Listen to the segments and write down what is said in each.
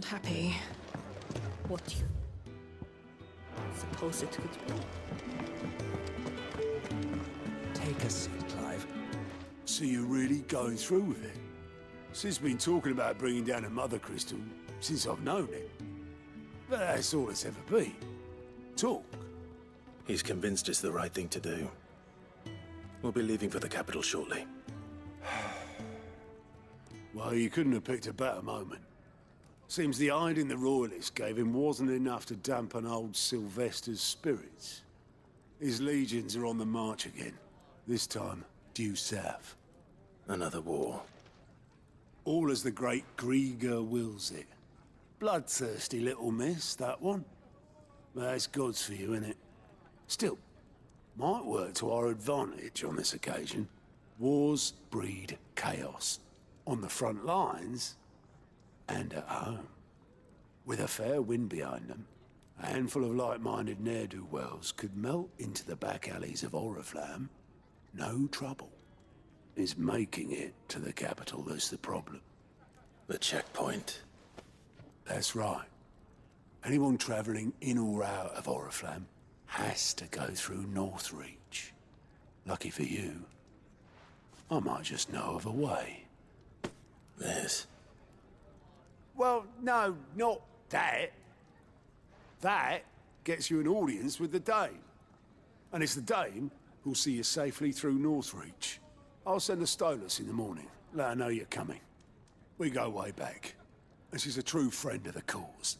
sound happy. What do you suppose it could be? Take a seat, Clive. So you're really going through with it? Sid's been talking about bringing down a mother crystal since I've known him. But that's all it's ever been. Talk. He's convinced it's the right thing to do. We'll be leaving for the capital shortly. Well, you couldn't have picked a better moment. Seems the hiding the royalists gave him wasn't enough to dampen old Sylvester's spirits. His legions are on the march again. This time, due south. Another war. All as the great Grieger wills it. Bloodthirsty little miss, that one. But that's God's for you, innit? Still, might work to our advantage on this occasion. Wars breed chaos. On the front lines, and at home. With a fair wind behind them, a handful of like-minded ne'er-do-wells could melt into the back alleys of Oriflamme. No trouble. It's making it to the capital that's the problem. The checkpoint. That's right. Anyone travelling in or out of Oriflamme has to go through Northreach. Lucky for you, I might just know of a way. This. Well, no, not that. That gets you an audience with the Dame. And it's the Dame who'll see you safely through Northreach. I'll send a Stolas in the morning. Let her know you're coming. We go way back. And she's a true friend of the cause.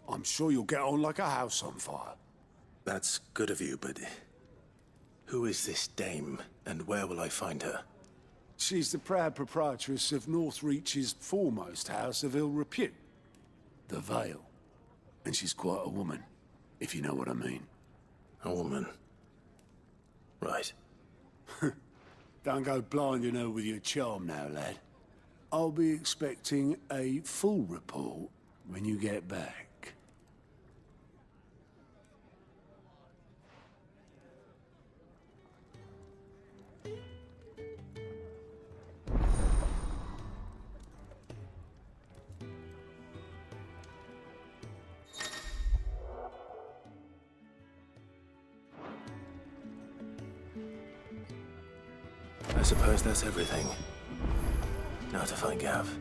I'm sure you'll get on like a house on fire. That's good of you, but... who is this dame, and where will I find her? She's the proud proprietress of Northreach's foremost house of ill repute, the Vale. And she's quite a woman, if you know what I mean. A woman. Right. Don't go blinding her with your charm now, lad. I'll be expecting a full report when you get back. I suppose that's everything. Now to find Gav.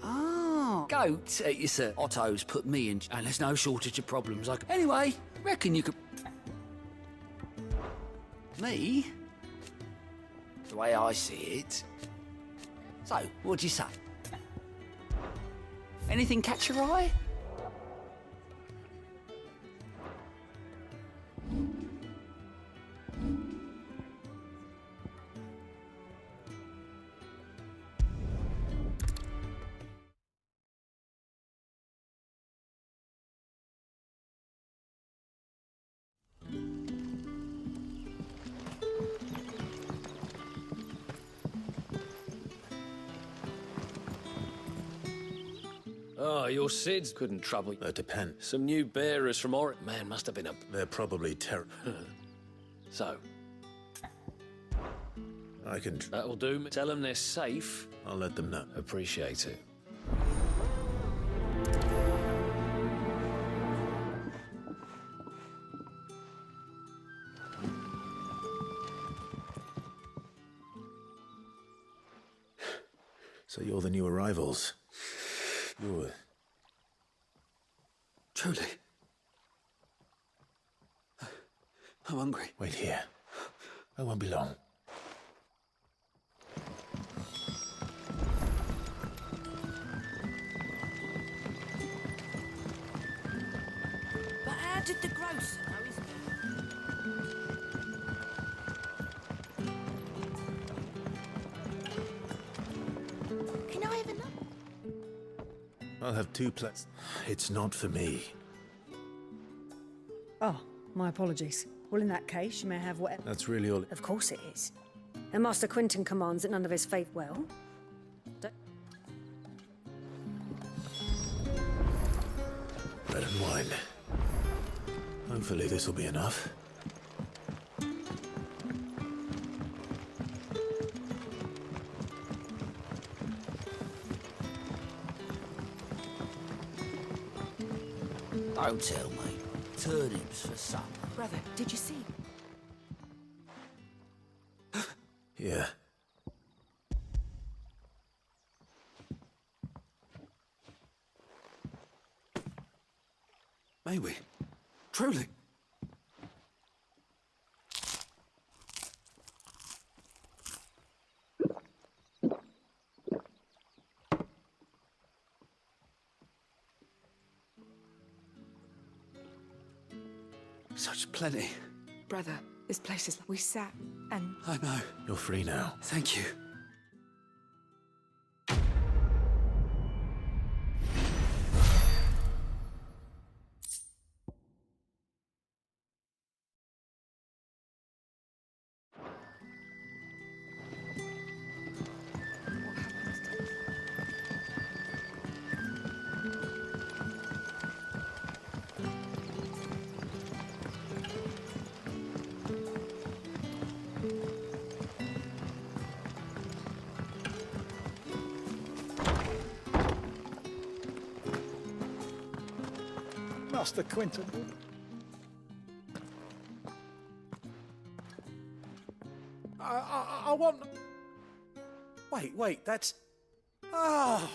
Oh. Goat, you sir. Otto's put me in, and there's no shortage of problems. Anyway, reckon you could... Me? The way I see it. So, what'd you say? Anything catch your eye? Oh, your Sids couldn't trouble you. That depends. Some new bearers from Man, must have been a... They're probably So, I can... that'll do. Tell them they're safe. I'll let them know. Appreciate it. So you're the new arrivals. You're... Truly. I'm hungry. Wait here. I won't be long. But how did the grocer know his... Can I have another? I'll have 2 plates. It's not for me. Oh, my apologies. Well, in that case, you may have whatever... That's really all... Of course it is. And Master Quentin commands that none of his fate well. Bread and wine. Hopefully this will be enough. Don't tell me. Turnips for supper. Brother, did you see? Yeah. May we? Truly? Such plenty. Brother, this place is... We sat and... I know. You're free now. Thank you. Master Quentin. I want... Wait, that's... Ah,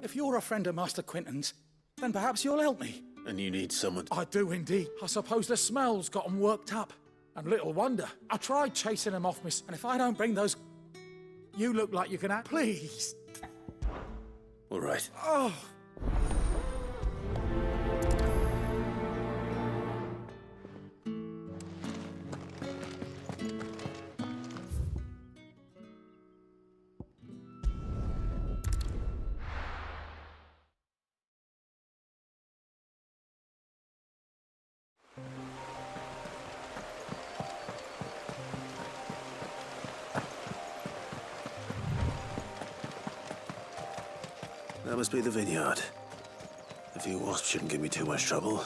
if you're a friend of Master Quentin's, then perhaps you'll help me. And you need someone... I do indeed. I suppose the smell's got 'em worked up. And little wonder. I tried chasing 'em off, miss, and if I don't bring those... You look like you can act. Please. All right. Oh... That must be the vineyard. A few wasps shouldn't give me too much trouble.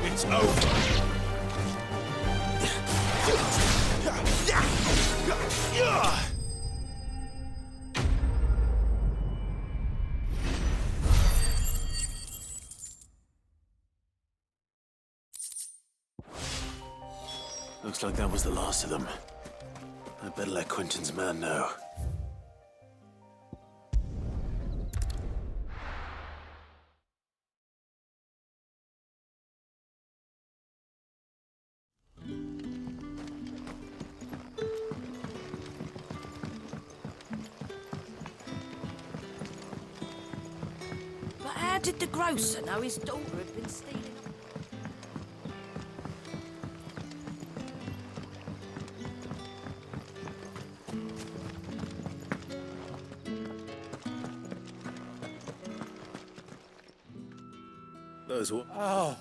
It's over. Looks like that was the last of them. I'd better let Quentin's man know. But how did the grocer know his daughter had been stealing... Those were... Oh,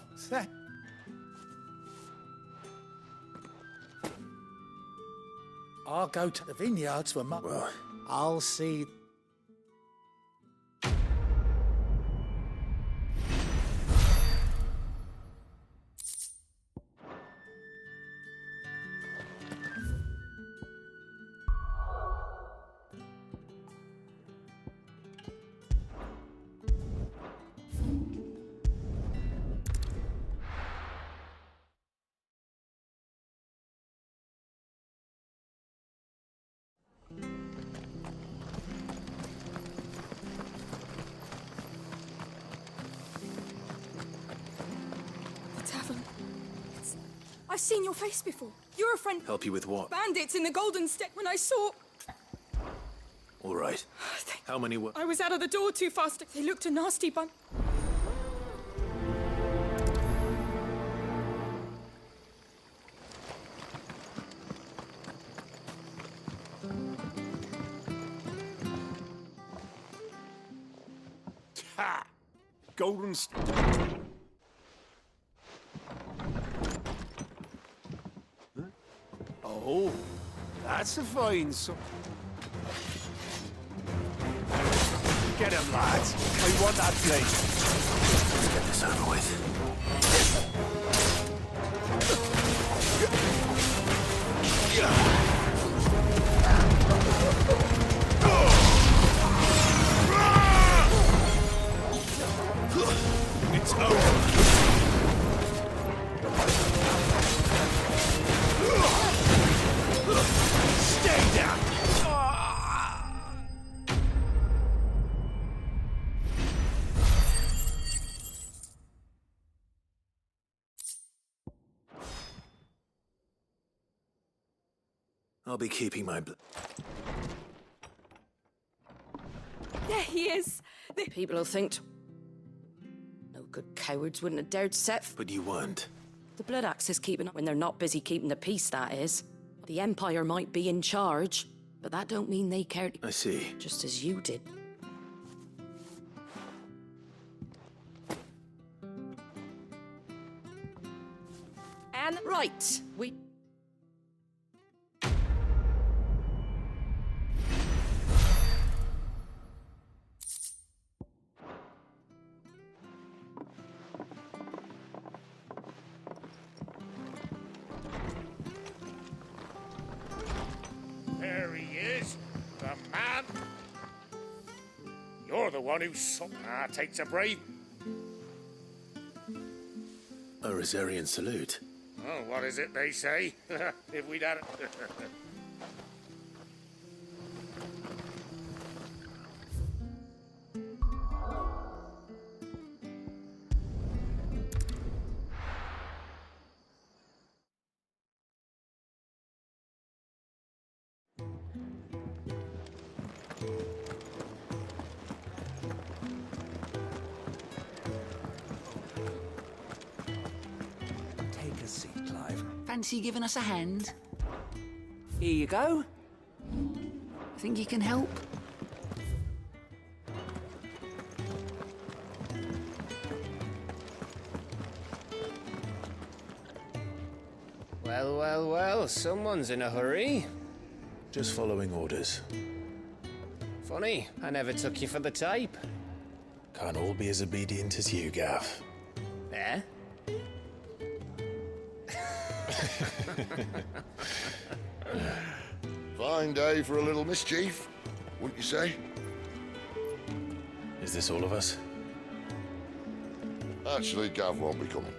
I'll go to the vineyards for my... Well, I'll see... I've seen your face before. You're a friend. Help you with what? Bandits in the Golden State. When I saw... All right. How many were... I was out of the door too fast. They looked a nasty bunch. Ha! Golden State. Oh, that's a fine song. Get him, lads. I want that plate. Let's get this over with. It's over. Stay down. I'll be keeping my... There he is. People will think... No good cowards wouldn't have dared set... But you weren't. The Blood Axe is keeping up when they're not busy keeping the peace, that is. The Empire might be in charge, but that don't mean they care... I see. Just as you did. And right, we... There he is, the man. You're the one who takes a brave... A Rosarian salute. Oh, what is it they say? If we'd had... Take a seat, Clive. Fancy giving us a hand? Here you go. Think you can help? Well, well, well, someone's in a hurry. Just following orders. Funny, I never took you for the type. Can't all be as obedient as you, Gav. Eh? Fine day for a little mischief, wouldn't you say? Is this all of us? Actually, Gav won't be coming.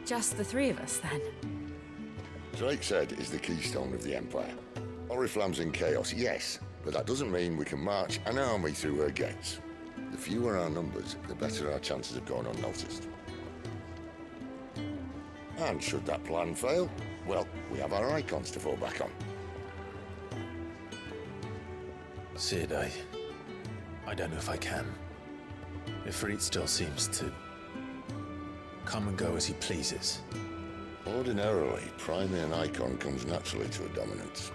Just the three of us, then. Drake's Head is the keystone of the Empire. Oriflamme's in chaos, yes, but that doesn't mean we can march an army through her gates. The fewer our numbers, the better our chances of going unnoticed. And should that plan fail, well, we have our icons to fall back on. Sid, I don't know if I can. Ifrit still seems to come and go as he pleases. Ordinarily, priming an icon comes naturally to a dominance.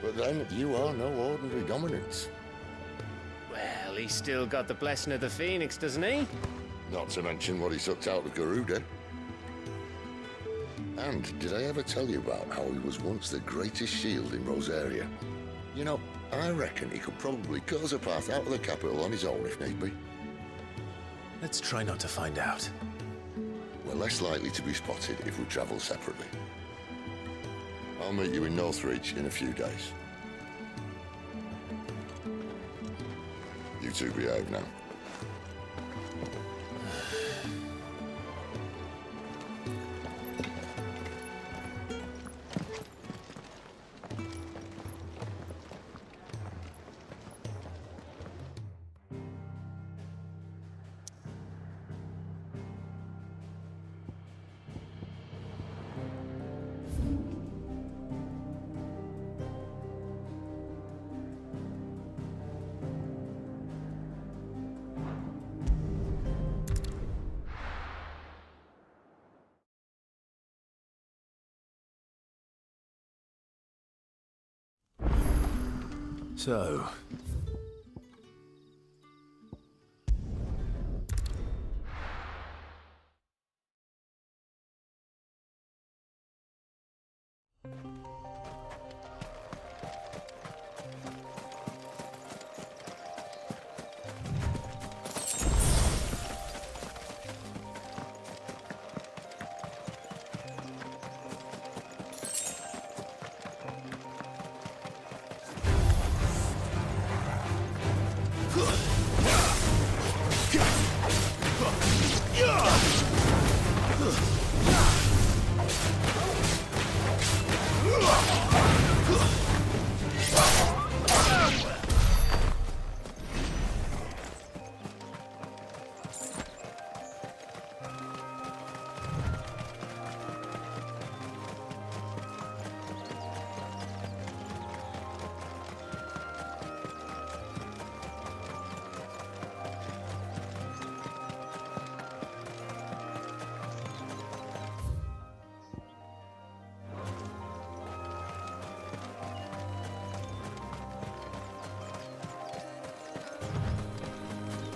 But then, you are no ordinary dominance. Well, he's still got the blessing of the Phoenix, doesn't he? Not to mention what he sucked out of Garuda. And did I ever tell you about how he was once the greatest shield in Rosaria? You know, I reckon he could probably cause a path out of the capital on his own if need be. Let's try not to find out. We're less likely to be spotted if we travel separately. I'll meet you in Northreach in a few days. You two behave now. So,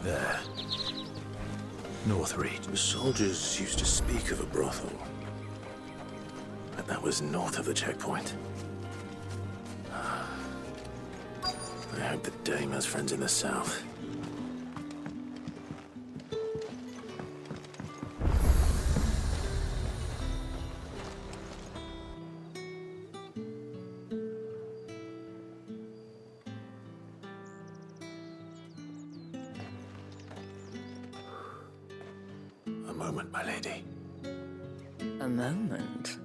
there. Northreach. The soldiers used to speak of a brothel. But that was north of the checkpoint. I hope the dame has friends in the south. A moment, my lady. A moment?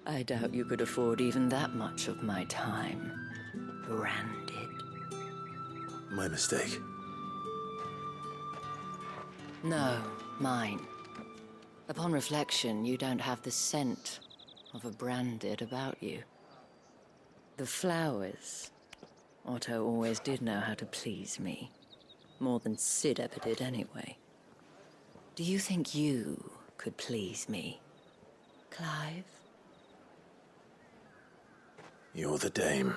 I doubt you could afford even that much of my time. Branded. My mistake. No, mine. Upon reflection, you don't have the scent of a branded about you. The flowers. Otto always did know how to please me. More than Sid ever did anyway. Do you think you could please me, Clive? You're the dame.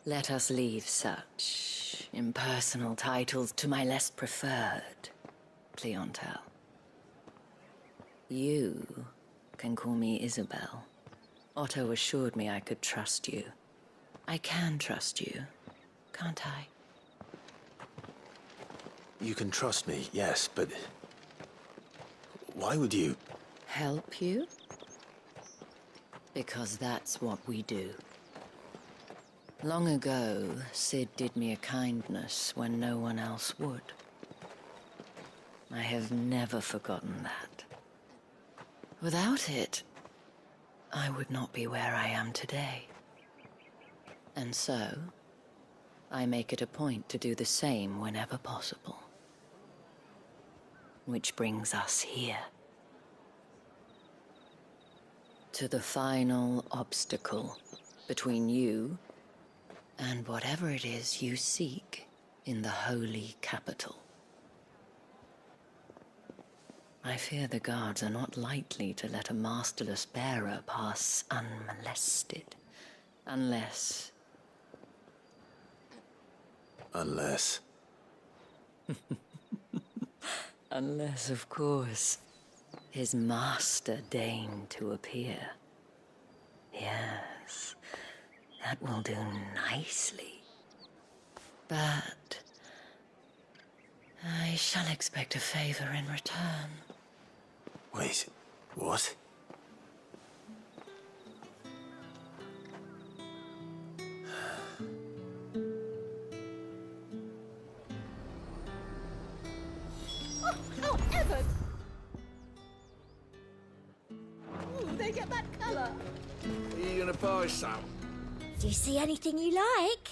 Let us leave such impersonal titles to my less preferred clientele. You can call me Isabel. Otto assured me I could trust you. I can trust you, can't I? You can trust me, yes, but why would you? Help you? Because that's what we do. Long ago, Sid did me a kindness when no one else would. I have never forgotten that. Without it, I would not be where I am today. And so, I make it a point to do the same whenever possible. Which brings us here. To the final obstacle between you and whatever it is you seek in the holy capital. I fear the guards are not likely to let a masterless bearer pass unmolested, unless... Unless... Unless, of course, his master deigned to appear. Yes, that will do nicely. But I shall expect a favor in return. Wait, what? Oh, Evan! Ooh, they get that colour. Are you gonna buy some? Do you see anything you like?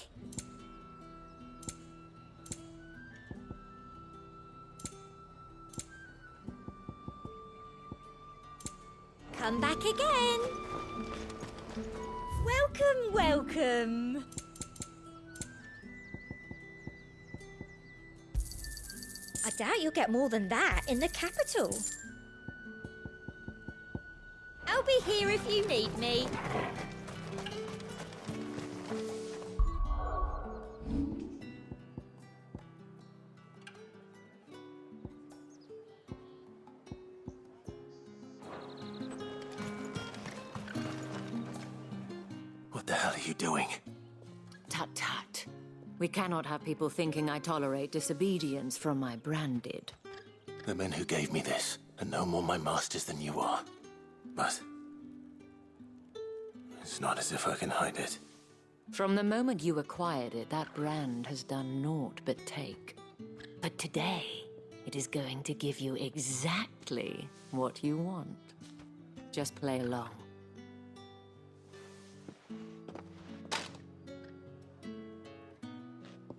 Come back again. Welcome, welcome. I doubt you'll get more than that in the capital. I'll be here if you need me. What the hell are you doing? Tut tut. We cannot have people thinking I tolerate disobedience from my branded. The men who gave me this are no more my masters than you are. But it's not as if I can hide it. From the moment you acquired it, that brand has done naught but take. But today, it is going to give you exactly what you want. Just play along.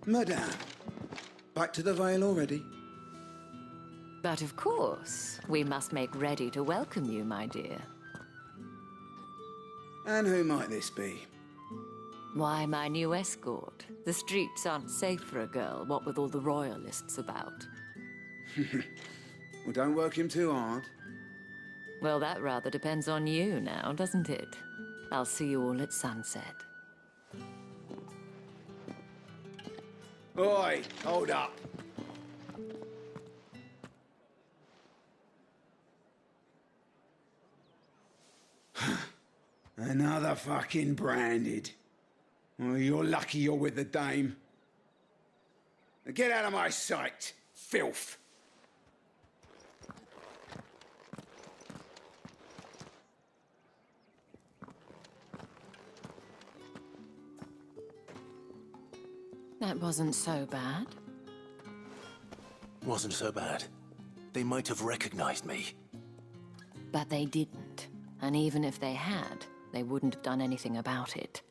Madame, back to the Vale already? But of course, we must make ready to welcome you, my dear. And who might this be? Why, my new escort. The streets aren't safe for a girl, what with all the royalists about. Well, don't work him too hard. Well, that rather depends on you now, doesn't it? I'll see you all at sunset. Oi, hold up. Another fucking branded. Well, you're lucky you're with the dame. Now get out of my sight, filth. That wasn't so bad. Wasn't so bad. They might have recognized me. But they didn't. And even if they had, they wouldn't have done anything about it.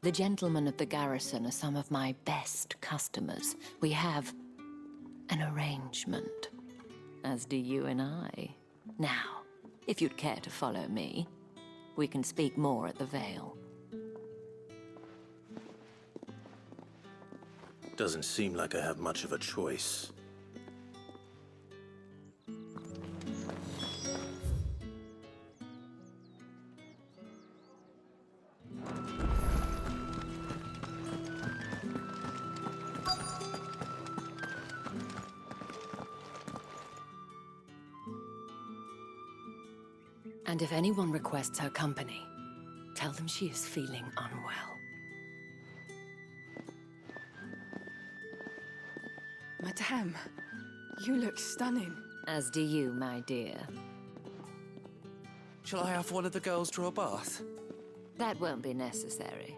The gentlemen of the garrison are some of my best customers. We have an arrangement, as do you and I. Now, if you'd care to follow me, we can speak more at the Vale. Doesn't seem like I have much of a choice. And if anyone requests her company, tell them she is feeling unwell. Madame, you look stunning. As do you, my dear. Shall I have one of the girls draw a bath? That won't be necessary.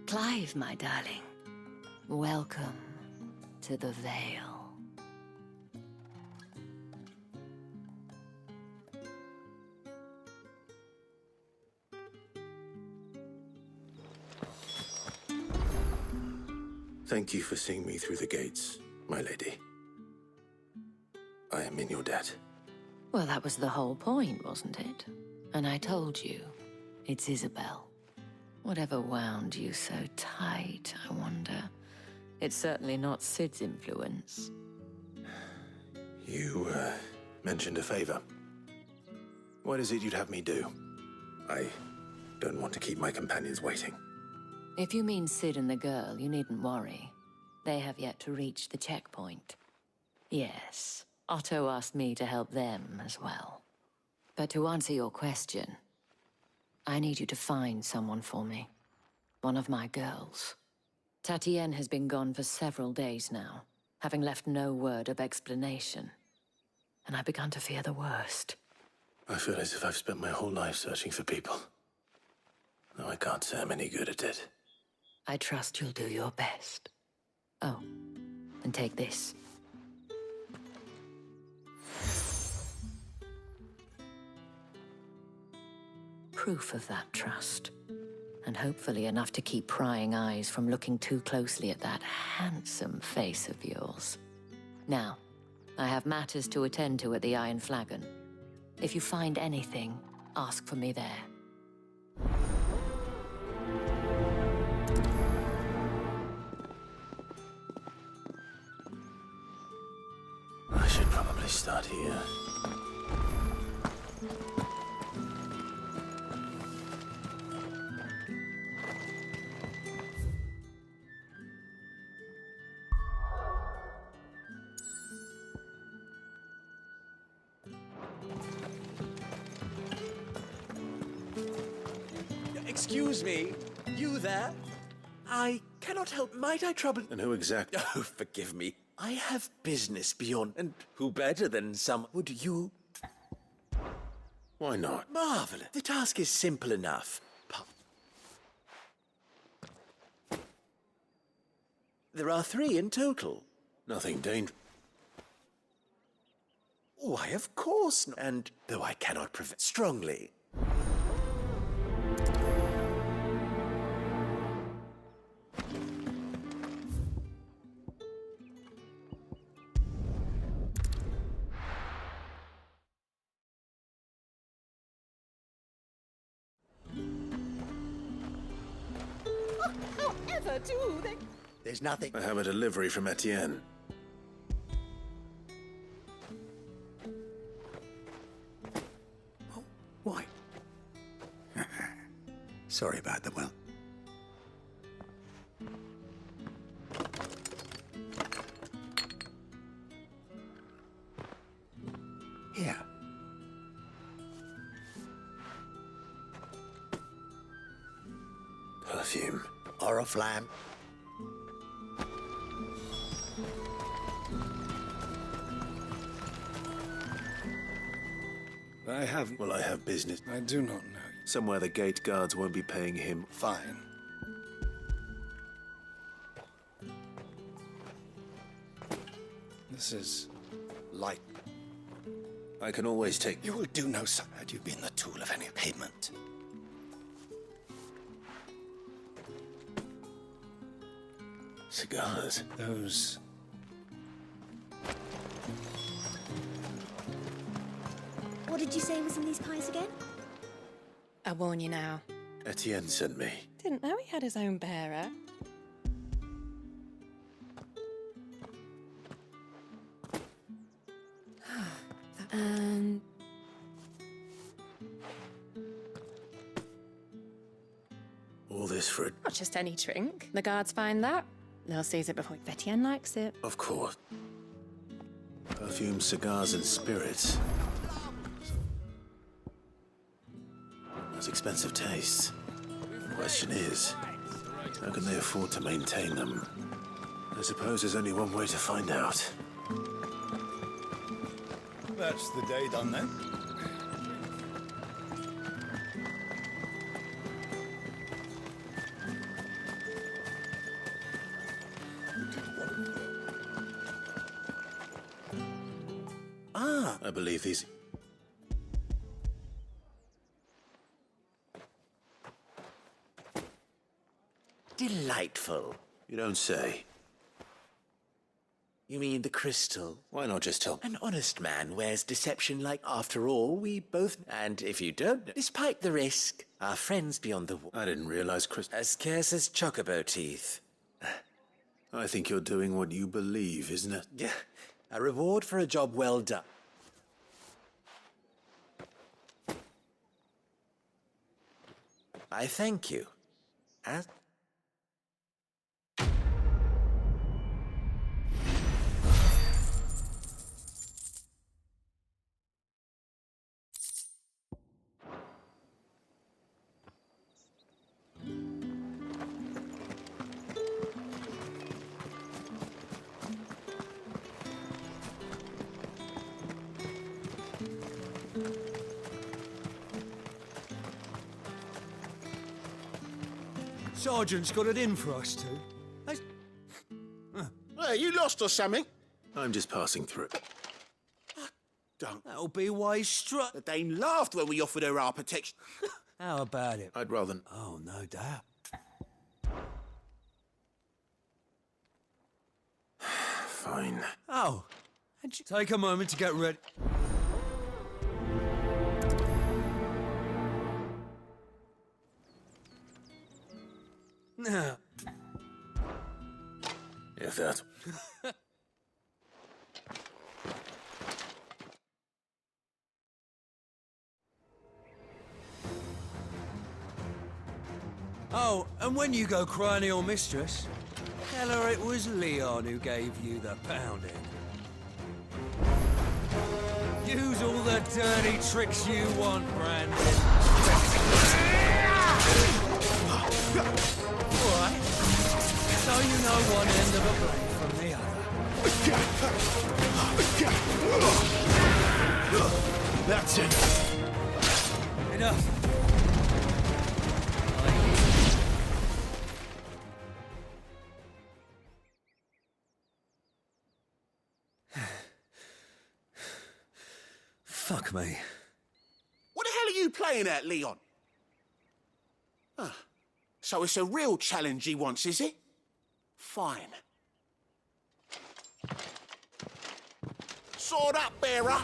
Clive, my darling. Welcome to the Vale. Thank you for seeing me through the gates, my lady. I am in your debt. Well, that was the whole point, wasn't it? And I told you, it's Isabel. Whatever wound you so tight, I wonder. It's certainly not Sid's influence. You, mentioned a favor. What is it you'd have me do? I don't want to keep my companions waiting. If you mean Sid and the girl, you needn't worry. They have yet to reach the checkpoint. Yes, Otto asked me to help them as well. But to answer your question, I need you to find someone for me. One of my girls. Tatienne has been gone for several days now, having left no word of explanation. And I've begun to fear the worst. I feel as if I've spent my whole life searching for people. Though I can't say I'm any good at it. I trust you'll do your best. Oh, and take this. Proof of that trust. And hopefully enough to keep prying eyes from looking too closely at that handsome face of yours. Now, I have matters to attend to at the Iron Flagon. If you find anything, ask for me there. start here. Excuse me, you there? I cannot help. Might I trouble? And who exactly? Oh, forgive me. I have business beyond, and who better than some? Would you? Why not? Marvelous. The task is simple enough. There are 3 in total. Nothing dangerous. Why, of course not. And though I cannot prevent strongly. However do they? There's nothing. I have a delivery from Etienne. Oh, why? Sorry about the well. Here. Perfume. Oriflamme. I have... Well, I have business. I do not know. Somewhere the gate guards won't be paying him. Fine. This is... light. I can always take... You will do no such had you been the tool of any payment. Cigars. Those... What did you say was in these pies again? I warn you now. Etienne sent me. Didn't know he had his own bearer. And... All this for a... not just any drink. The guards find that. They'll seize it before Etienne likes it. Of course. Perfume, cigars, and spirits. Those expensive tastes. The question is, how can they afford to maintain them? I suppose there's only one way to find out. That's the day done then. I believe these... Delightful. You don't say. You mean the crystal? Why not just tell... An honest man wears deception like... After all, we both... And if you don't... Despite the risk, our friends beyond the wall... I didn't realize as scarce as chocobo teeth. I think you're doing what you believe, isn't it? Yeah. A reward for a job well done. I thank you. As... Sergeant's got it in for us two. Hey, you lost or something? I'm just passing through. Don't. That'll be why he's struck. The Dane laughed when we offered her our protection. How about it? I'd rather... Oh, no doubt. Fine. Oh, take a moment to get ready. Now. If that... when you go crying to your mistress, tell her it was Leon who gave you the pounding. Use all the dirty tricks you want, Brandon. Alright. So you know one end of a blade from the other. That's it. Enough. Fuck me. What the hell are you playing at, Leon? Ah, so it's a real challenge he wants, is it? Fine. Sword up, bearer.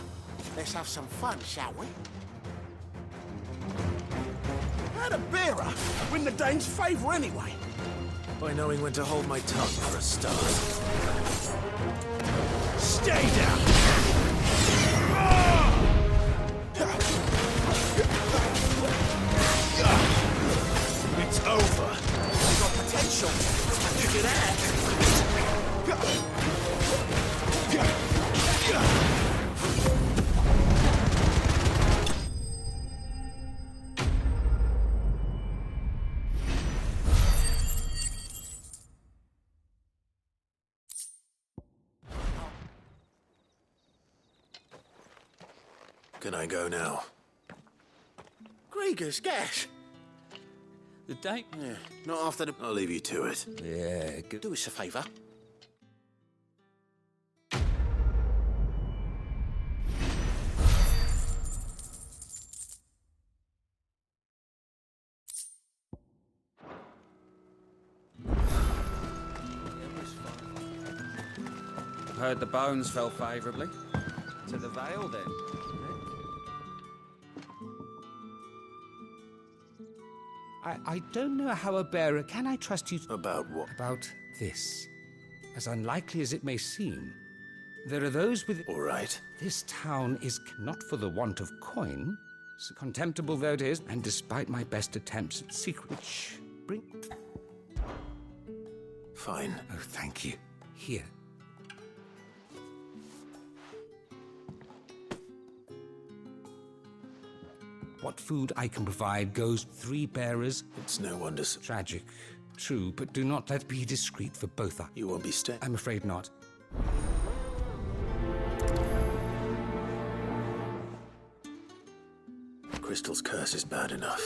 Let's have some fun, shall we? How'd a bearer win the Dane's favour anyway? By knowing when to hold my tongue for a start. Stay down! It's over. You got potential. Look at that. Can I go now? Grieger's gas. The date? Yeah, not after the... I'll leave you to it. Yeah, good. Do us a favour. Heard the bones fell favourably. To the Vale, then. I don't know how a bearer... Can I trust you... About what? About this. As unlikely as it may seem, there are those with... All right. This town is not for the want of coin, so contemptible though it is, and despite my best attempts at secret, which bring... Fine. Oh, thank you. Here. What food I can provide goes 3 bearers. It's no wonder. Tragic. True, but do not let be discreet for both are. You won't be staying? I'm afraid not. Crystal's curse is bad enough.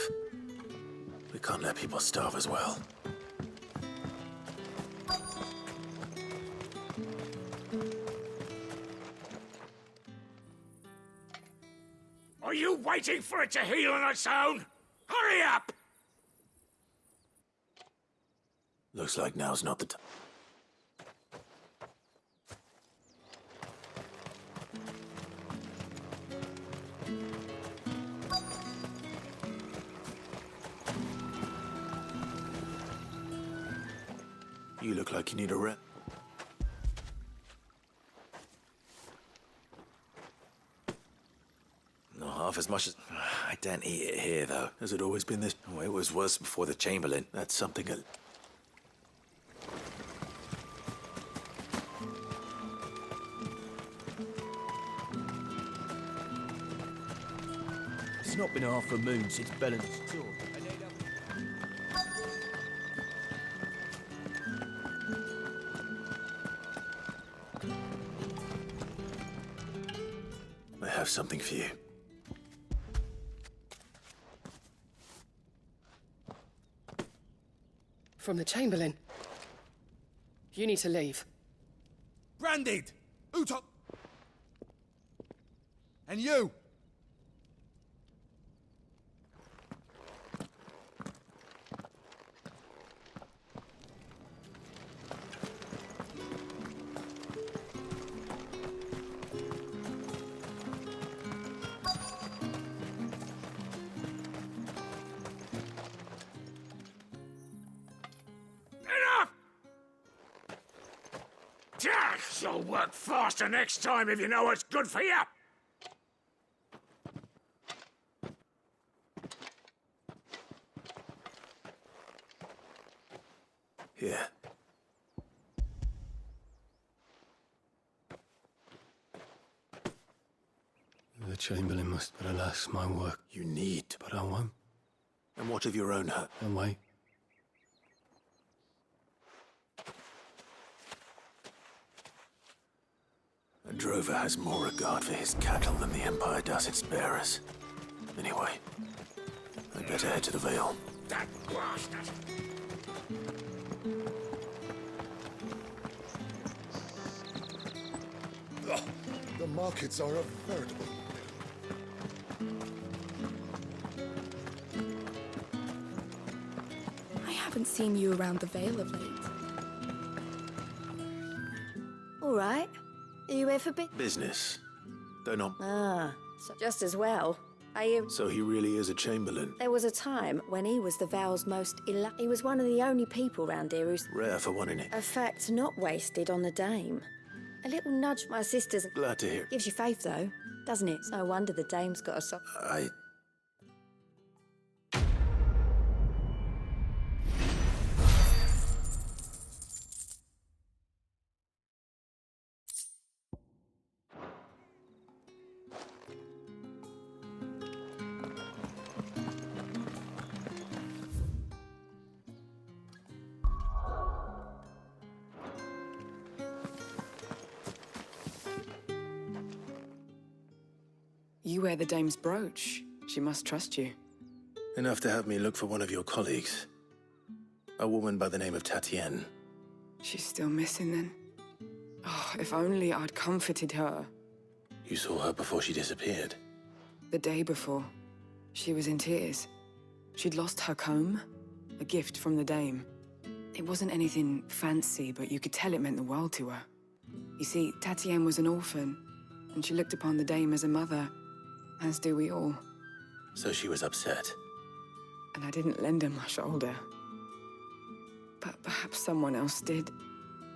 We can't let people starve as well. Are you waiting for it to heal on its own? Hurry up! Looks like now's not the time. You look like you need a rest. Not half as much as... I don't eat it here, though. Has it always been this? Oh, it was worse before the Chamberlain. That's something... It's not been half a moon since Bellen's tour. I have something for you. From the Chamberlain. You need to leave. Branded! Utok! And you! You'll work faster next time if you know what's good for you. Chamberlain must, but alas, my work. You need to. But I won't. And what of your own hurt? And wait. A drover has more regard for his cattle than the Empire does its bearers. Anyway, I'd better head to the Vale. That bastard! Oh, the markets are a veritable... I haven't seen you around the Vale of late. All right. Are you here for Business. Don't know. Ah, so just as well. Are you... So he really is a Chamberlain. There was a time when he was the Vale's most He was one of the only people round here who's... Rare for one, innit? A fact not wasted on the dame. A little nudge my sister's... Glad to hear. Gives you faith, though, doesn't it? No wonder the dame's got a soft... You wear the dame's brooch. She must trust you. Enough to have me look for one of your colleagues. A woman by the name of Tatienne. She's still missing then. Oh, if only I'd comforted her. You saw her before she disappeared. The day before, she was in tears. She'd lost her comb, a gift from the dame. It wasn't anything fancy, but you could tell it meant the world to her. You see, Tatienne was an orphan, and she looked upon the dame as a mother, as do we all. So she was upset. And I didn't lend her my shoulder. But perhaps someone else did.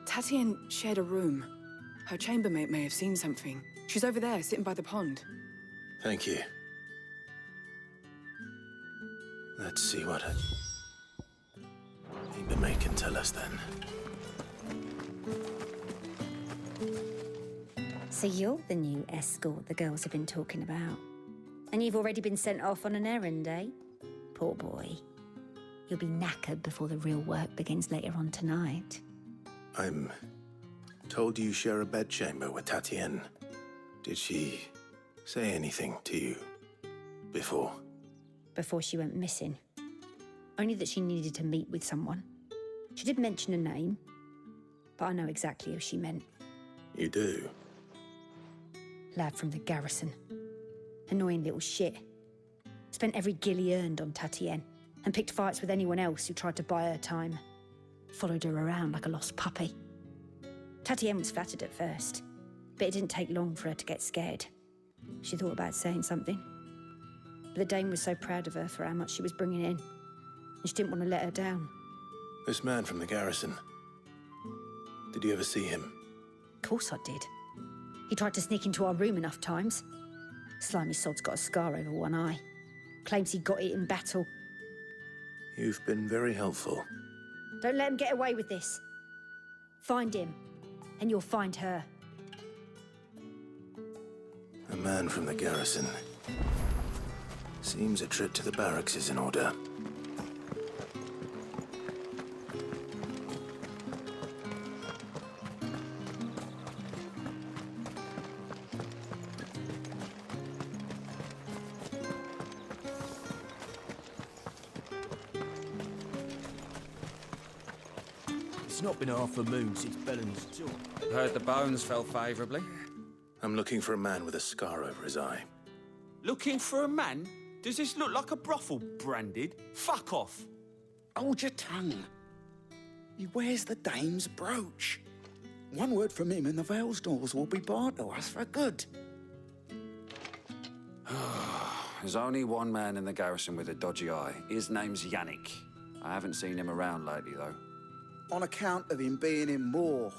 Tatienne shared a room. Her chambermaid may have seen something. She's over there, sitting by the pond. Thank you. Let's see what a chambermaid can tell us then. So you're the new escort the girls have been talking about. And you've already been sent off on an errand, eh? Poor boy. You'll be knackered before the real work begins later on tonight. I'm told you share a bedchamber with Tatienne. Did she say anything to you before? Before she went missing. Only that she needed to meet with someone. She did mention a name, but I know exactly who she meant. You do? Lad from the garrison. Annoying little shit. Spent every guil he earned on Tatienne and picked fights with anyone else who tried to buy her time. Followed her around like a lost puppy. Tatienne was flattered at first, but it didn't take long for her to get scared. She thought about saying something. But the dame was so proud of her for how much she was bringing in, and she didn't want to let her down. This man from the garrison. Did you ever see him? Of course I did. He tried to sneak into our room enough times. Slimy sod's got a scar over one eye. Claims he got it in battle. You've been very helpful. Don't let him get away with this. Find him, and you'll find her. A man from the garrison. Seems a trip to the barracks is in order. It's not been half a moon since Bellen's tour. Heard the bones fell favourably. I'm looking for a man with a scar over his eye. Looking for a man? Does this look like a brothel, Branded? Fuck off! Hold your tongue. He wears the dame's brooch. One word from him and the Vale's doors will be barred to us for good. There's only one man in the garrison with a dodgy eye. His name's Yannick. I haven't seen him around lately, though. On account of him being in war.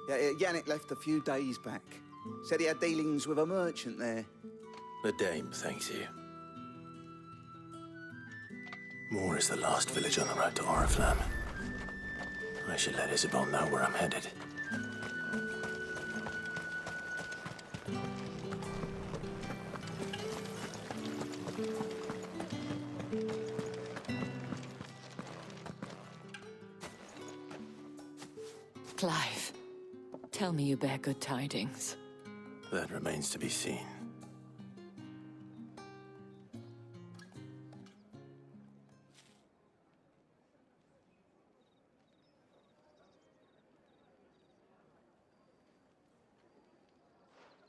Yeah, Yannick left a few days back. Said he had dealings with a merchant there. The dame thanks you. Moor is the last village on the road to Oriflamme. I should let Isabel know where I'm headed. alive. Tell me you bear good tidings. That remains to be seen.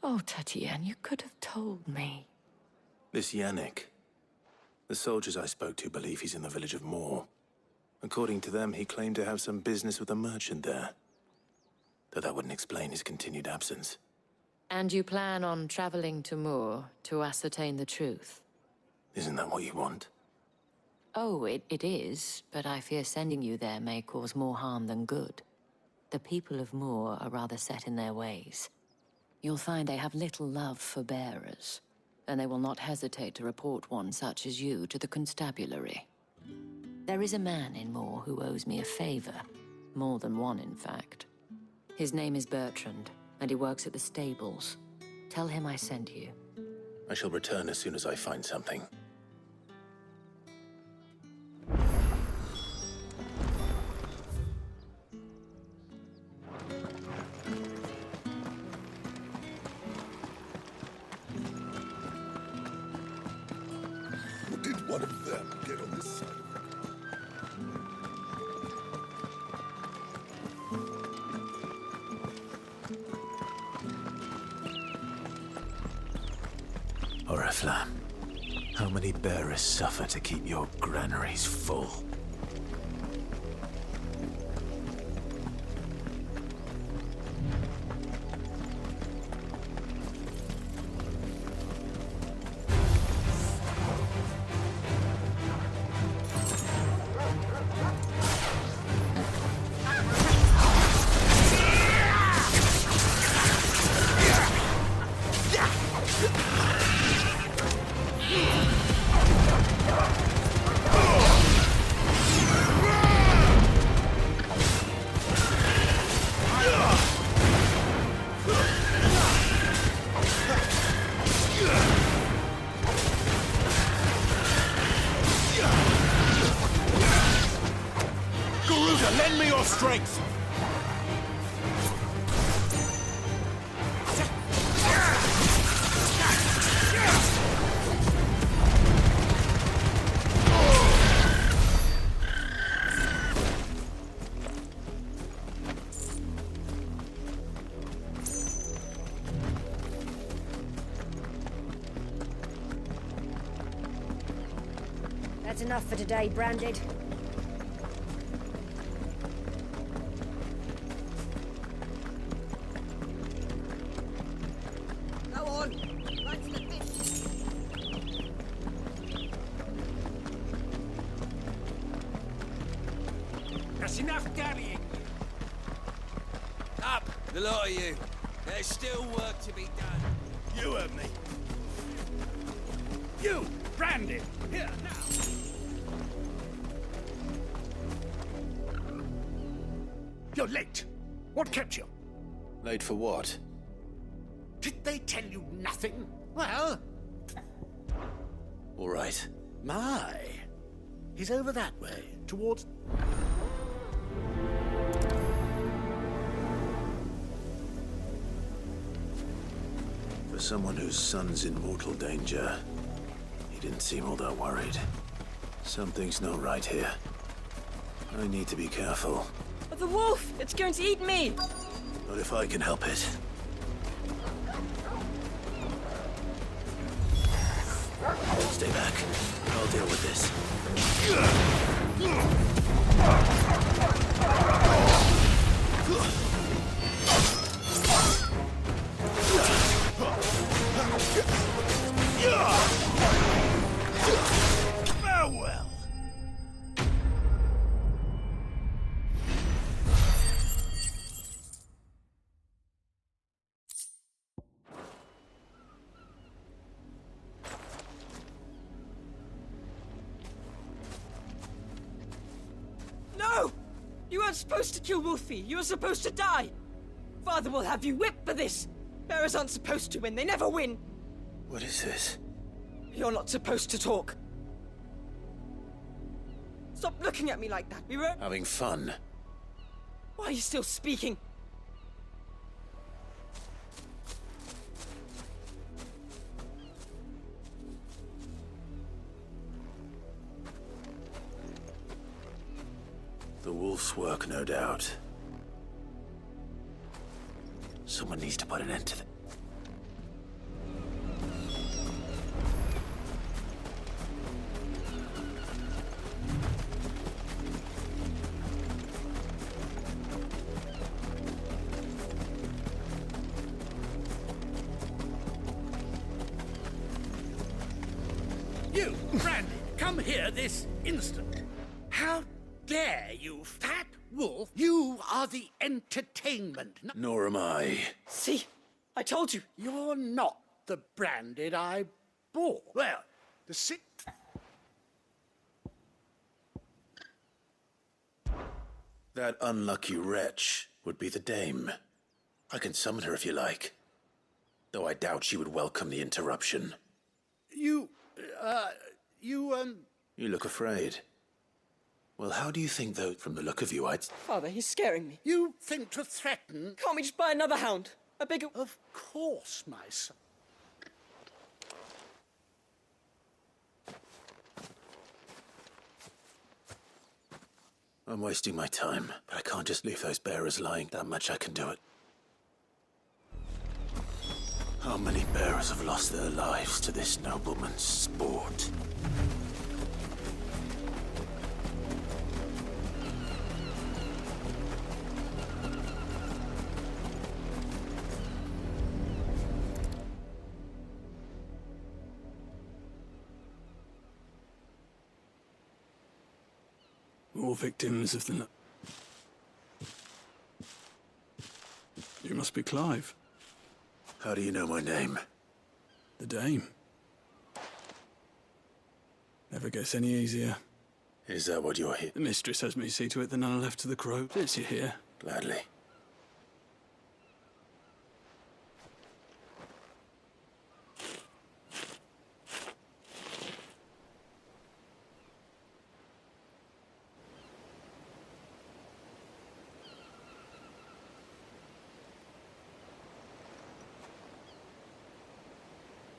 Oh, Tatienne, you could have told me. This Yannick. The soldiers I spoke to believe he's in the village of Moor. According to them, he claimed to have some business with a merchant there. Though that wouldn't explain his continued absence. And you plan on traveling to Moor to ascertain the truth? Isn't that what you want? Oh, it is, but I fear sending you there may cause more harm than good. The people of Moor are rather set in their ways. You'll find they have little love for bearers, and they will not hesitate to report one such as you to the constabulary. There is a man in Moor who owes me a favor. More than one, in fact. His name is Bertrand, and he works at the stables. Tell him I sent you. I shall return as soon as I find something. Did one of them get on this side of it? Oriflamme, how many bearers suffer to keep your granaries full? Lend me your strength! That's enough for today, Branded. That's enough dallying. Up, the lot of you. There's still work to be done. You heard me. You, Brandon, here, now. You're late. What kept you? Late for what? Did they tell you nothing? Well... All right. My. He's over that way, towards... For someone whose son's in mortal danger, he didn't seem all that worried. Something's not right here. I need to be careful. The wolf! It's going to eat me! Not if I can help it. Stay back. I'll deal with this. Farewell! No! You weren't supposed to kill Wolfie. You were supposed to die. Father will have you whipped for this. Bearers aren't supposed to win. They never win. What is this? You're not supposed to talk. Stop looking at me like that. We were... Having fun. Why are you still speaking? wolf's work, no doubt. Someone needs to put an end to it. You, Brandy, come here this instant. How dare you, fat wolf? You are the entertainment. Nor am I. See, I told you. You're not the Branded I bought. Well, the That unlucky wretch would be the dame. I can summon her if you like. Though I doubt she would welcome the interruption. You look afraid. Well, how do you think, though, from the look of you, I'd... Father, he's scaring me. You think to threaten? Can't we just buy another hound? A bigger... Of course, my son. I'm wasting my time, but I can't just leave those bearers lying. That much I can do it. How many bearers have lost their lives to this nobleman's sport? More victims of the... You must be Clive. How do you know my name? The Dame. Never gets any easier. Is that what you're here? The mistress has me see to it that none are left to the crow. It's you here. Gladly.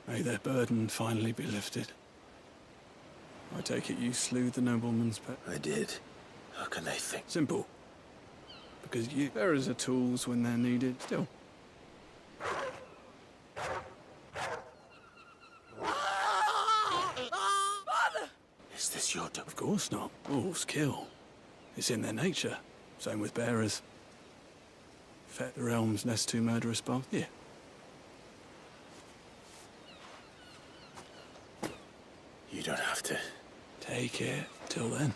May their burden finally be lifted. I take it you slew the nobleman's pet? I did. How can they think? Simple. Because you bearers are tools when they're needed. Still. Father! Is this your Of course not. Wolves kill. It's in their nature. Same with bearers. Fet the realms less two murderous both. Yeah. You don't have to. Take it. Till then.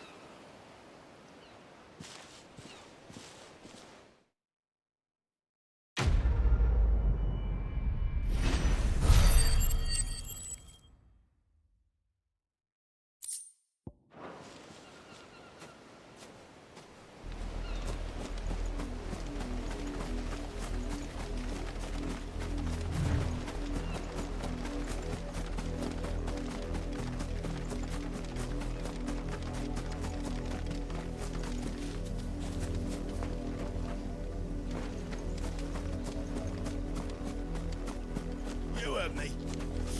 You heard me.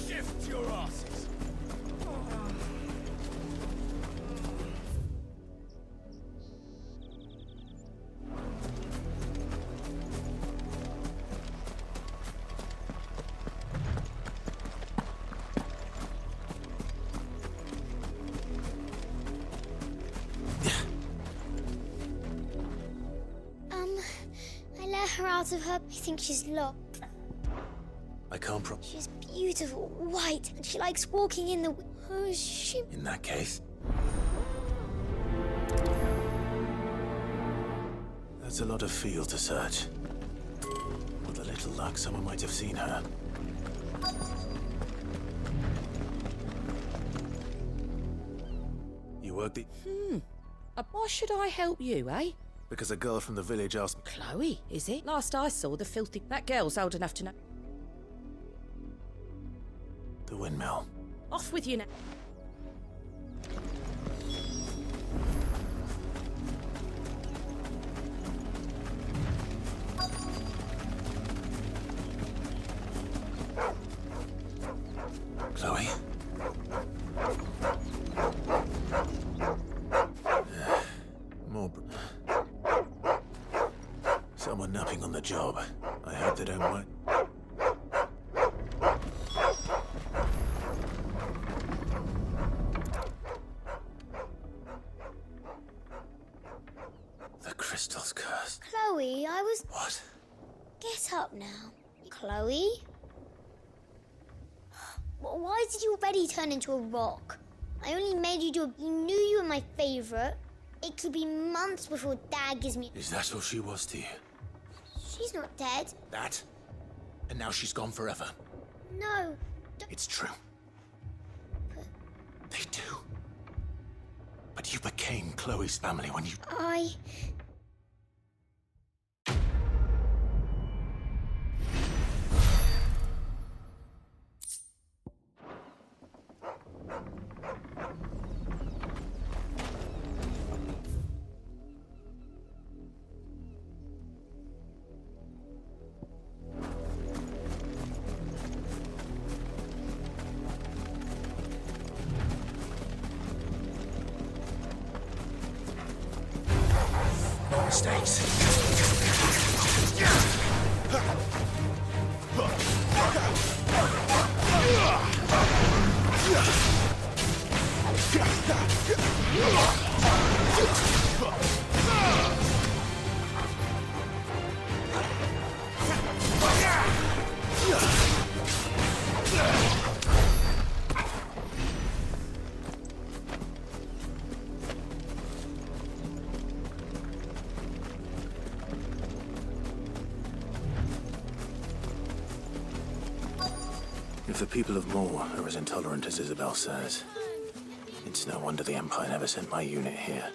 Shift your asses. I let her out of her. I think she's locked. I can't She's beautiful, white, and she likes walking in the... Oh, she... In that case... That's a lot of field to search. With a little luck, someone might have seen her. You work the... Why should I help you, eh? Because a girl from the village asked me... Chloe, is it? Last I saw, the filthy... That girl's old enough to know... The windmill. Off with you now. Chloe? More... Someone napping on the job. I hope they don't mind. The crystal's cursed. Chloe, I was... What? Get up now. Chloe? Why did you already turn into a rock? I only made you do it. You knew you were my favourite. It could be months before Dad gives me... Is that all she was to you? She's not dead. That? And now she's gone forever. No. It's true. They do. But you became Chloe's family when you... I... No mistakes. If the people of Moor are as intolerant as Isabel says, it's no wonder the Empire never sent my unit here.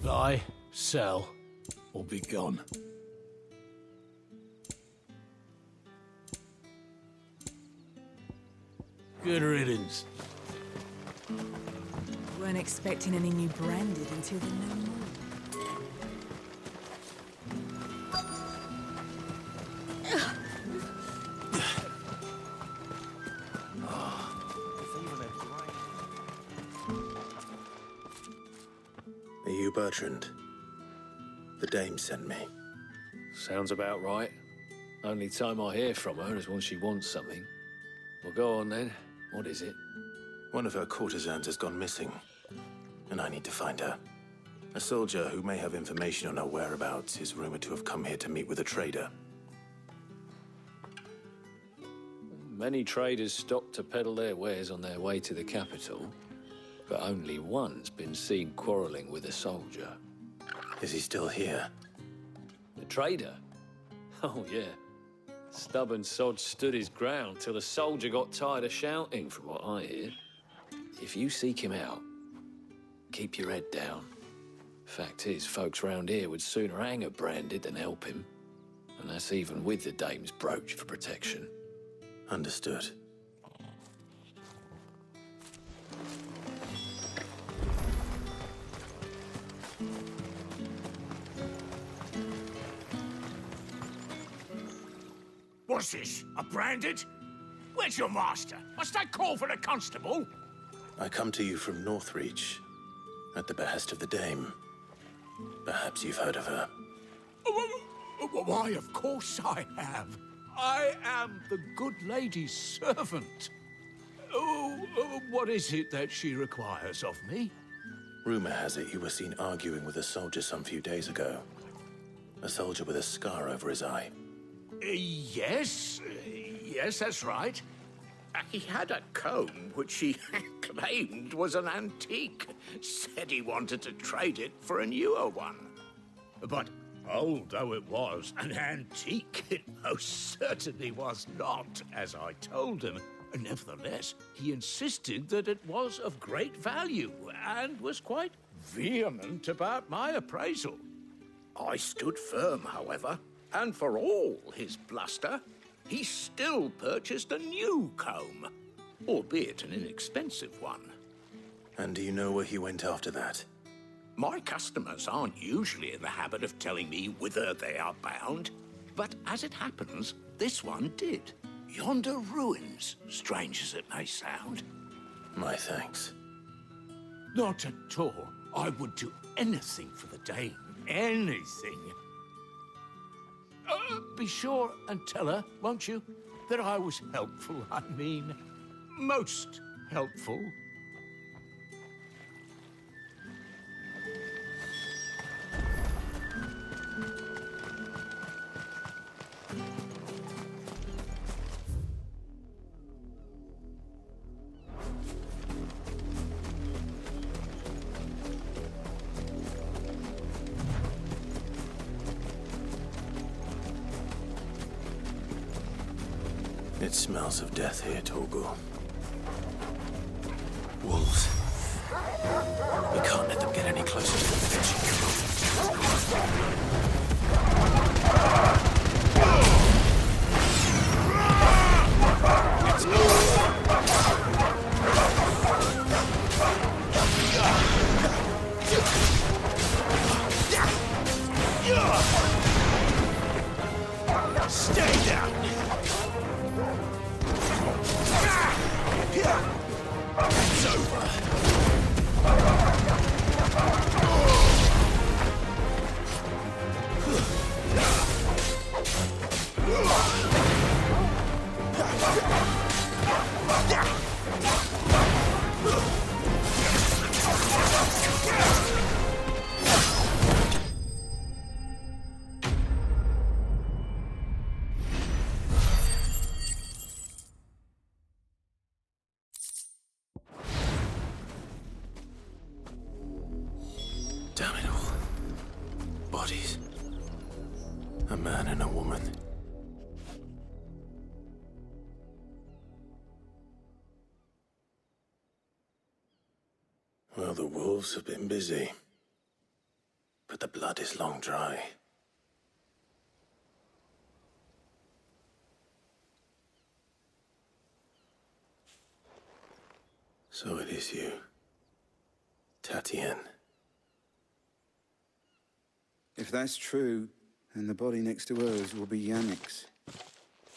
Buy, sell, or be gone. Good riddance. Weren't expecting any new branded until the new moon. Are you Bertrand? The dame sent me. Sounds about right. Only time I hear from her is when she wants something. Well, go on then. What is it? One of her courtesans has gone missing, and I need to find her. A soldier who may have information on her whereabouts is rumored to have come here to meet with a trader. Many traders stop to peddle their wares on their way to the capital, but only one's been seen quarrelling with a soldier. Is he still here? The trader? Oh, yeah. Stubborn sod stood his ground till the soldier got tired of shouting, from what I hear. If you seek him out, keep your head down. Fact is, folks round here would sooner hang a branded than help him. And that's even with the dame's brooch for protection. Understood. What's this? A branded? Where's your master? Must I call for the constable? I come to you from Northreach, at the behest of the dame. Perhaps you've heard of her. Why, of course I have. I am the good lady's servant. What is it that she requires of me? Rumor has it you were seen arguing with a soldier some few days ago. A soldier with a scar over his eye. Yes, that's right. He had a comb which he claimed was an antique. Said he wanted to trade it for a newer one. But old though it was, an antique it most certainly was not, as I told him. Nevertheless, he insisted that it was of great value and was quite vehement about my appraisal. I stood firm, however, and for all his bluster, he still purchased a new comb, albeit an inexpensive one. And do you know where he went after that? My customers aren't usually in the habit of telling me whither they are bound, but as it happens, this one did. Yonder ruins, strange as it may sound. My thanks. Not at all. I would do anything for the dame. Anything. Be sure and tell her, won't you, that I was helpful. I mean, most helpful. It smells of death here, Torgal. Wolves. We can't let them get any closer to the village. It's Stay down! It's over. Damn it all. Bodies. A man and a woman. Well, the wolves have been busy. But the blood is long dry. So it is you, Tatien. If that's true, then the body next to hers will be Yannick's.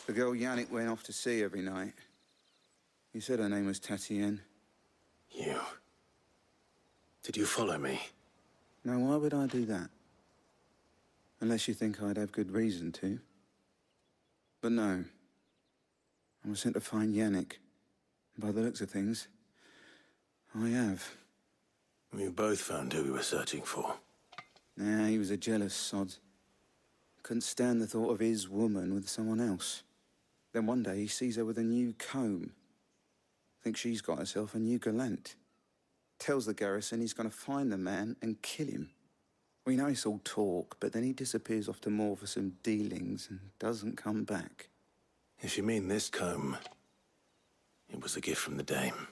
The girl Yannick went off to sea every night. You said her name was Tatien. You. Did you follow me? Now, why would I do that? Unless you think I'd have good reason to. But no. I was sent to find Yannick. By the looks of things, I have. We both found who we were searching for. Nah, he was a jealous sod. Couldn't stand the thought of his woman with someone else. Then one day he sees her with a new comb. Thinks she's got herself a new gallant. Tells the garrison he's going to find the man and kill him. We know it's all talk, but then he disappears off to Moor for some dealings and doesn't come back. If you mean this comb, it was a gift from the dame.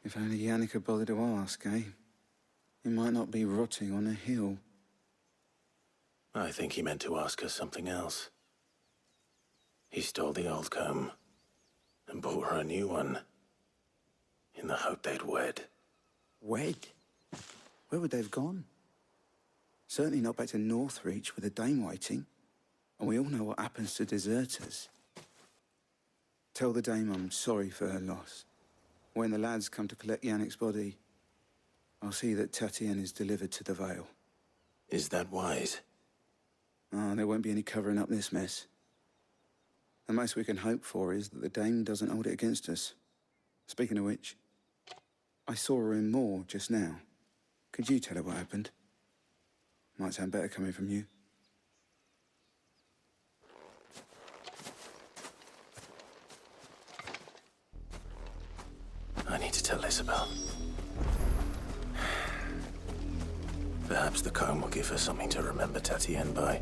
If only Yannick had bothered to ask, eh? He might not be rotting on a hill. I think he meant to ask her something else. He stole the old comb and bought her a new one in the hope they'd wed. Wed? Where would they have gone? Certainly not back to Northreach with a dame waiting. And we all know what happens to deserters. Tell the dame I'm sorry for her loss. When the lads come to collect Yannick's body, I'll see that Tatien is delivered to the Vale. Is that wise? Ah, there won't be any covering up this mess. The most we can hope for is that the dame doesn't hold it against us. Speaking of which, I saw her in Moor just now. Could you tell her what happened? Might sound better coming from you. I need to tell Isabel. Perhaps the comb will give her something to remember Tatien by.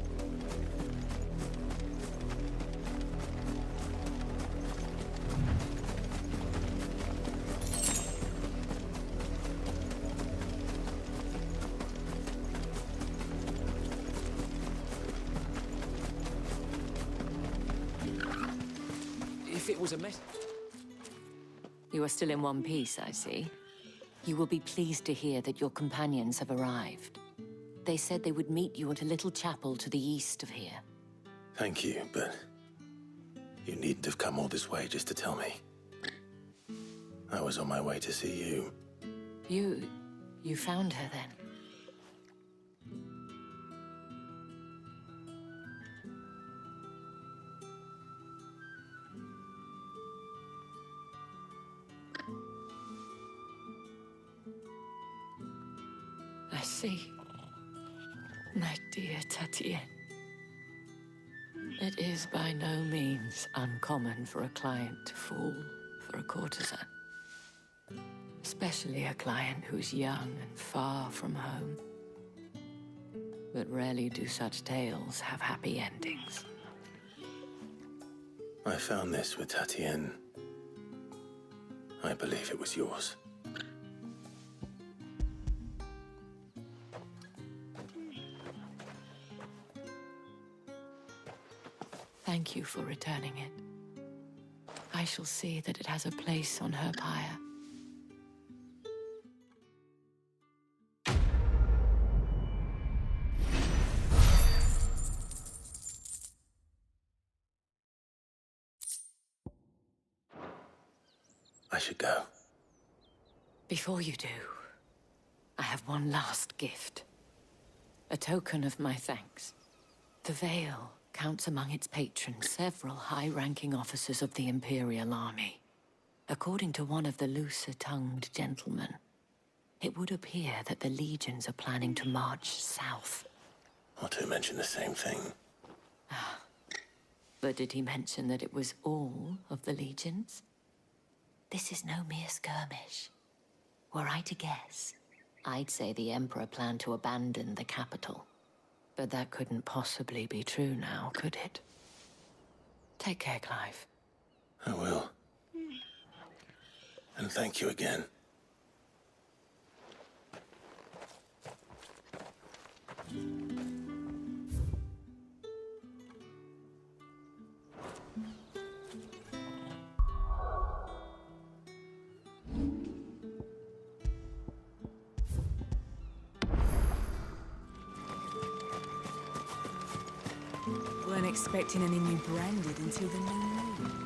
If it was a mess... You are still in one piece, I see. You will be pleased to hear that your companions have arrived. They said they would meet you at a little chapel to the east of here. Thank you, but you needn't have come all this way just to tell me. I was on my way to see you. You found her then? see, my dear Tatienne, it is by no means uncommon for a client to fall for a courtesan. Especially a client who's young and far from home. But rarely do such tales have happy endings. I found this with Tatienne. I believe it was yours. Thank you for returning it. I shall see that it has a place on her pyre. I should go. Before you do, I have one last gift. A token of my thanks. The Vale counts among its patrons several high-ranking officers of the Imperial Army. According to one of the looser-tongued gentlemen, it would appear that the legions are planning to march south. Or to mention the same thing. But did he mention that it was all of the legions? This is no mere skirmish. Were I to guess, I'd say the Emperor planned to abandon the capital. But that couldn't possibly be true now, could it? Take care, Clive. I will. And thank you again. Weren't expecting any new branded until the new moon.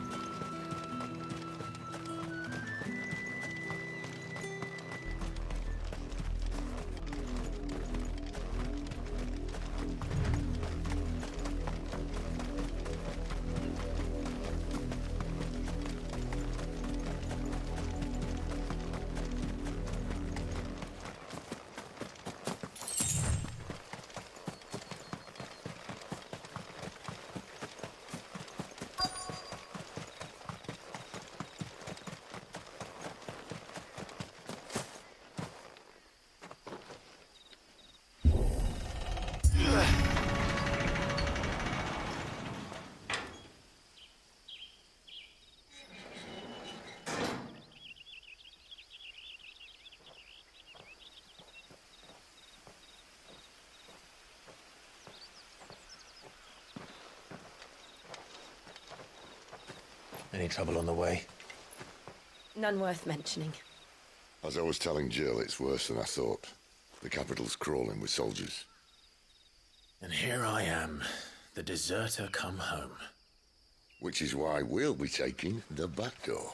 Any trouble on the way? None worth mentioning. As I was telling Jill, it's worse than I thought. The capital's crawling with soldiers. And here I am, the deserter come home. Which is why we'll be taking the back door.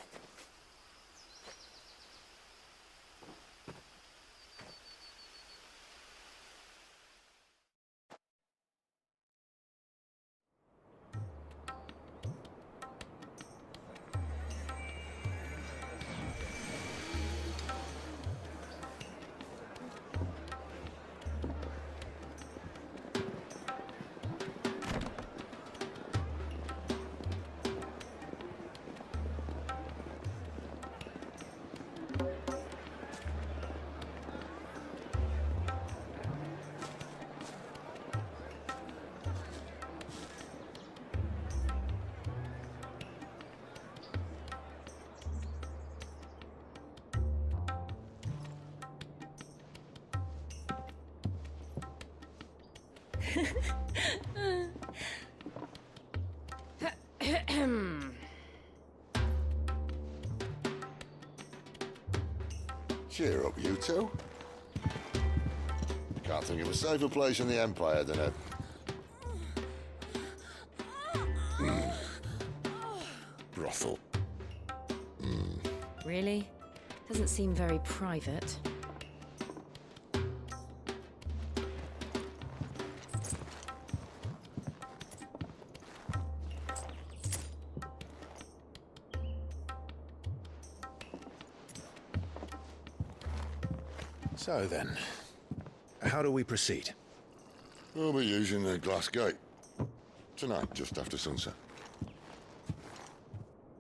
Cheer up, you two. Can't think of a safer place in the Empire than a... brothel. Really? Doesn't seem very private. So then, how do we proceed? We'll be using the glass gate. Tonight, just after sunset.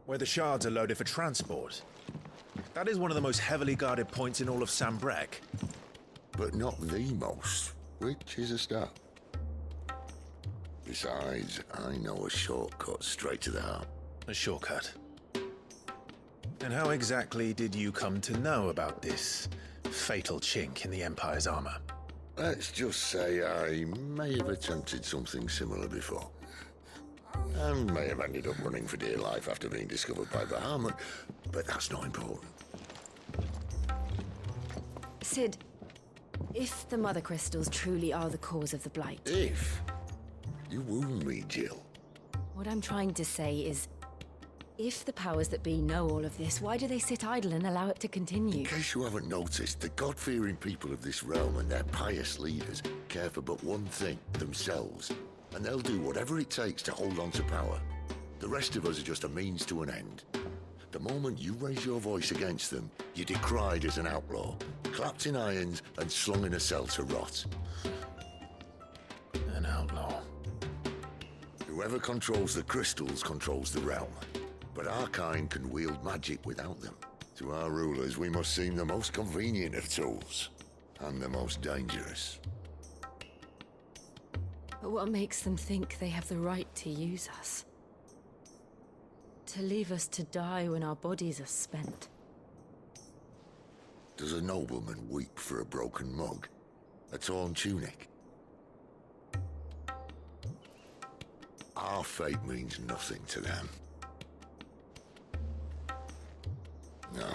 Where the shards are loaded for transport. That is one of the most heavily guarded points in all of Sambrec. But not the most, which is a start. Besides, I know a shortcut straight to the heart. A shortcut? And how exactly did you come to know about this fatal chink in the Empire's armor? Let's just say I may have attempted something similar before. And may have ended up running for dear life after being discovered by Bahamut, but that's not important. Sid, if the Mother Crystals truly are the cause of the Blight... If? You wound me, Jill. What I'm trying to say is, if the powers that be know all of this, why do they sit idle and allow it to continue? In case you haven't noticed, the God-fearing people of this realm and their pious leaders care for but one thing, themselves. And they'll do whatever it takes to hold on to power. The rest of us are just a means to an end. The moment you raise your voice against them, you're decried as an outlaw, clapped in irons and slung in a cell to rot. An outlaw. Whoever controls the crystals controls the realm. But our kind can wield magic without them. To our rulers, we must seem the most convenient of tools, and the most dangerous. But what makes them think they have the right to use us? To leave us to die when our bodies are spent? Does a nobleman weep for a broken mug? A torn tunic? Our fate means nothing to them. No,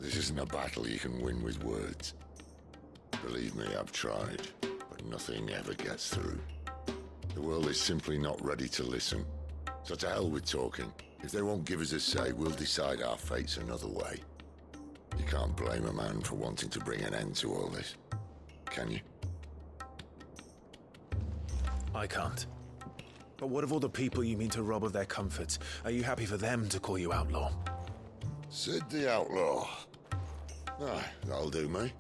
this isn't a battle you can win with words. Believe me, I've tried, but nothing ever gets through. The world is simply not ready to listen. So to hell with talking. If they won't give us a say, we'll decide our fates another way. You can't blame a man for wanting to bring an end to all this, can you? I can't. But what of all the people you mean to rob of their comforts? Are you happy for them to call you outlaw? Sid the Outlaw. Ah, that'll do me.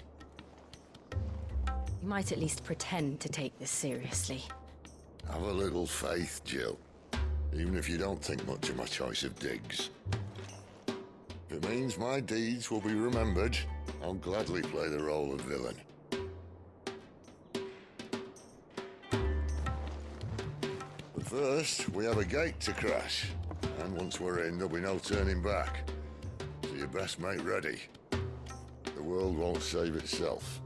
You might at least pretend to take this seriously. Have a little faith, Jill. Even if you don't think much of my choice of digs. If it means my deeds will be remembered, I'll gladly play the role of villain. But first, we have a gate to crash. And once we're in, there'll be no turning back. So you best make ready. The world won't save itself.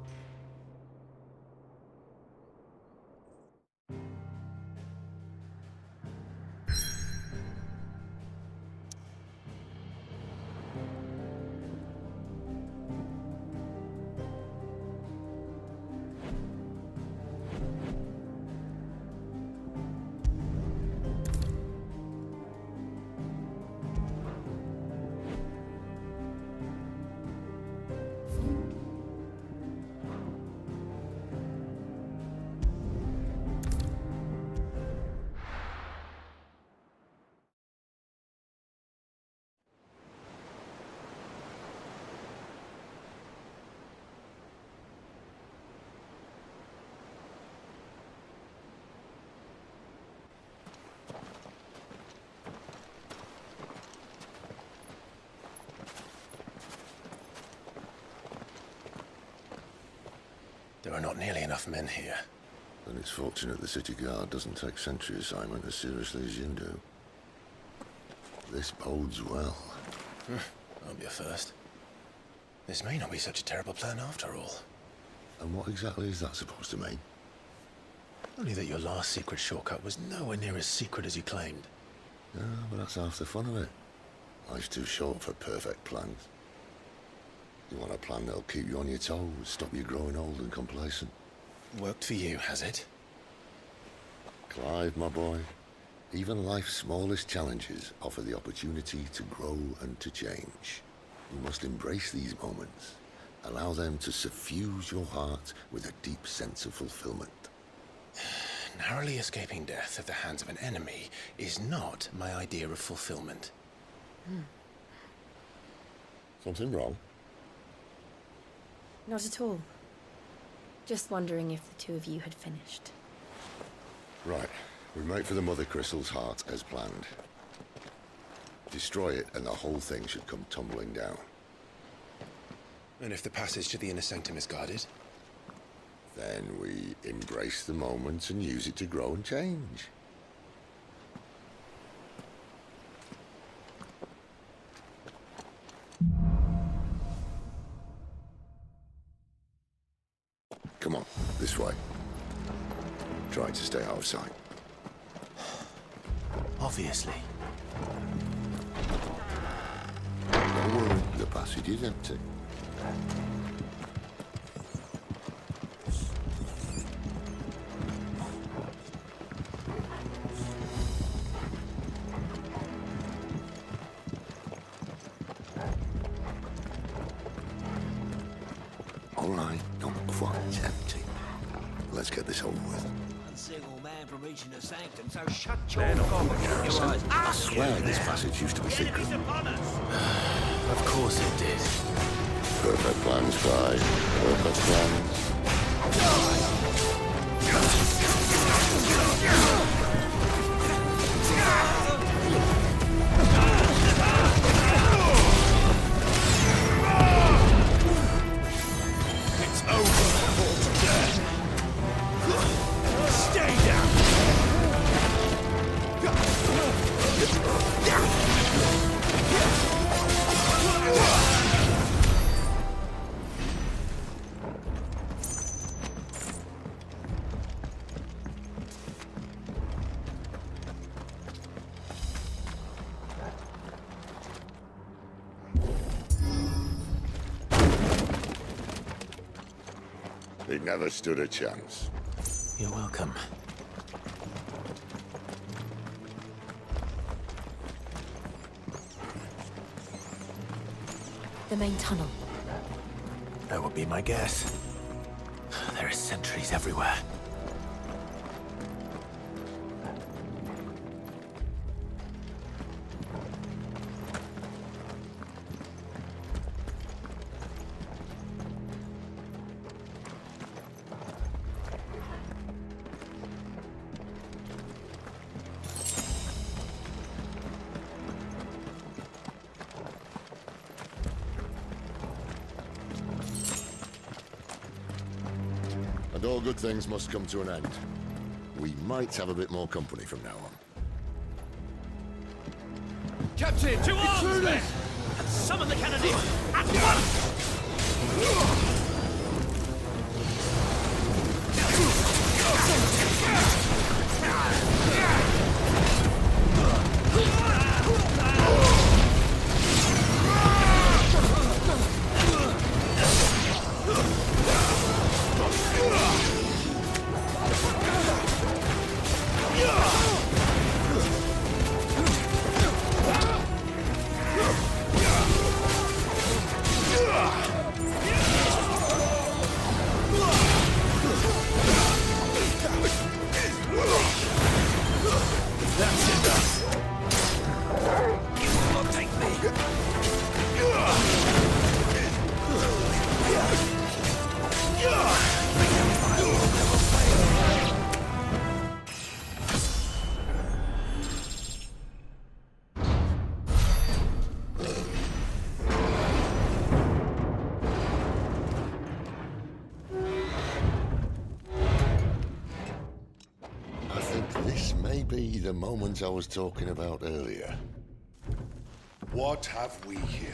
There are not nearly enough men here. Then it's fortunate the city guard doesn't take sentry assignment as seriously as you do. This bodes well. Won't be a first. This may not be such a terrible plan after all. And what exactly is that supposed to mean? Only that your last secret shortcut was nowhere near as secret as you claimed. Yeah, but that's half the fun of it. Life's too short for perfect plans. You want a plan that'll keep you on your toes, stop you growing old and complacent. Worked for you, has it? Clive, my boy, even life's smallest challenges offer the opportunity to grow and to change. You must embrace these moments. Allow them to suffuse your heart with a deep sense of fulfillment. Narrowly escaping death at the hands of an enemy is not my idea of fulfillment. Something wrong? Not at all. Just wondering if the two of you had finished. Right. We make for the Mother Crystal's heart as planned. Destroy it and the whole thing should come tumbling down. And if the passage to the inner sanctum is guarded? Then we embrace the moment and use it to grow and change. Come on, this way. Try to stay out of sight. Obviously. Don't worry, the passage is empty. All right, not quite empty. Let's get this over with. One single man from reaching the sanctum, so shut your mouth. I swear this passage used to be secret. Of course it did. Perfect plans, guys. Perfect plans. It's over for today. Stay down. He never stood a chance. You're welcome. The main tunnel. That would be my guess. There are sentries everywhere. And all good things must come to an end. We might have a bit more company from now on. Captain, to arms, men! And summon the cannoneer at once! The moment I was talking about earlier. What have we here?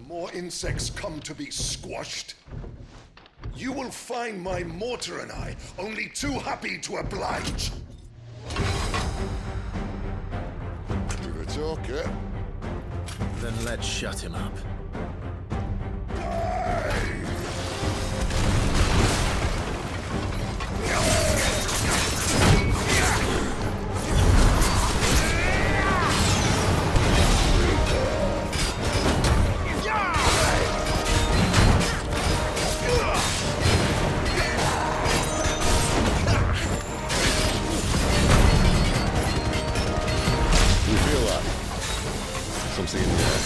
More insects come to be squashed? You will find my mortar and I only too happy to oblige. You're a talker. Then let's shut him up. You feel that? Something in there.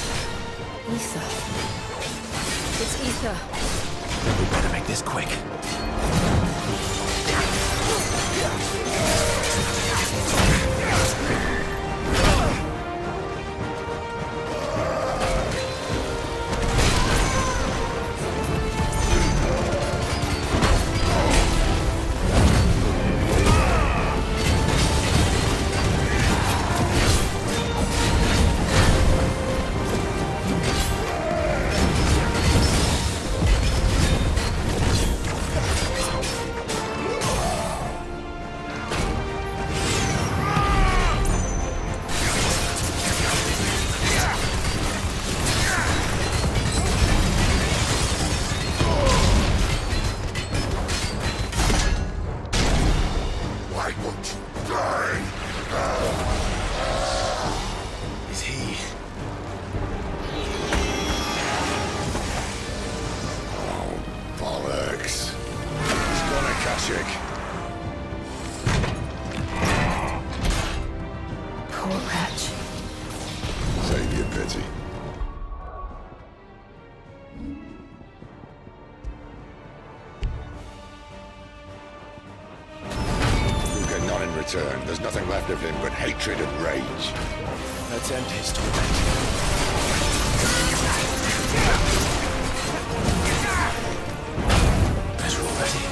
Lisa. I want to die! Is he? Oh, bollocks. He's gonna Kashyyyk. Poor wretch. Save your pity. You'll get none in return. There's nothing left of him but hatred and rage. Let's end his torment. Better already.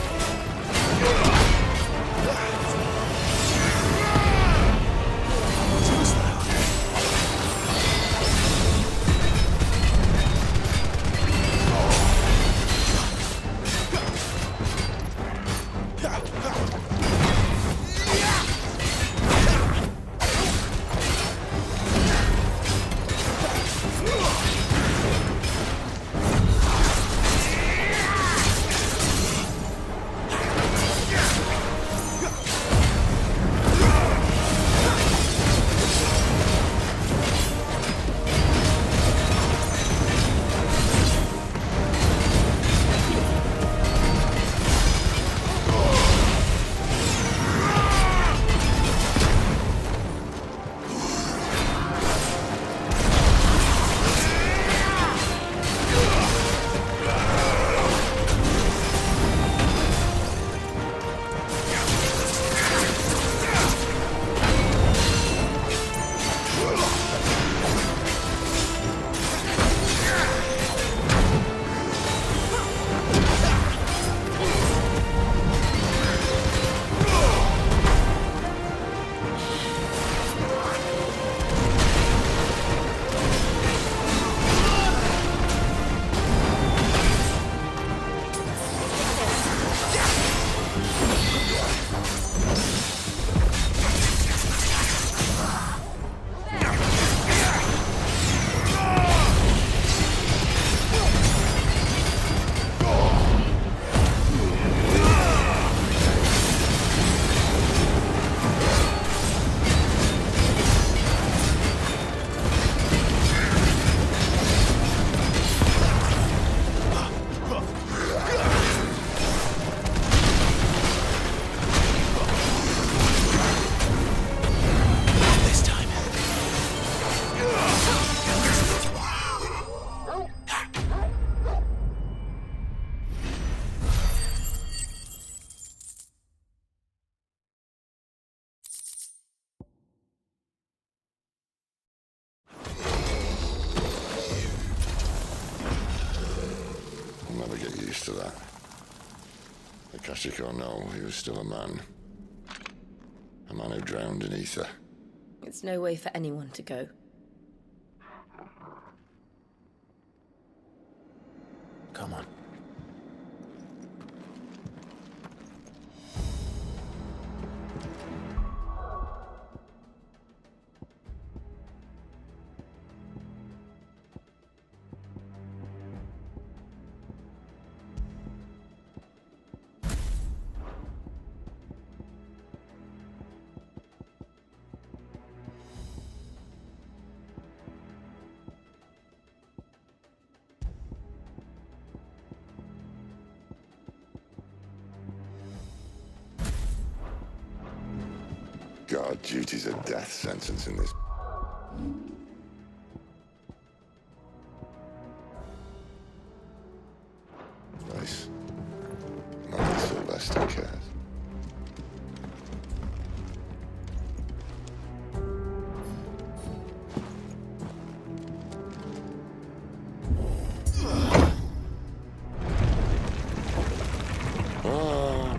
I'll never get used to that. The Kashyyyk or no, he was still a man. A man who drowned in ether. It's no way for anyone to go. Come on. God, duty's a death sentence in this. Place. Not that Sylvester cares.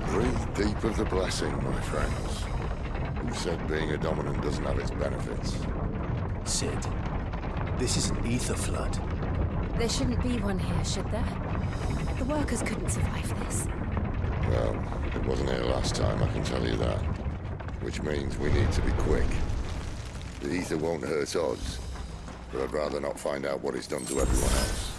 Breathe deep of the blessing, my friends. Who said being a dominant doesn't have its benefits? Sid, this is an ether flood. There shouldn't be one here, should there? The workers couldn't survive this. Well, it wasn't here last time, I can tell you that. Which means we need to be quick. The ether won't hurt us, but I'd rather not find out what it's done to everyone else.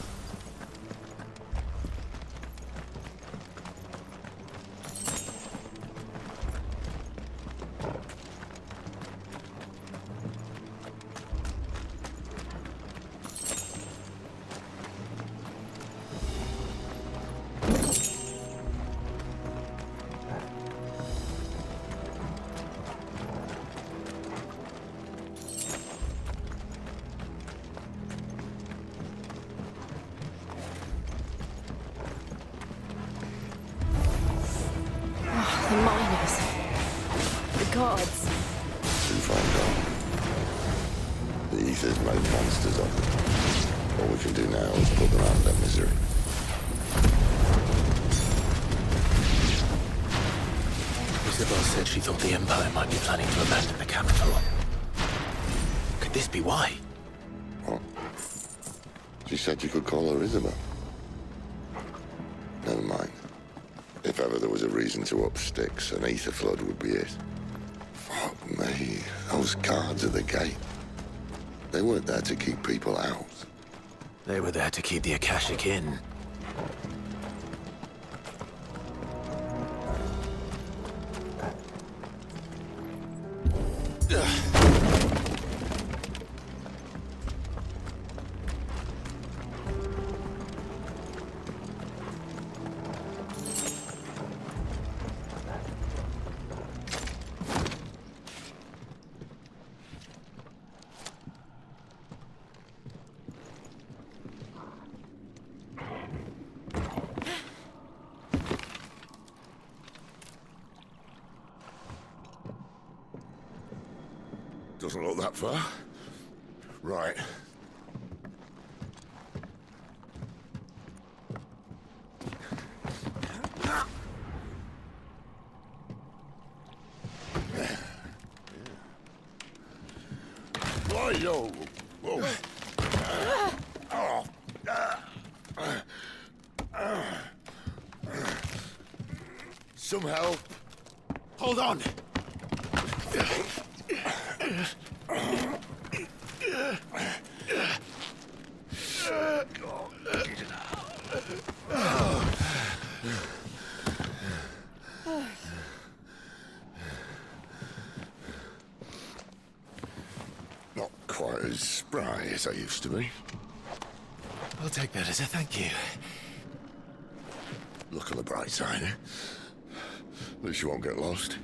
gods. Too far gone. The Aether's made monsters of them. All we can do now is put them out of their misery. Isabel said she thought the Empire might be planning to abandon the capital. Could this be why? What? She said you could call her Isabel. Never mind. If ever there was a reason to up sticks, an Aether flood would be it. Fuck me. Those guards at the gate. They weren't there to keep people out. They were there to keep the Akashic in. Doesn't look that far. Right. Why, yo? Whoa. Some help. Hold on. Not quite as spry as I used to be. I'll take that as a thank you. Look on the bright side, eh? At least you won't get lost.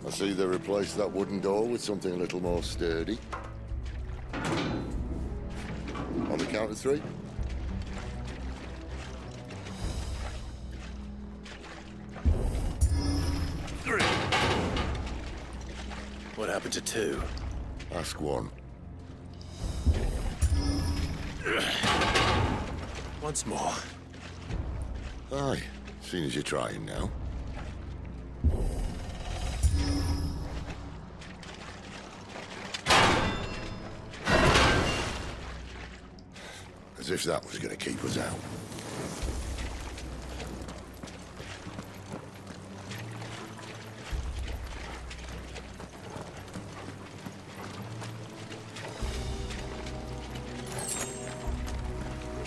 I see they replaced that wooden door with something a little more sturdy. On the count of 3. What happened to 2? Ask 1. Once more. Aye, seeing as you're trying now. As if that was going to keep us out.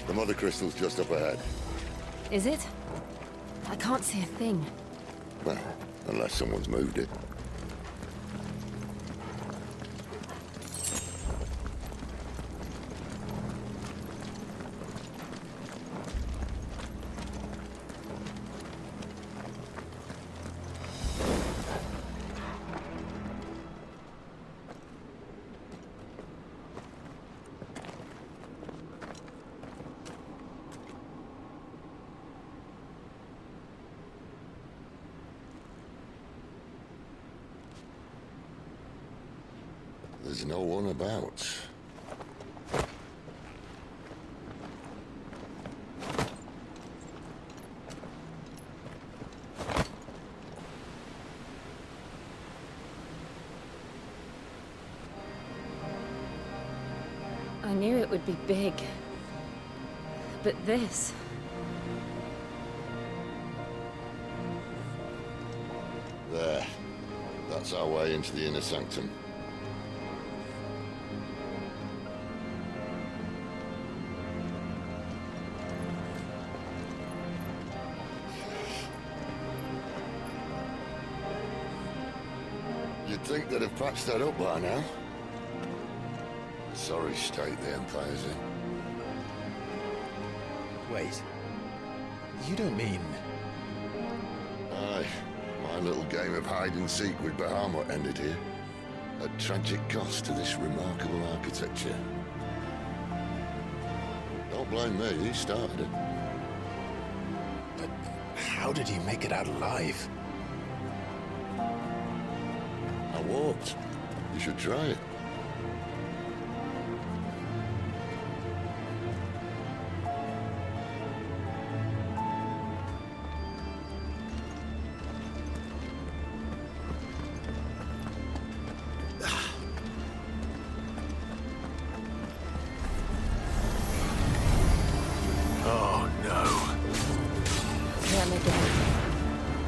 The mother crystal's just up ahead. Is it? I can't see a thing. Well, unless someone's moved it. There's no one about. I knew it would be big. But this... There. That's our way into the inner sanctum. You'd think they'd have patched that up by now. Sorry state the Empire's in. Wait. You don't mean... Aye. My little game of hide-and-seek with Bahamut ended here. At tragic cost to this remarkable architecture. Don't blame me, he started it. But how did he make it out alive? I walked. You should try it. Oh, no. Them again.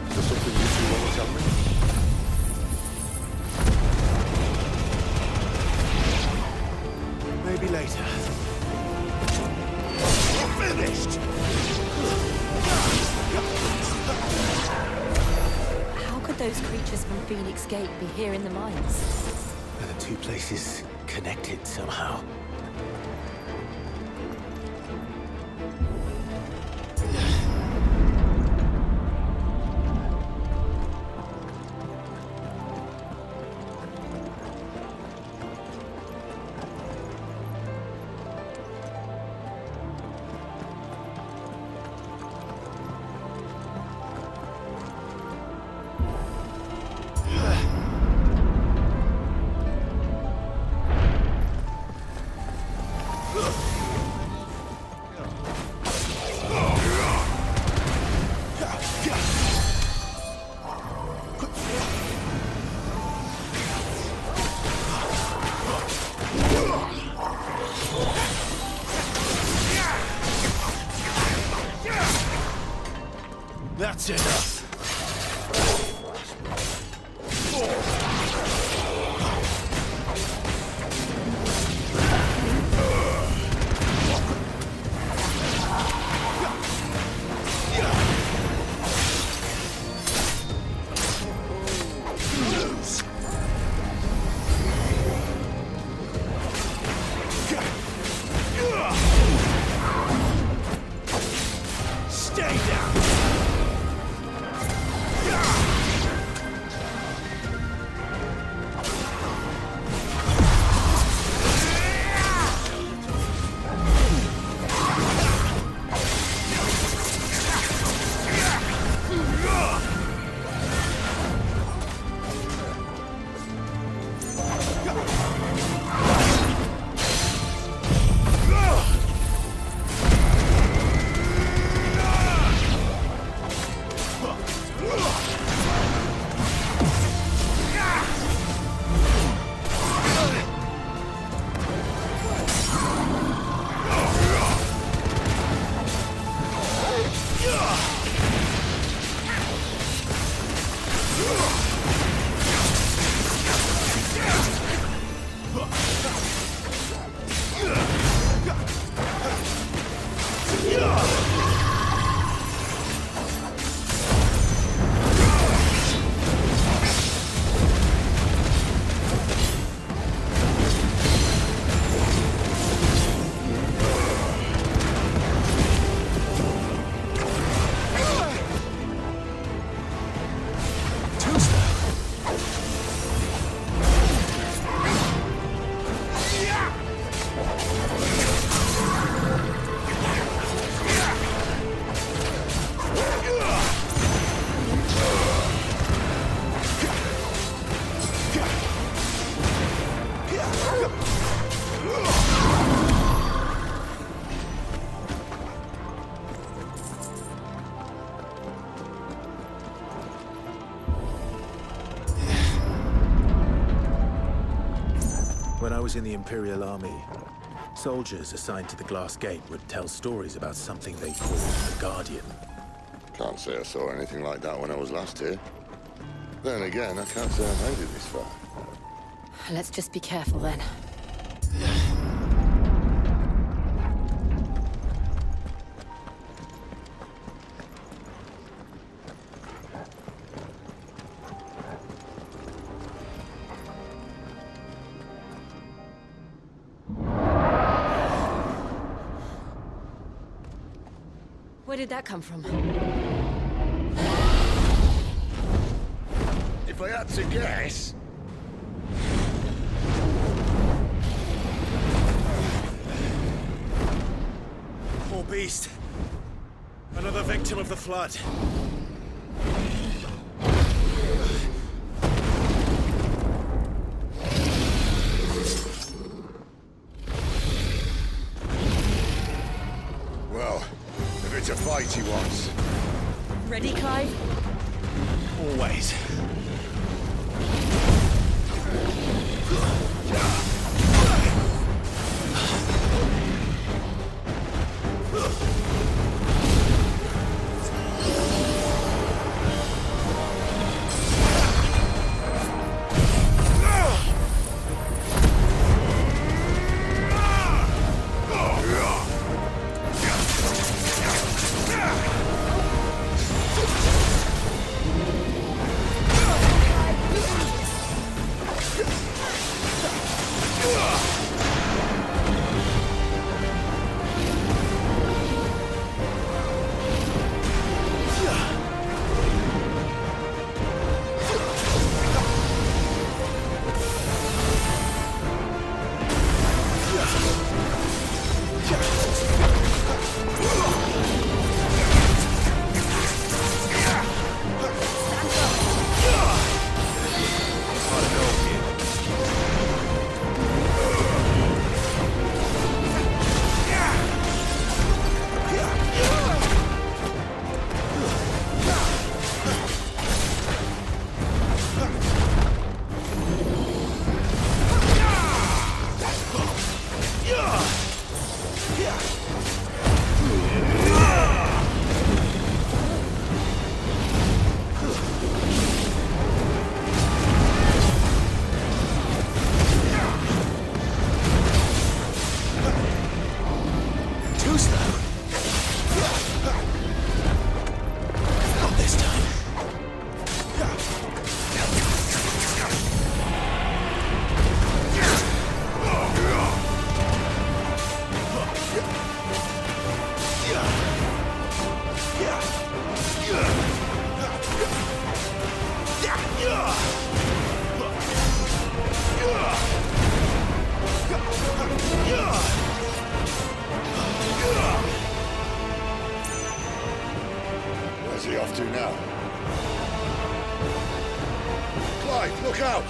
Is there something you two want to tell me? those creatures from Phoenix Gate be here in the mines? Are the two places connected somehow? That's enough. Stay down. When I was in the Imperial Army, soldiers assigned to the Glass Gate would tell stories about something they called the Guardian. Can't say I saw anything like that when I was last here. Then again, I can't say I've made it this far. Let's just be careful then. Where did that come from? If I had to guess... Poor beast. Another victim of the Flood. Well, if it's a fight he wants. Ready, Clive? Always. right, look out!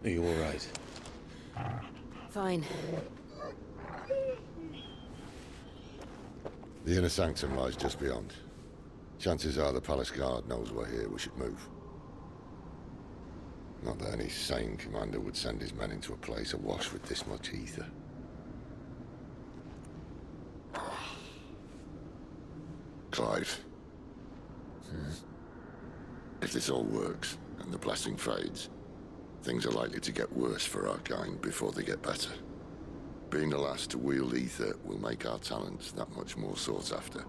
Are you all right? Fine. The inner sanctum lies just beyond. Chances are the palace guard knows we're here. We should move. Not that any sane commander would send his men into a place awash with this much ether. Clive. If this all works, and the blessing fades, things are likely to get worse for our kind before they get better. Being the last to wield ether will make our talents that much more sought after,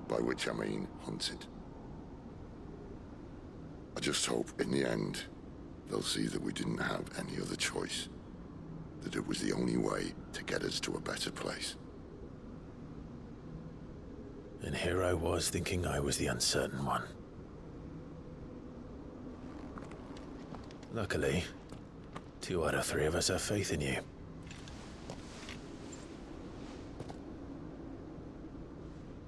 by which I mean hunted. I just hope, in the end, they'll see that we didn't have any other choice. That it was the only way to get us to a better place. And here I was thinking I was the uncertain one. Luckily, 2 out of 3 of us have faith in you.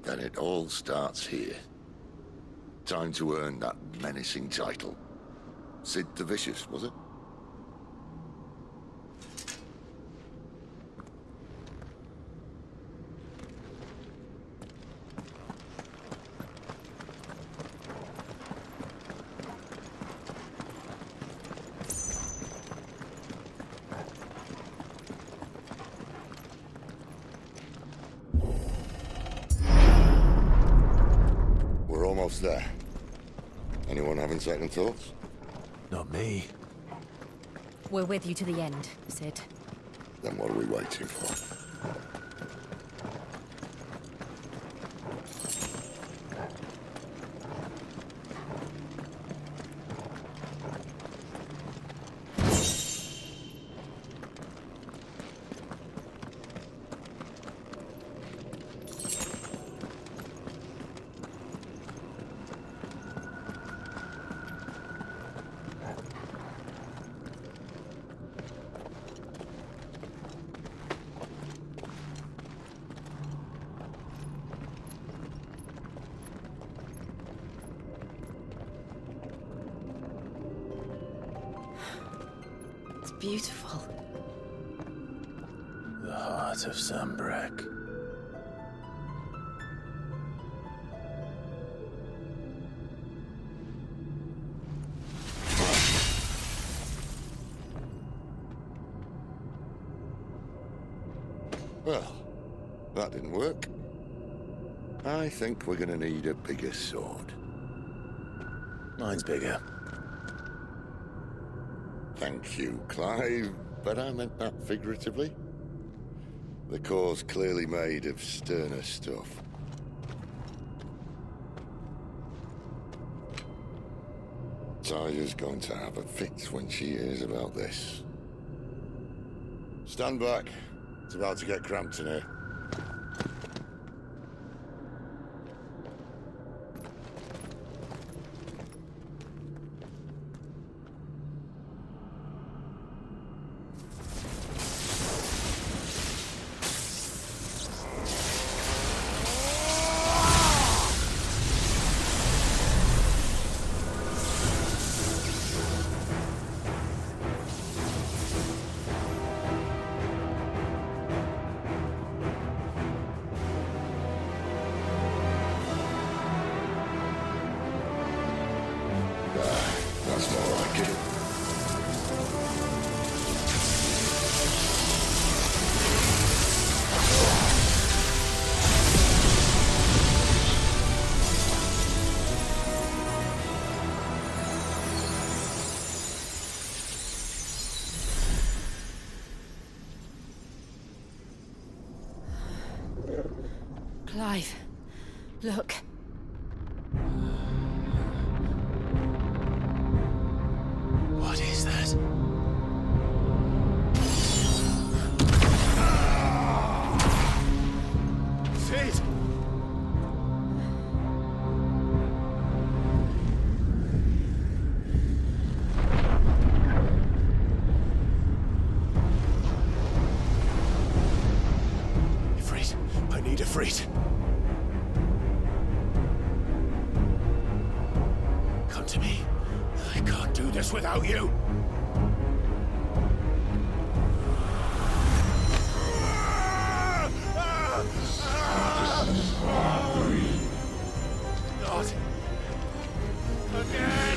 Then it all starts here. Time to earn that menacing title. Sid the Vicious, was it? We're almost there. Anyone having second thoughts? Not me. We're with you to the end, Sid. Then what are we waiting for? It's beautiful. The heart of Sunbreak. Well, that didn't work. I think we're gonna need a bigger sword. Mine's bigger. Thank you, Clive, but I meant that figuratively. The core's clearly made of sterner stuff. Taya's going to have a fit when she hears about this. Stand back. It's about to get cramped in here. That's more like it. Clive, look. What is that? Sid! Ifrit, I need Ifrit. Come to me. I can't do this without you. Not again.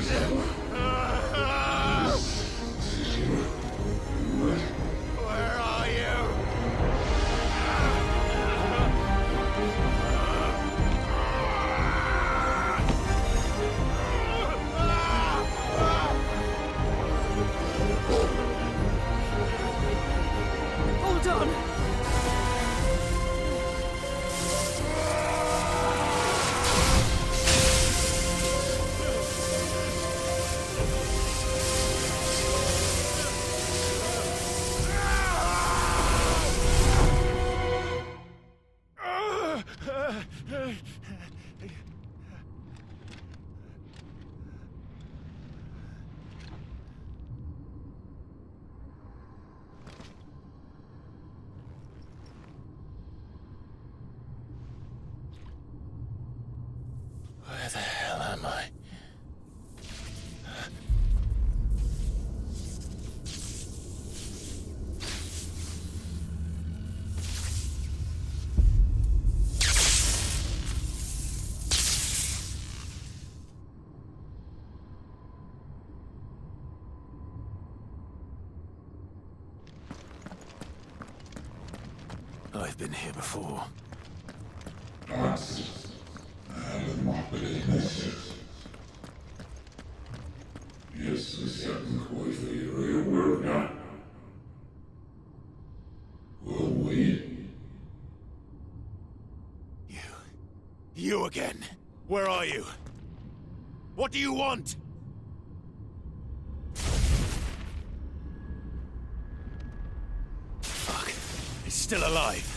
I've been here before. You again. Where are you? What do you want? Fuck. It's still alive.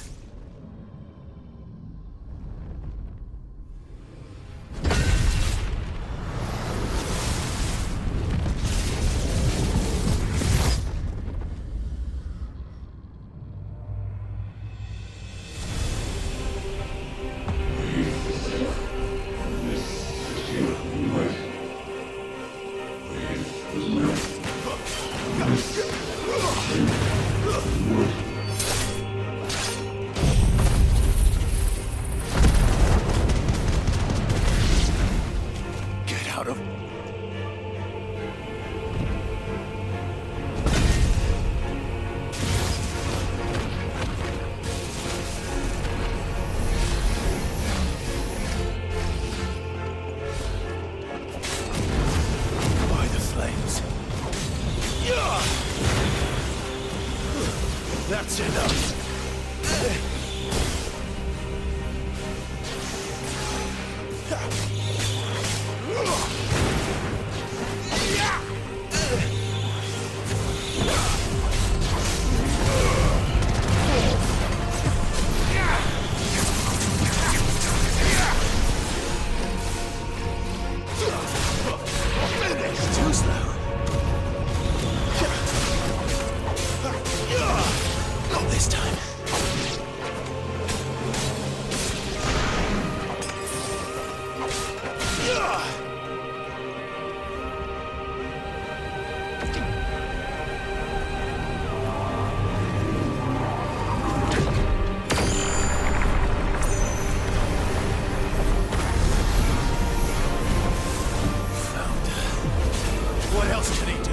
That's enough. Too slow. Not this time. What else can he do?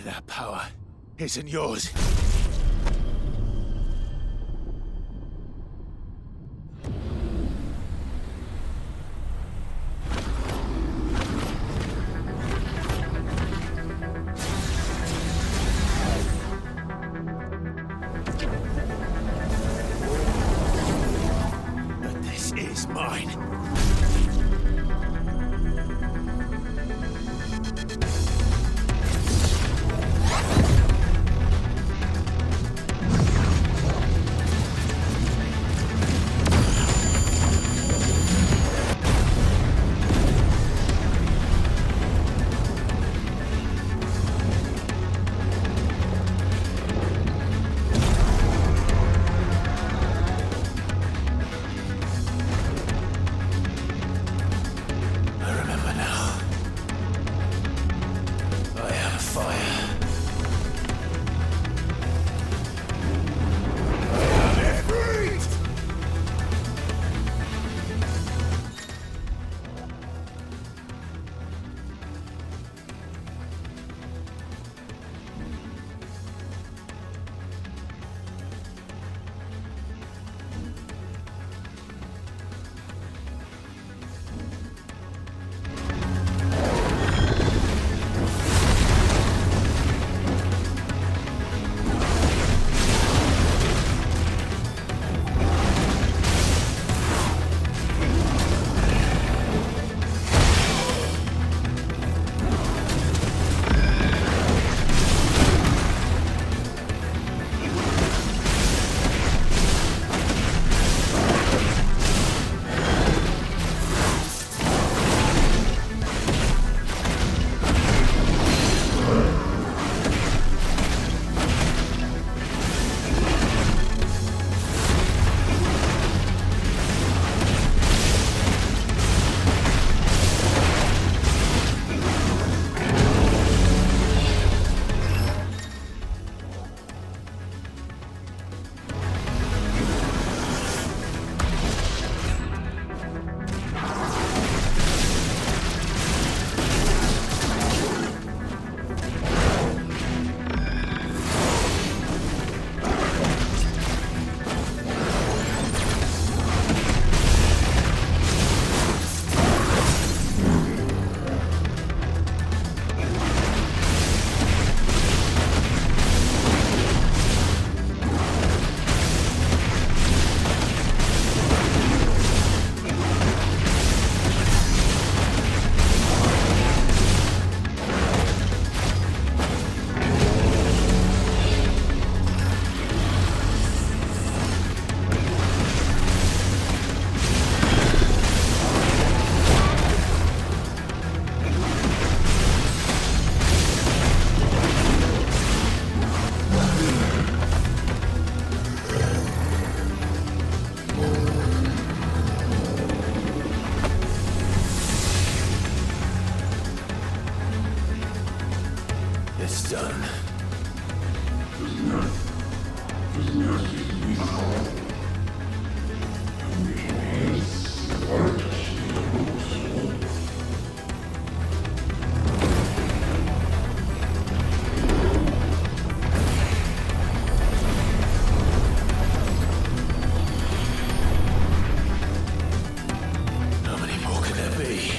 That power isn't yours. But this is mine. How many more can there be?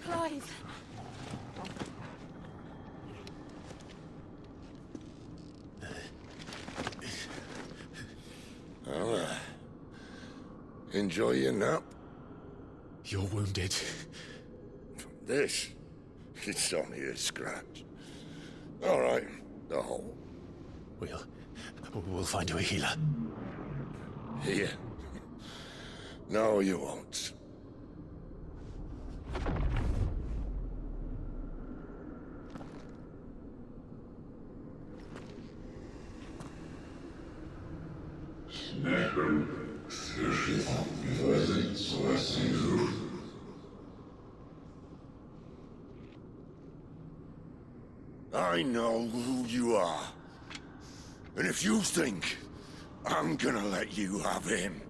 Clive! Well, enjoy your nap. You're wounded. This? It's only a scratch. All right, the hole. We'll find you a healer. Here? No, you won't. I know who you are. And if you think I'm gonna let you have him...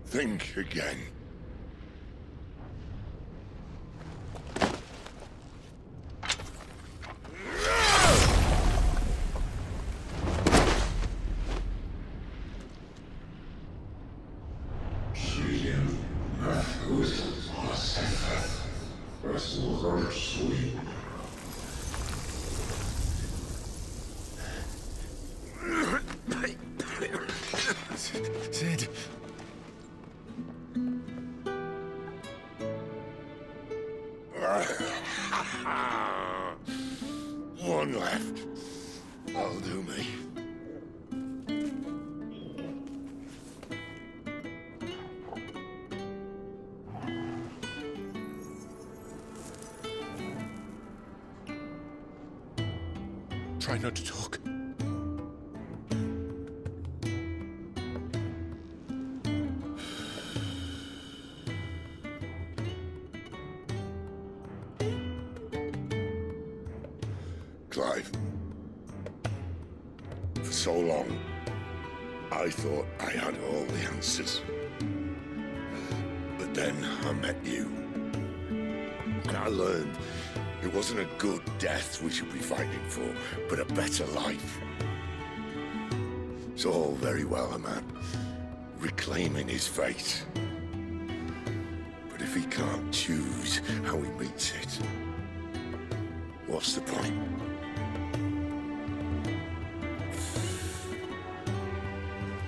think again. Sid. One left. That'll do me. Try not to talk. Clive. For so long, I thought I had all the answers. But then I met you. And I learned it wasn't a good death we should be fighting for, but a better life. It's all very well a man reclaiming his fate. But if he can't choose how he meets it, what's the point?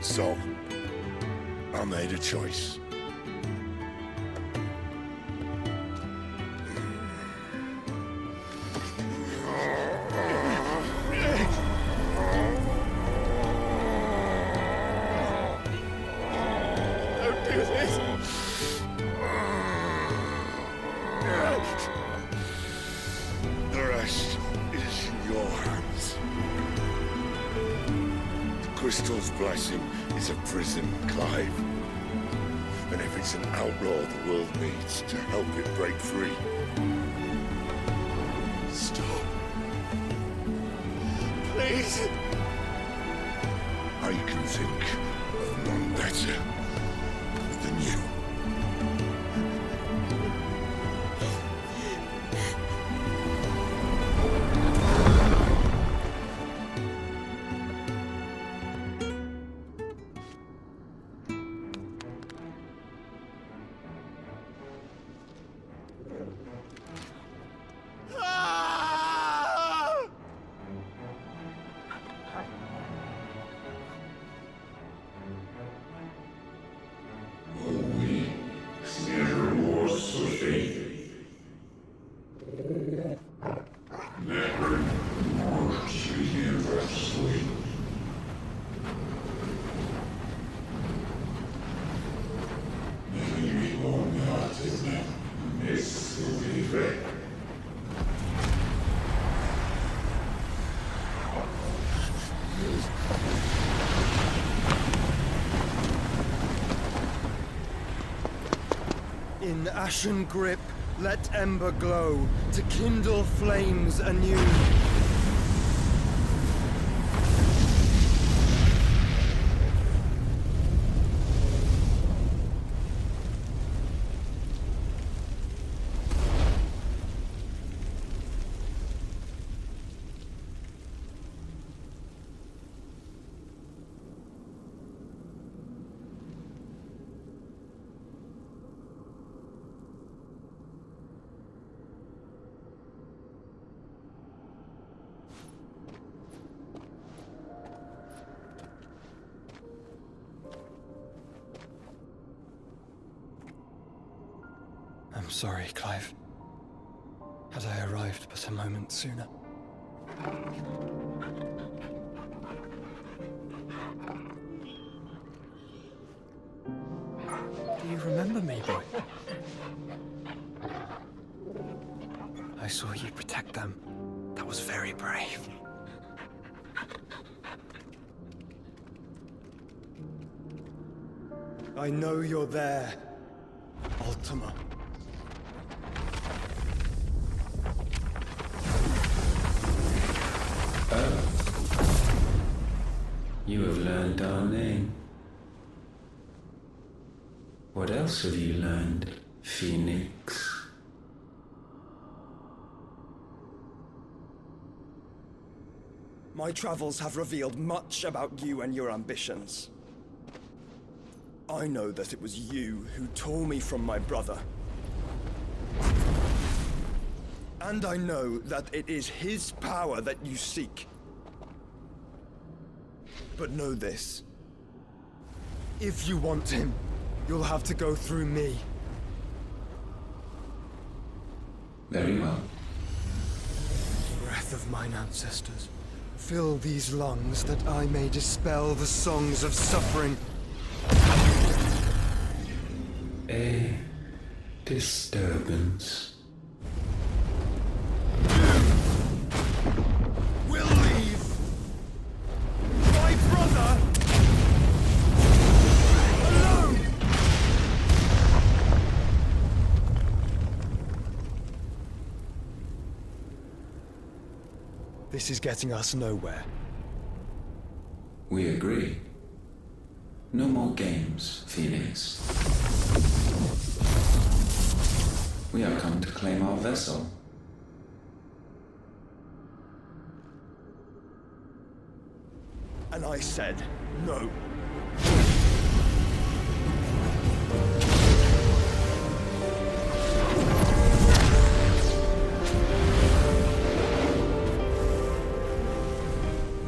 So, I made a choice. Don't do this. The rest is in your hands. The crystal's blessing is a prison, Clive. And if it's an outlaw the world needs to help it break free. Stop. Please. I can think of none better than you. In ashen grip, let ember glow, to kindle flames anew. I'm sorry, Clive. Had I arrived but a moment sooner. Do you remember me, boy? I saw you protect them. That was very brave. I know you're there, Ultima. You have learned our name. What else have you learned, Phoenix? My travels have revealed much about you and your ambitions. I know that it was you who tore me from my brother. And I know that it is his power that you seek. But know this. If you want him, you'll have to go through me. Very well. Breath of mine ancestors, fill these lungs that I may dispel the songs of suffering. A disturbance. We'll leave. My brother alone. This is getting us nowhere. We agree. No more games, Phoenix. We have come to claim our vessel. And I said no.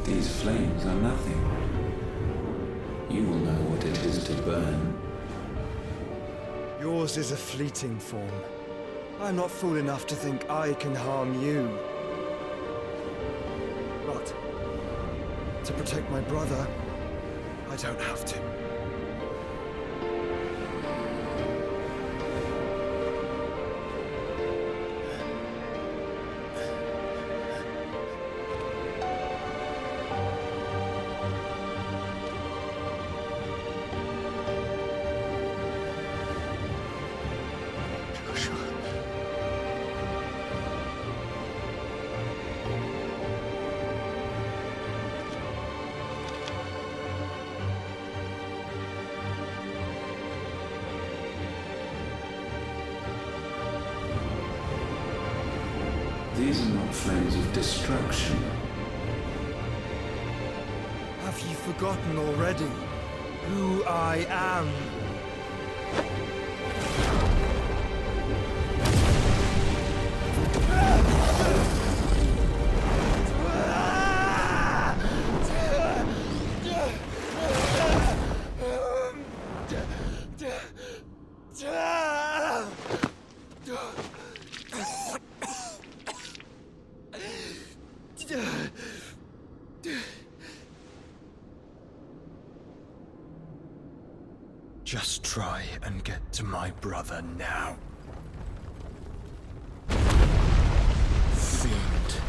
These flames are nothing. You will know what it is to burn. Yours is a fleeting form. I'm not fool enough to think I can harm you. But to protect my brother, I don't have to. These are not flames of destruction. Have you forgotten already who I am? Just try and get to my brother now. Fiend.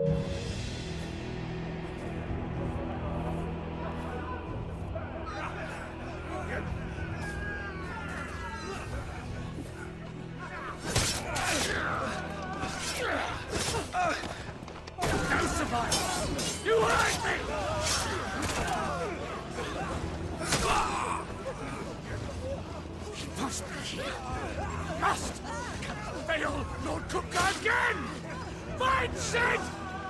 No survivors! You hurt me! He must be here. Must! Fail Lord Cookgar again! Find Sid!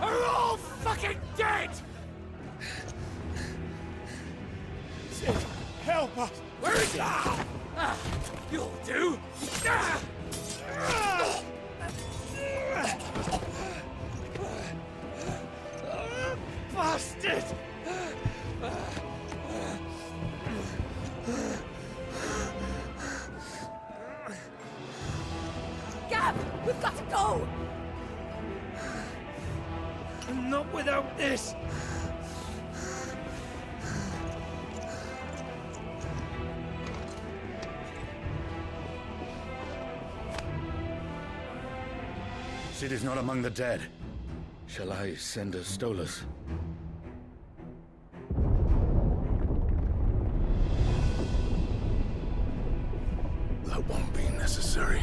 Are all fucking dead! Sid, help us! Where is he? You'll do! Bastard! Gab, we've got to go! Not without this! Sid is not among the dead. Shall I send a Stolas? That won't be necessary.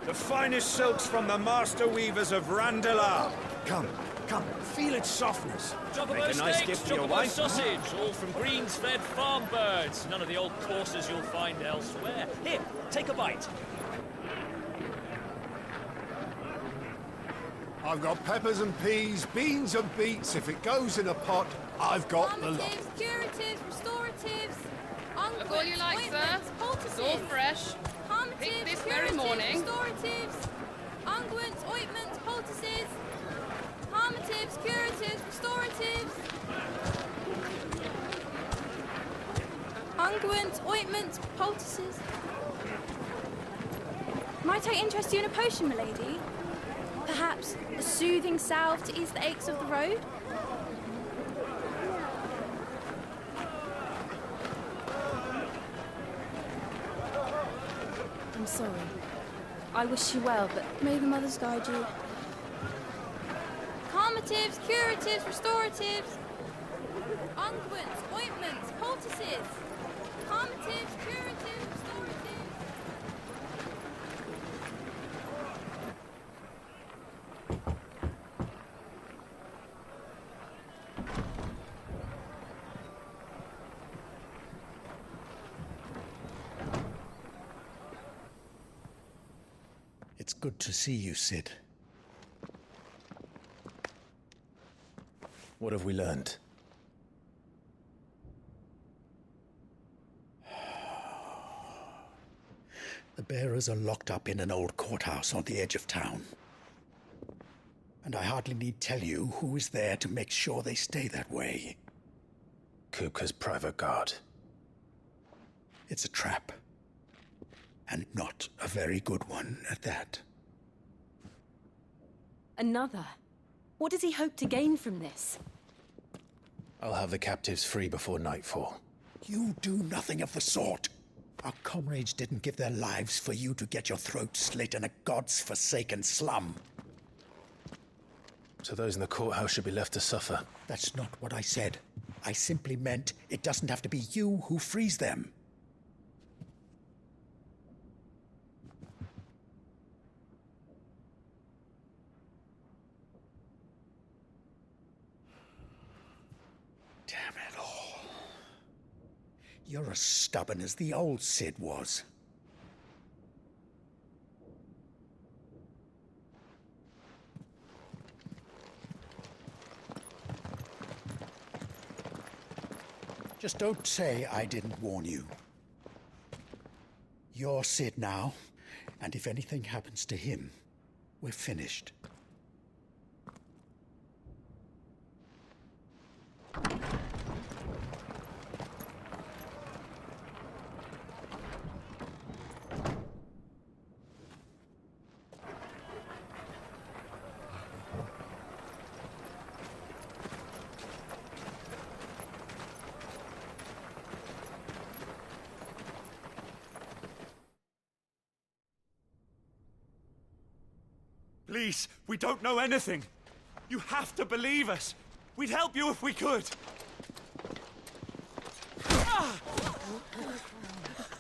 The finest silks from the master weavers of Randalar. Come, feel its softness. Drop Make a nice gift for your wife. sausage, all from greens-fed farm birds. None of the old courses you'll find elsewhere. Here, take a bite. I've got peppers and peas, beans and beets. If it goes in a pot, I've got the lot. Curatives, restoratives, Look all you like, sir. It's all fresh. Picked this very morning. Restoratives, unguents, ointments, poultices, harmatives, curatives, restoratives, unguents, ointments, poultices. Might I interest you in a potion, milady? Perhaps a soothing salve to ease the aches of the road? I'm sorry. I wish you well, but may the mothers guide you. Calmatives, curatives, restoratives, unguents, ointments, poultices. Calmatives, curatives, restoratives. It's good to see you, Sid. What have we learned? The bearers are locked up in an old courthouse on the edge of town. And I hardly need tell you who is there to make sure they stay that way. Kupka's private guard. It's a trap. And not a very good one at that. Another? What does he hope to gain from this? I'll have the captives free before nightfall. You do nothing of the sort. Our comrades didn't give their lives for you to get your throat slit in a god's forsaken slum. So those in the courthouse should be left to suffer. That's not what I said. I simply meant it doesn't have to be you who frees them. Damn it all. You're as stubborn as the old Sid was. Just don't say I didn't warn you. You're Sid now, and if anything happens to him, we're finished. Please, we don't know anything. You have to believe us. We'd help you if we could.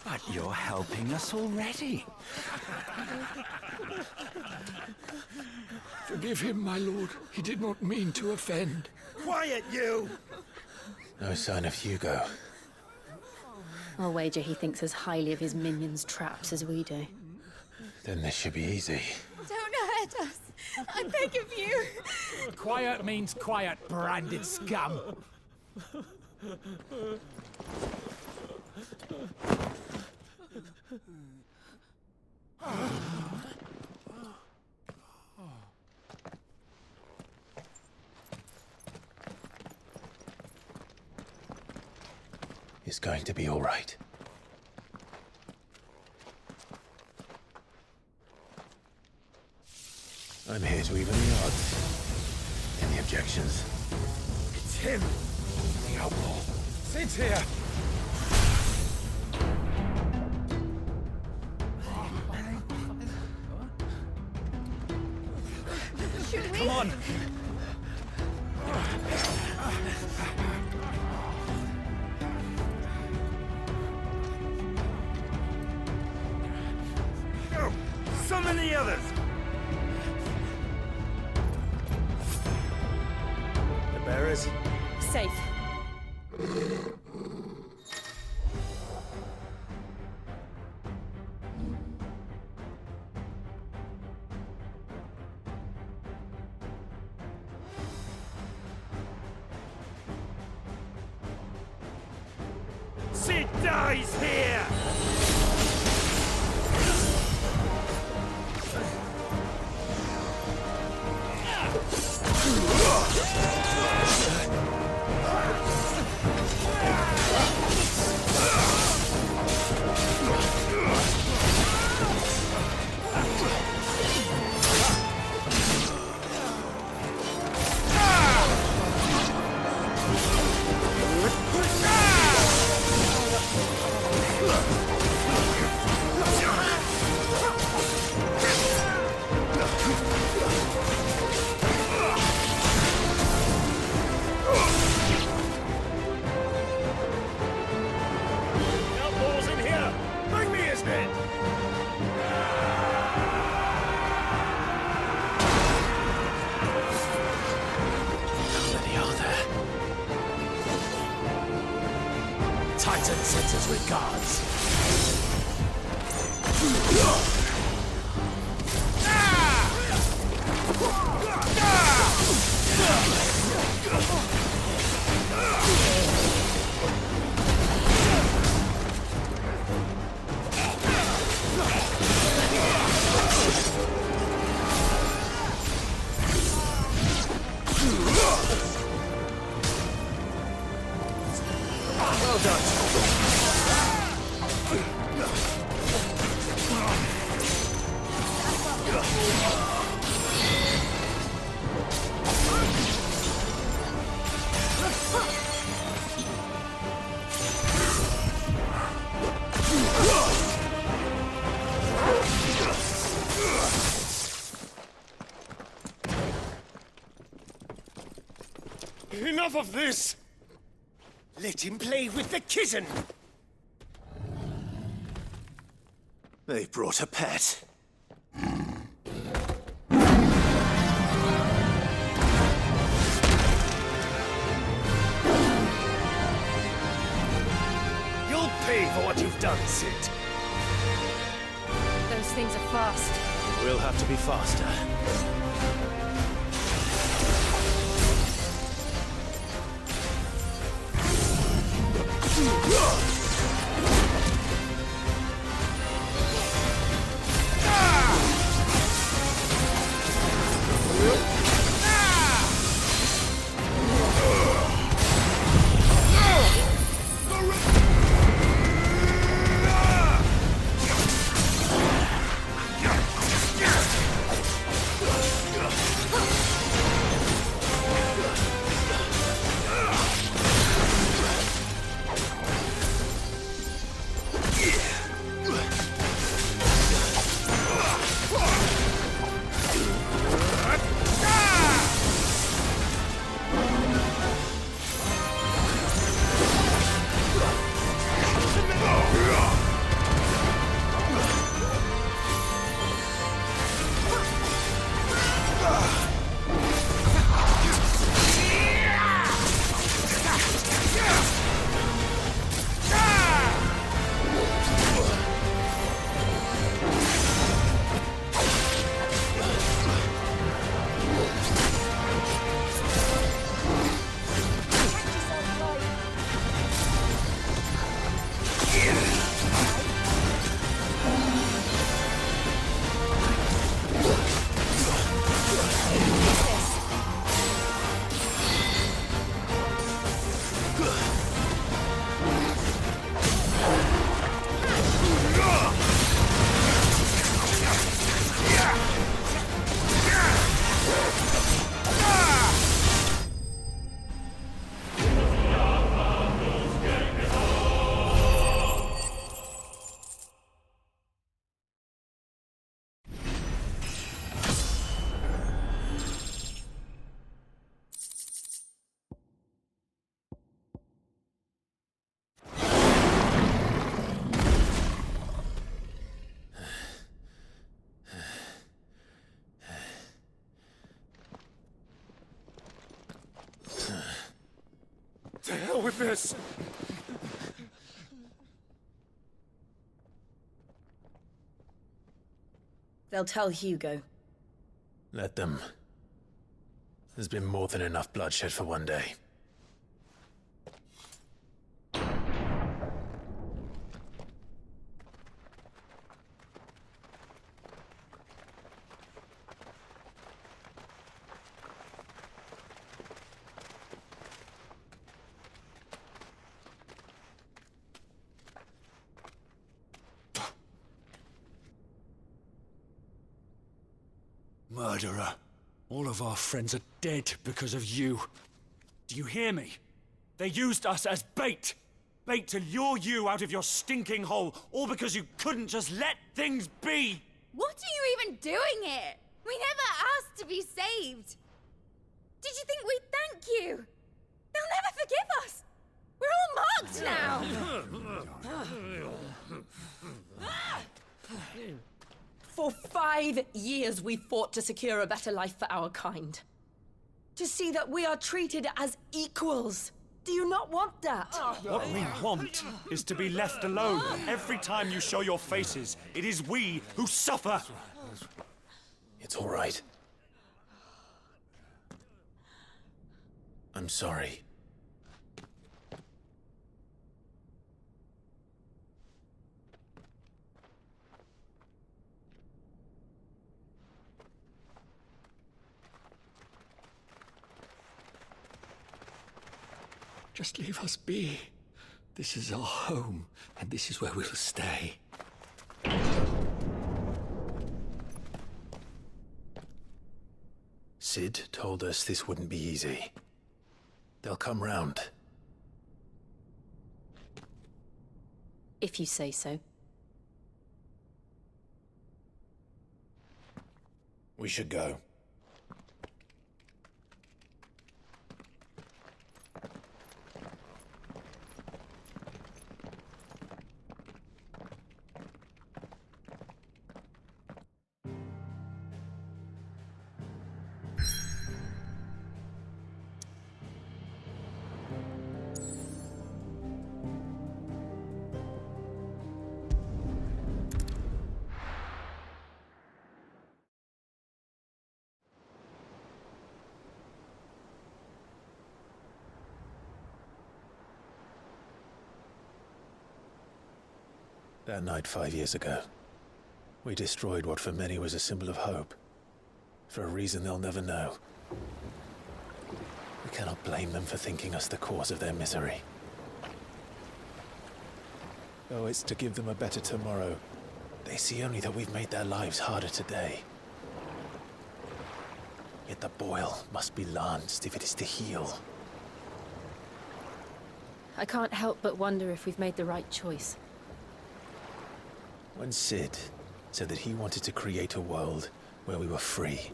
But you're helping us already. Forgive him, my lord. He did not mean to offend. Quiet, you! No sign of Hugo. I'll wager he thinks as highly of his minions' traps as we do. Then this should be easy. Don't hurt us. I beg of you. Quiet means quiet, branded scum. It's going to be all right. I'm here to even the odds. Any objections? It's him, the outlaw. Sid's here. Come on. Go! Summon the others! The bearers? Safe. Sid dies here! Outlaws in here! Bring me his head! How many are there? Titan sends his regards. Well done. Enough of this! Let him play with the kitten! They brought a pet. You'll pay for what you've done, Sid. Those things are fast. We'll have to be faster. To hell with this! They'll tell Hugo. Let them. There's been more than enough bloodshed for one day. Murderer. All of our friends are dead because of you. Do you hear me? They used us as bait. Bait to lure you out of your stinking hole, all because you couldn't just let things be. What are you even doing here? We never asked to be saved. Did you think we'd thank you? They'll never forgive us. We're all marked now. For 5 years we fought to secure a better life for our kind. To see that we are treated as equals. Do you not want that? What we want is to be left alone. Every time you show your faces, it is we who suffer. It's all right. I'm sorry. Just leave us be. This is our home, and this is where we'll stay. Sid told us this wouldn't be easy. They'll come round. If you say so. We should go. That night 5 years ago, we destroyed what for many was a symbol of hope. For a reason they'll never know. We cannot blame them for thinking us the cause of their misery. Though it's to give them a better tomorrow, they see only that we've made their lives harder today. Yet the boil must be lanced if it is to heal. I can't help but wonder if we've made the right choice. When Sid said that he wanted to create a world where we were free.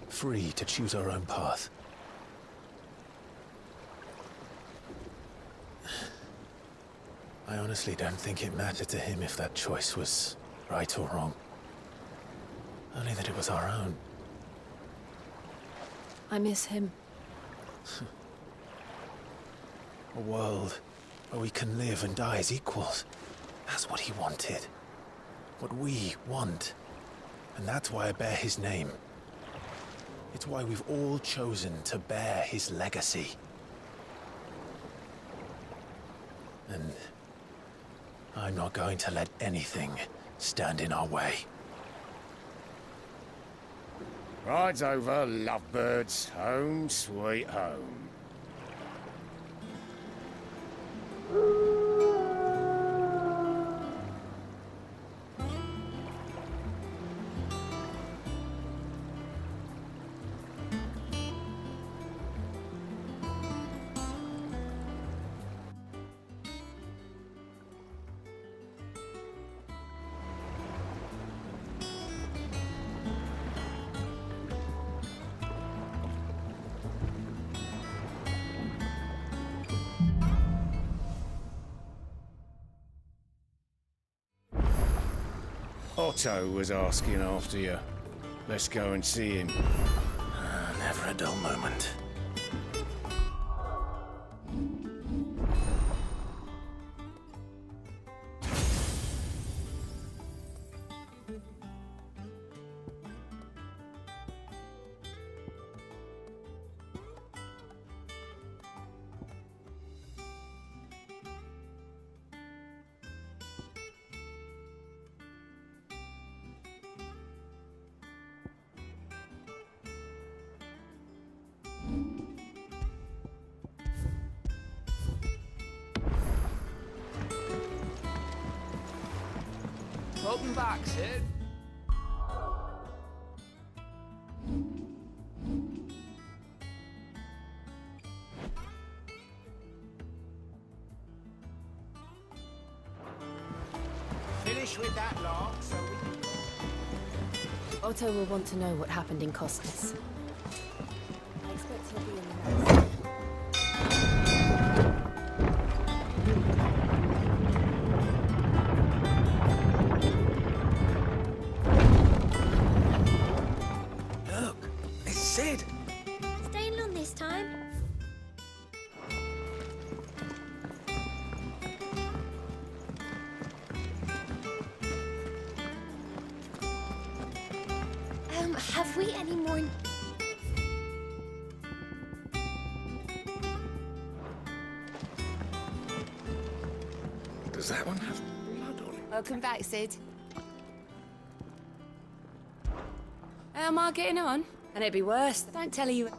Free to choose our own path. I honestly don't think it mattered to him if that choice was right or wrong. Only that it was our own. I miss him. A world where we can live and die as equals. That's what he wanted. What we want. And that's why I bear his name. It's why we've all chosen to bear his legacy. And I'm not going to let anything stand in our way. Rides over, lovebirds. Home, sweet home. Otto was asking after you. Let's go and see him. Never a dull moment. Welcome back, Sid. Finish with that log so we can... Otto will want to know what happened in Costas. I expect he'll be in the next. Sid! Staying long this time? Have we any more... Does that one have blood on it? Welcome back, Sid. How am I getting on? And it'd be worse. Don't tell you.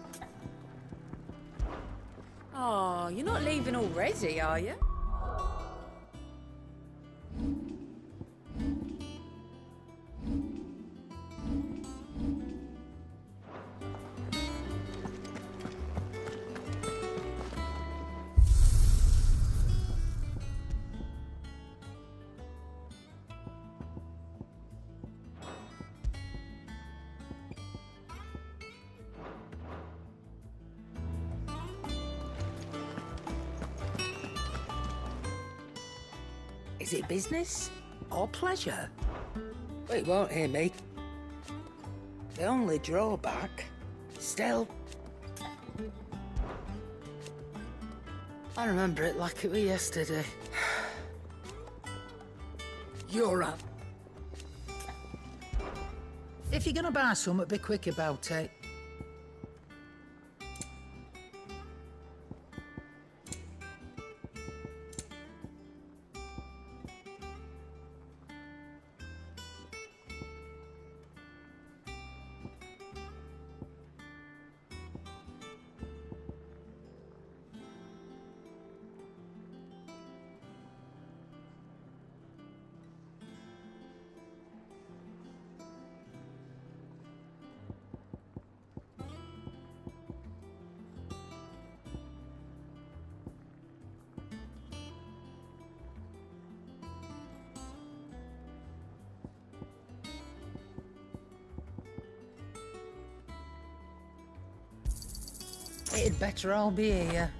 Oh, you're not leaving already, are you? Is it business or pleasure? Well, it won't hear me. The only drawback, still... I remember it like it was yesterday. You're up. If you're gonna buy something, be quick about it. It'd better all be here.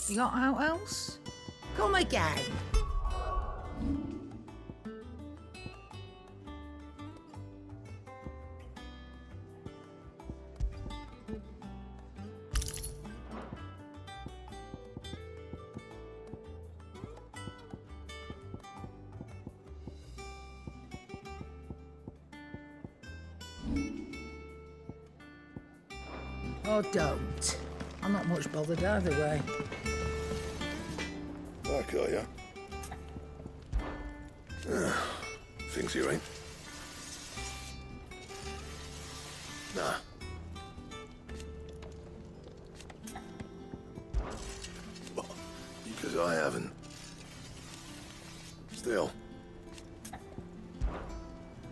You got out else? Come again. Oh, don't. I'm not much bothered either way. Back, are ya? Things you ain't. Nah. Well, because I haven't. Still.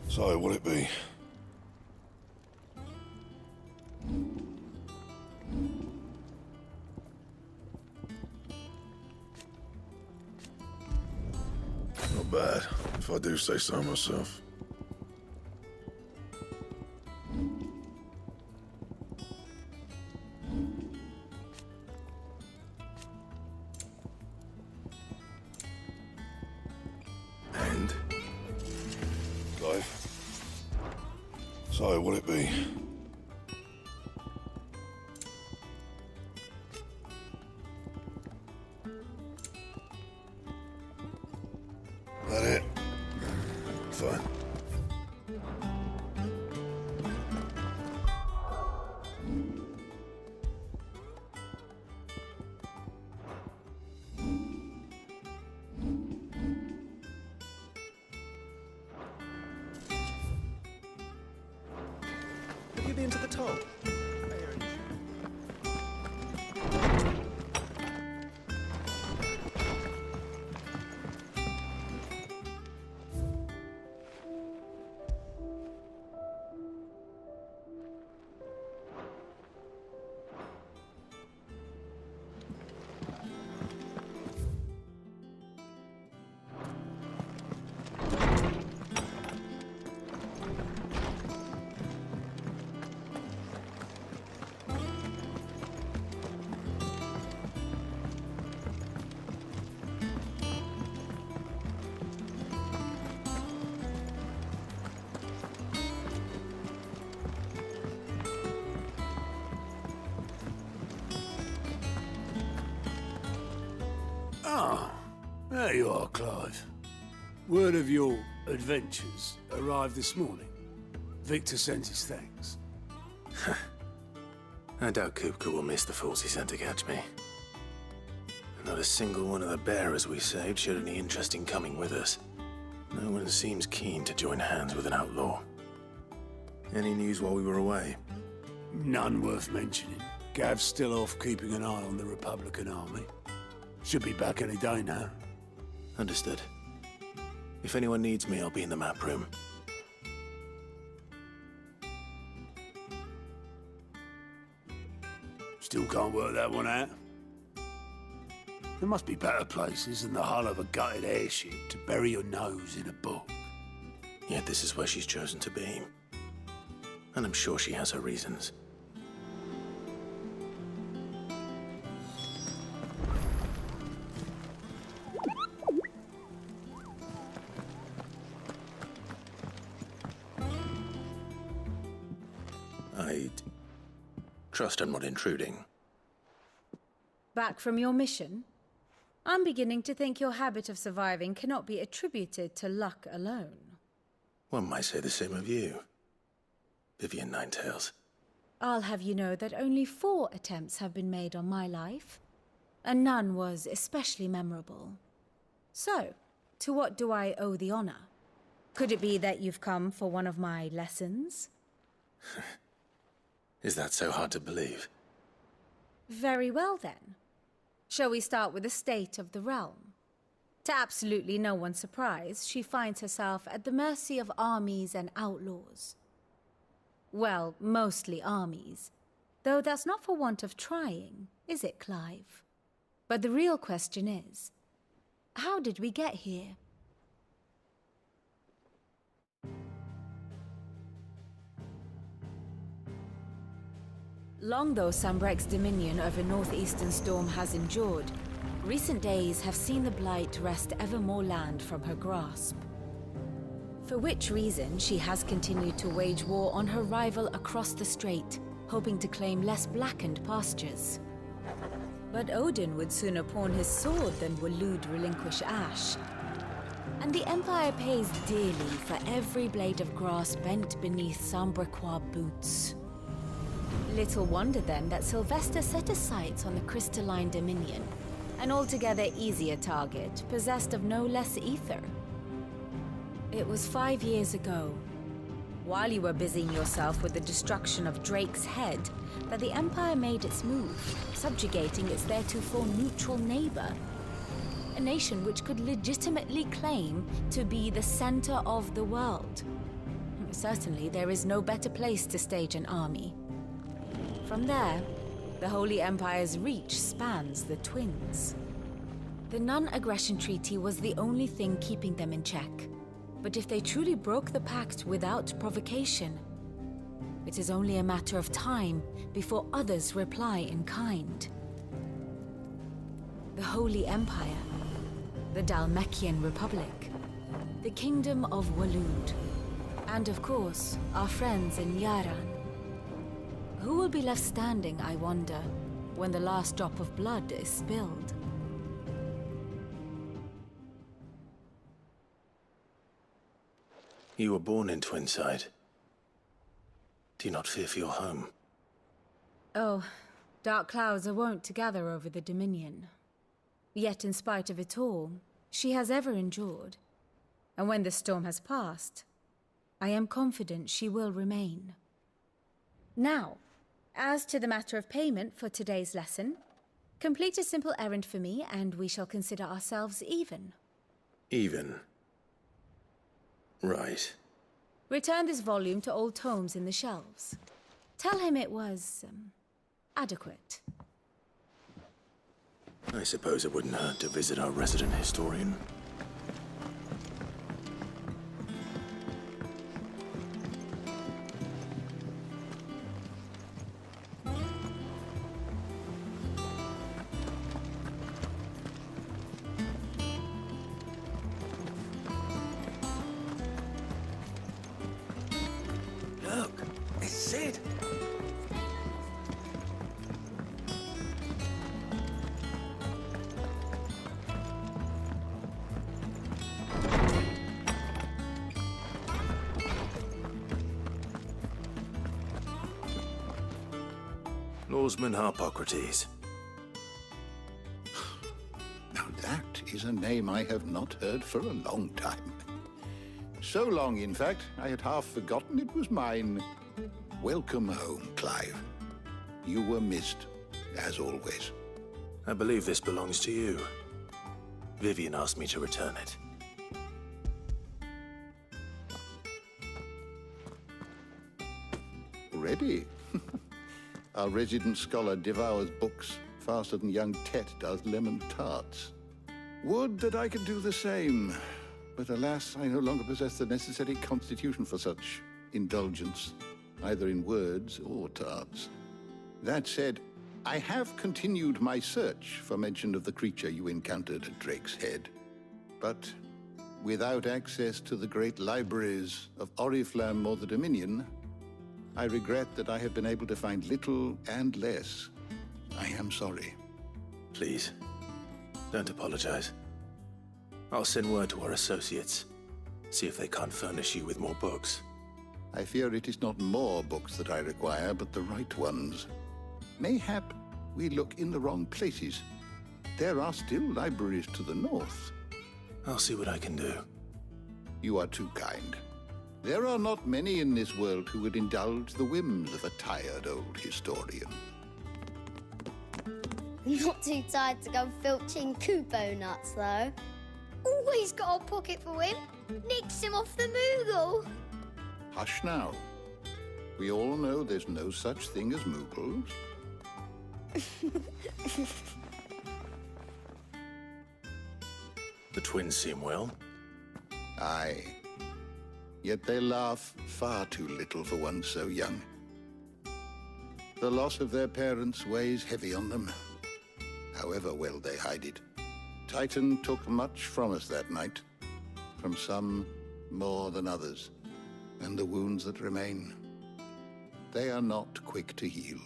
So, what'd it be? Not bad, if I do say so myself. And? Clive? So, what'd it be? That it? Fine. Have you been to the top? Ah, there you are, Clive. Word of your adventures arrived this morning. Victor sent his thanks. I doubt Kupka will miss the fools he sent to catch me. Not a single one of the bearers we saved showed any interest in coming with us. No one seems keen to join hands with an outlaw. Any news while we were away? None worth mentioning. Gav's still off keeping an eye on the Republican army. Should be back any day now. Understood. If anyone needs me, I'll be in the map room. Still can't work that one out. There must be better places than the hull of a gutted airship to bury your nose in a book. Yet this is where she's chosen to be. And I'm sure she has her reasons. I'd trust I'm not intruding. Back from your mission? I'm beginning to think your habit of surviving cannot be attributed to luck alone. One might say the same of you, Vivian Ninetails. I'll have you know that only 4 attempts have been made on my life, and none was especially memorable. So, to what do I owe the honor? Could it be that you've come for one of my lessons? Is that so hard to believe? Very well, then. Shall we start with the state of the realm? To absolutely no one's surprise, she finds herself at the mercy of armies and outlaws. Well, mostly armies. Though that's not for want of trying, is it, Clive? But the real question is, how did we get here? Long though Sambrek's dominion over northeastern Storm has endured, recent days have seen the Blight wrest ever more land from her grasp. For which reason she has continued to wage war on her rival across the strait, hoping to claim less blackened pastures. But Odin would sooner pawn his sword than Waloed relinquish Ash. And the Empire pays dearly for every blade of grass bent beneath Sambrequois boots. Little wonder then that Sylvester set his sights on the crystalline dominion, an altogether easier target, possessed of no less ether. It was 5 years ago, while you were busying yourself with the destruction of Drake's head, that the Empire made its move, subjugating its theretofore neutral neighbor. A nation which could legitimately claim to be the center of the world. Certainly, there is no better place to stage an army. From there, the Holy Empire's reach spans the Twins. The non-aggression treaty was the only thing keeping them in check. But if they truly broke the pact without provocation, it is only a matter of time before others reply in kind. The Holy Empire, the Dhalmekian Republic, the Kingdom of Waloed, and of course, our friends in Yaran. Who will be left standing, I wonder, when the last drop of blood is spilled? You were born in Twinside. Do you not fear for your home? Oh, dark clouds are wont to gather over the Dominion. Yet in spite of it all, she has ever endured. And when the storm has passed, I am confident she will remain. Now, as to the matter of payment for today's lesson, complete a simple errand for me and we shall consider ourselves even. Even? Right. Return this volume to old tomes in the shelves. Tell him it was, adequate. I suppose it wouldn't hurt to visit our resident historian. Look, it's Sid. Lawsman Harpocrates. Now that is a name I have not heard for a long time. So long, in fact, I had half forgotten it was mine. Welcome home, Clive. You were missed, as always. I believe this belongs to you. Vivian asked me to return it. Ready? Our resident scholar devours books faster than young Tet does lemon tarts. Would that I could do the same. But alas, I no longer possess the necessary constitution for such indulgence, either in words or tarts. That said, I have continued my search for mention of the creature you encountered at Drake's Head. But without access to the great libraries of Oriflamme or the Dominion, I regret that I have been able to find little and less. I am sorry. Please, don't apologize. I'll send word to our associates. See if they can't furnish you with more books. I fear it is not more books that I require, but the right ones. Mayhap we look in the wrong places. There are still libraries to the north. I'll see what I can do. You are too kind. There are not many in this world who would indulge the whims of a tired old historian. Not too tired to go filching Kupo nuts, though. Always got a pocket for him. Nicks him off the Moogle. Hush now. We all know there's no such thing as Moogles. The twins seem well. Aye. Yet they laugh far too little for one so young. The loss of their parents weighs heavy on them, however well they hide it. Titan took much from us that night, from some more than others, and the wounds that remain, they are not quick to heal.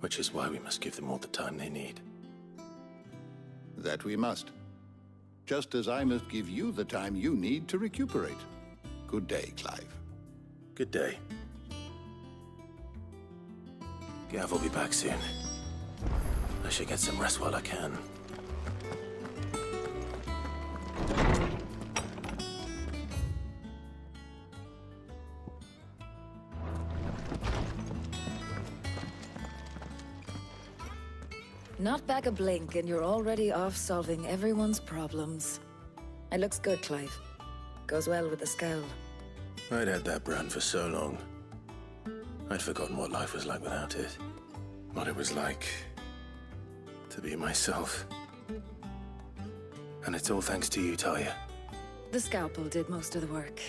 Which is why we must give them all the time they need. That we must. Just as I must give you the time you need to recuperate. Good day, Clive. Good day. Gav will be back soon. I should get some rest while I can. Not back a blink and you're already off solving everyone's problems. It looks good, Clive. Goes well with the scowl. I'd had that brand for so long. I'd forgotten what life was like without it. What it was like to be myself. And it's all thanks to you, Talia. The scalpel did most of the work.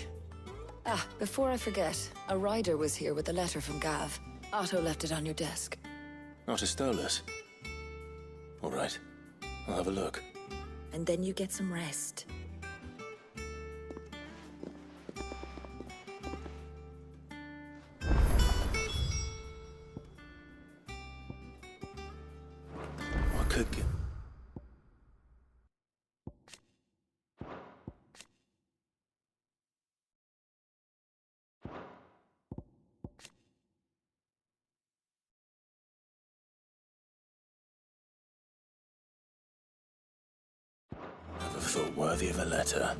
Ah, before I forget, a rider was here with a letter from Gav. Otto left it on your desk. Otto stole it. All right. I'll have a look. And then you get some rest. What could get... Never thought worthy of a letter.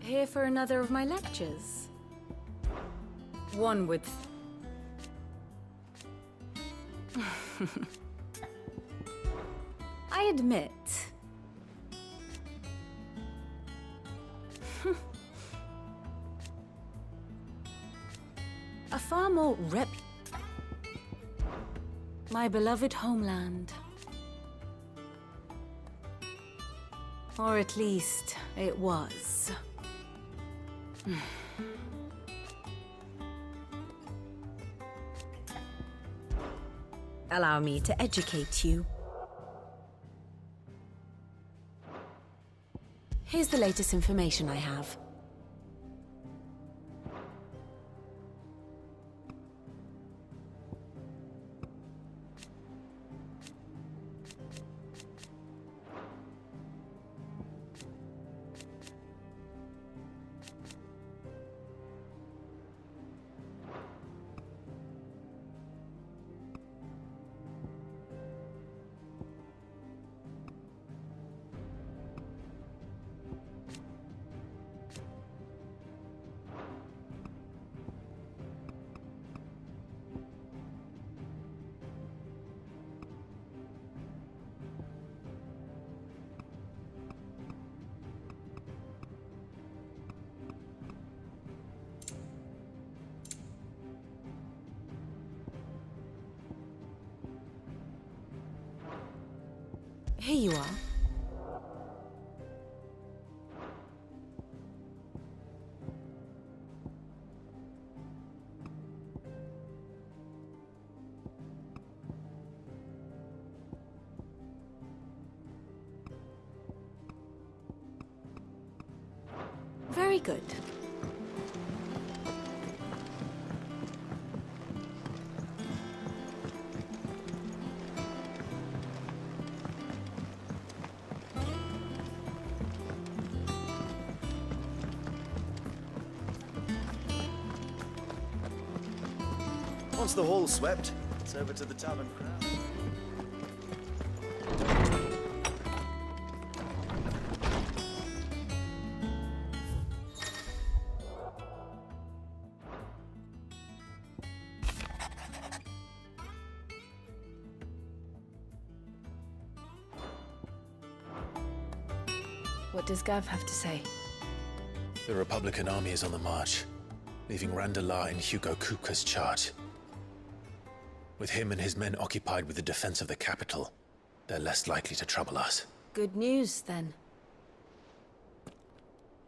Here for another of my lectures? One would... I admit... a far more my beloved homeland. Or at least, it was. Allow me to educate you. Here's the latest information I have. Here you are. Very good. Once the hall's swept, it's over to the tavern crowd. What does Gav have to say? The Republican army is on the march, leaving Randalar in Hugo Kupka's charge. With him and his men occupied with the defense of the capital, they're less likely to trouble us. Good news, then.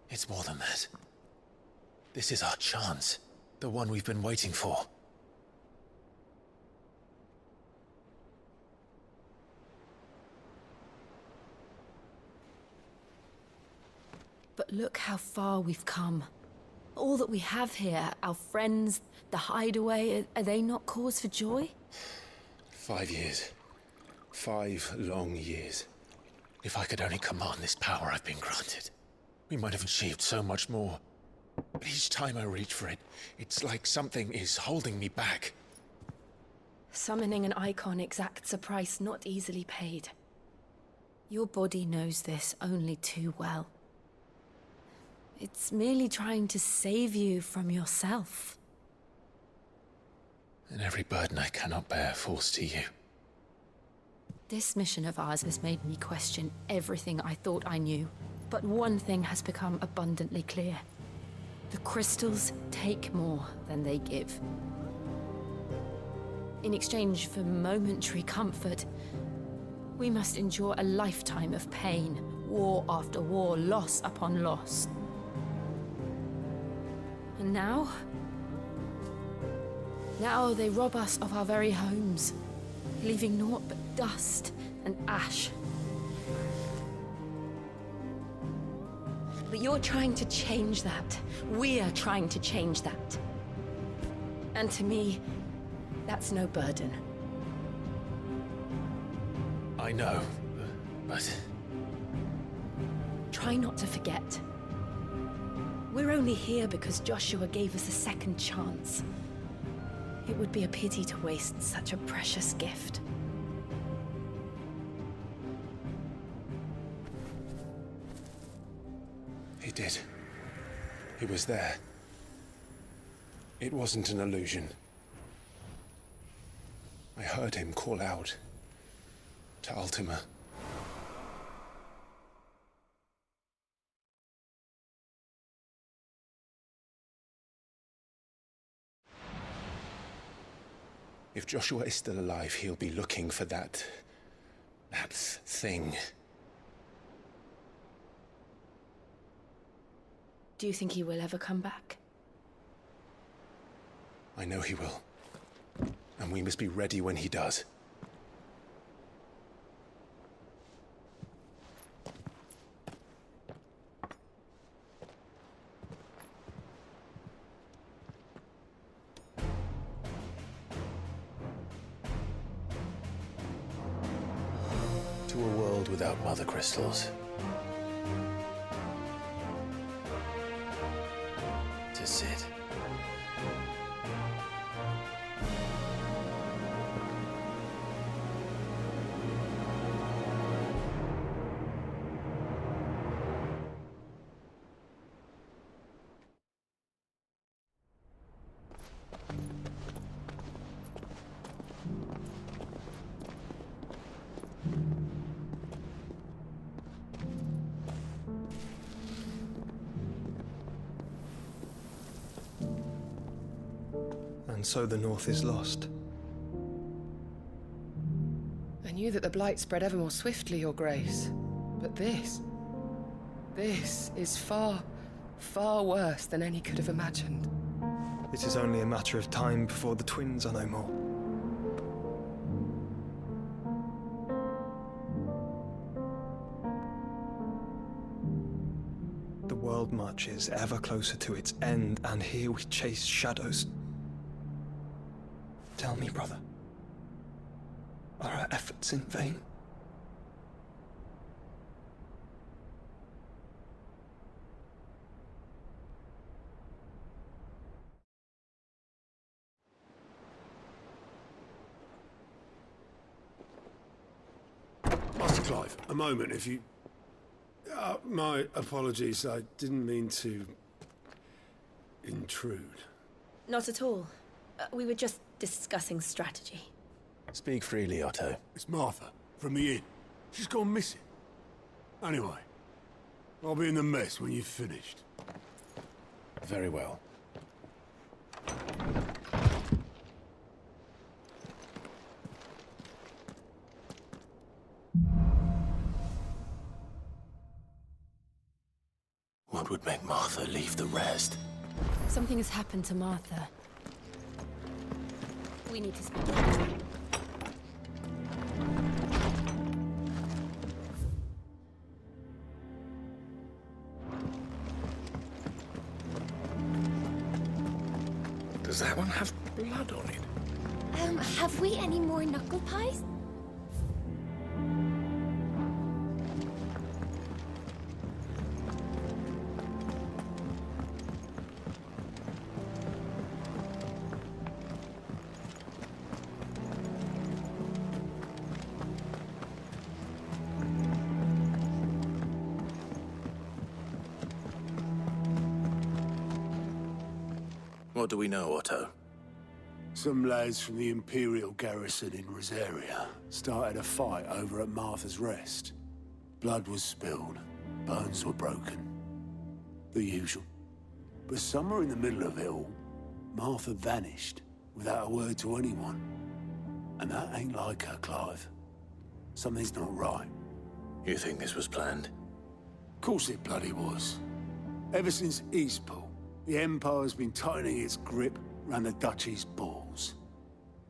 It's more than that. This is our chance. The one we've been waiting for. But look how far we've come. All that we have here, our friends, the hideaway, are they not cause for joy? 5 years. 5 long years. If I could only command this power I've been granted, we might have achieved so much more. But each time I reach for it, it's like something is holding me back. Summoning an icon exacts a price not easily paid. Your body knows this only too well. It's merely trying to save you from yourself. And every burden I cannot bear falls to you. This mission of ours has made me question everything I thought I knew. But one thing has become abundantly clear. The crystals take more than they give. In exchange for momentary comfort, we must endure a lifetime of pain, war after war, loss upon loss. And now they rob us of our very homes, leaving naught but dust and ash. But you're trying to change that. We're trying to change that. And to me, that's no burden. I know, but... Try not to forget. We're only here because Joshua gave us a second chance. It would be a pity to waste such a precious gift. He did. He was there. It wasn't an illusion. I heard him call out to Ultima. If Joshua is still alive, he'll be looking for that thing. Do you think he will ever come back? I know he will. And we must be ready when he does. To a world without mother crystals. To Sid. And so the North is lost. I knew that the Blight spread ever more swiftly, Your Grace. But this is far, far worse than any could have imagined. It is only a matter of time before the twins are no more. The world marches ever closer to its end, and here we chase shadows. Tell me, brother, are our efforts in vain? Master Clive, a moment, if you... my apologies, I didn't mean to... intrude. Not at all. We were just discussing strategy. Speak freely, Otto. It's Martha, from the inn. She's gone missing. Anyway, I'll be in the mess when you've finished. Very well. What would make Martha leave the rest? Something has happened to Martha. We need to speak. Does that one have blood on it? Have we any more knuckle pies? What do we know, Otto? Some lads from the Imperial garrison in Rosaria started a fight over at Martha's Rest. Blood was spilled, bones were broken. The usual. But somewhere in the middle of it all, Martha vanished without a word to anyone. And that ain't like her, Clive. Something's not right. You think this was planned? Of course it bloody was. Ever since Eastpool, the Empire's been tightening its grip around the Duchy's balls.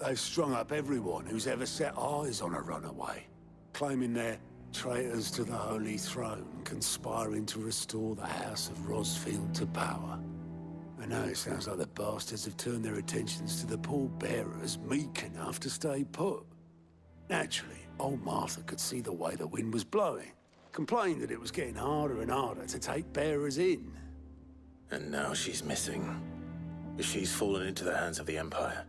They've strung up everyone who's ever set eyes on a runaway, claiming they're traitors to the Holy Throne, conspiring to restore the House of Rosfield to power. And now it sounds like the bastards have turned their attentions to the pallbearers meek enough to stay put. Naturally, old Martha could see the way the wind was blowing, complained that it was getting harder and harder to take bearers in. And now she's missing. If she's fallen into the hands of the Empire,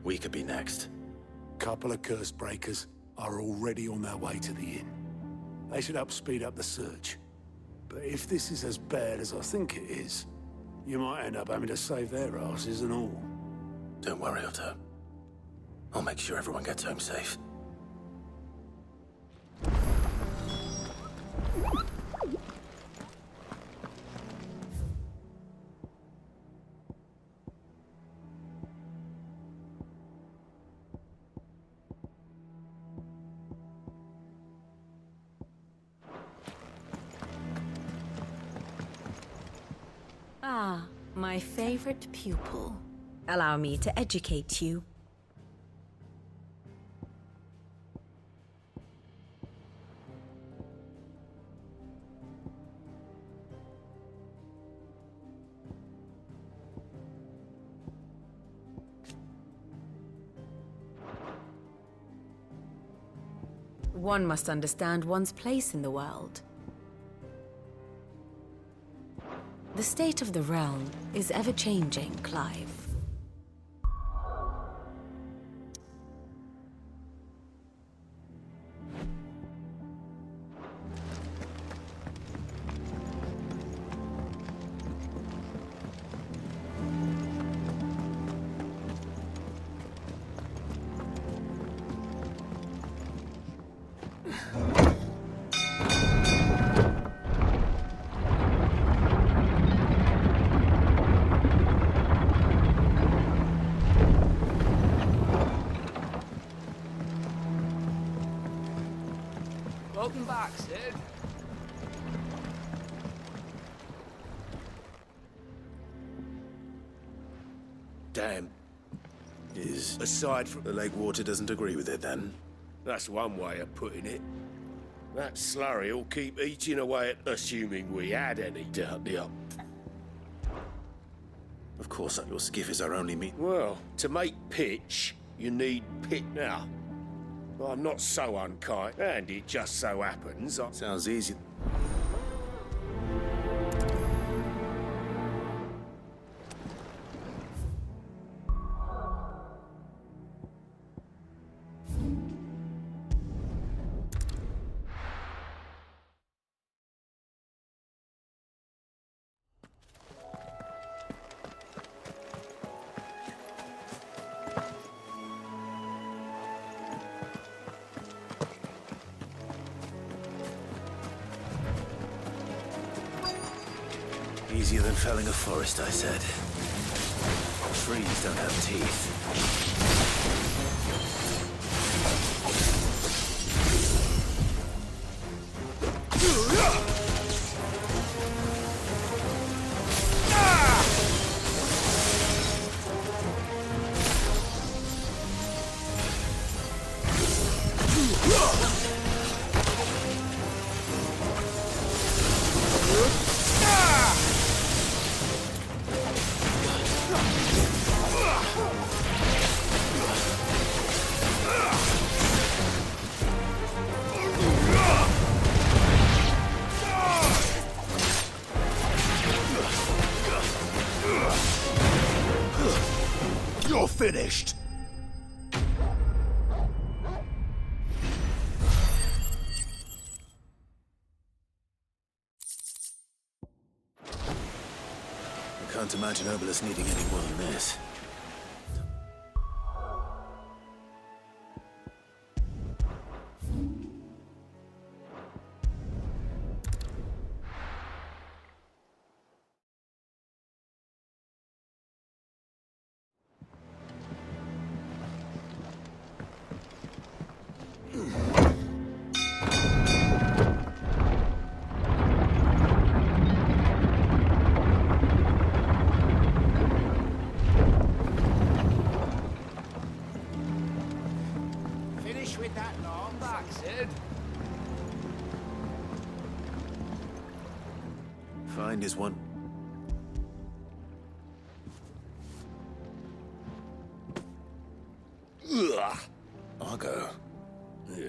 we could be next. Couple of curse breakers are already on their way to the inn. They should help speed up the search. But if this is as bad as I think it is, you might end up having to save their asses and all. Don't worry, Otto. I'll make sure everyone gets home safe. Ah, my favorite pupil. Allow me to educate you. One must understand one's place in the world. The state of the realm is ever-changing, Clive. Welcome back, Sid. Damn. Aside from the lake water doesn't agree with it, then? That's one way of putting it. That slurry will keep eating away at assuming we had any down there. Of course, your skiff is our only meat. Well, to make pitch, you need pit now. I'm not so unkind, and it just so happens Sounds easy. Easier than felling a forest, I said. Trees don't have teeth. You're finished! I can't imagine Obelisk needing any more than this. Finish with that long back, Sid. Find is one. Ugh. I'll go. Yeah.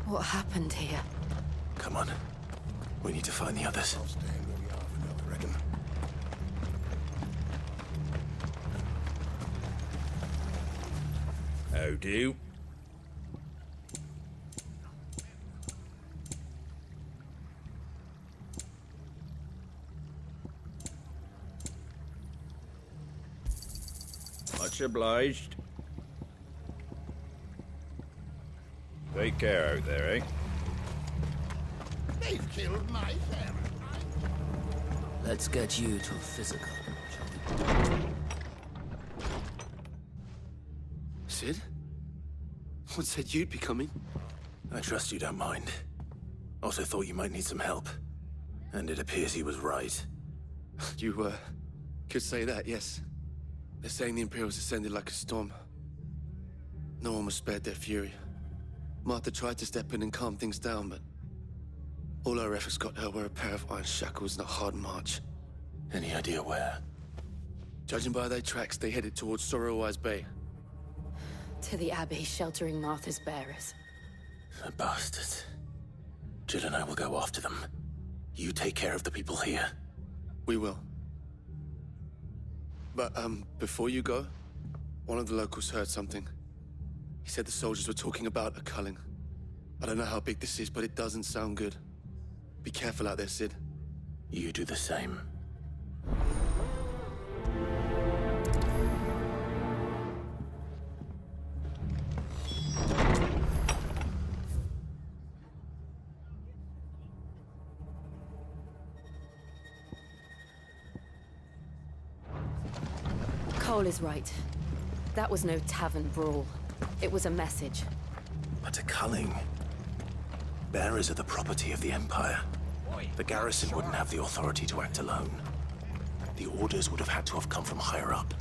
What happened here? Come on. We need to find the others. I'll stay where we are for now, I reckon. How do? Much obliged. Take care out there, eh? They've killed my parents. Let's get you to physical. Sid? What said you'd be coming? I trust you don't mind. Also thought you might need some help. And it appears he was right. You, could say that, yes. They're saying the Imperials descended like a storm. No one was spared their fury. Martha tried to step in and calm things down, but all our efforts got her were a pair of iron shackles and a hard march. Any idea where? Judging by their tracks, they headed towards Sorrowwise Bay. To the Abbey, sheltering Martha's bearers. The bastards. Jill and I will go after them. You take care of the people here. We will. But, before you go, one of the locals heard something. He said the soldiers were talking about a culling. I don't know how big this is, but it doesn't sound good. Be careful out there, Sid. You do the same. Cole is right. That was no tavern brawl. It was a message. But a culling. Bearers are the property of the Empire. The garrison wouldn't have the authority to act alone. The orders would have had to have come from higher up.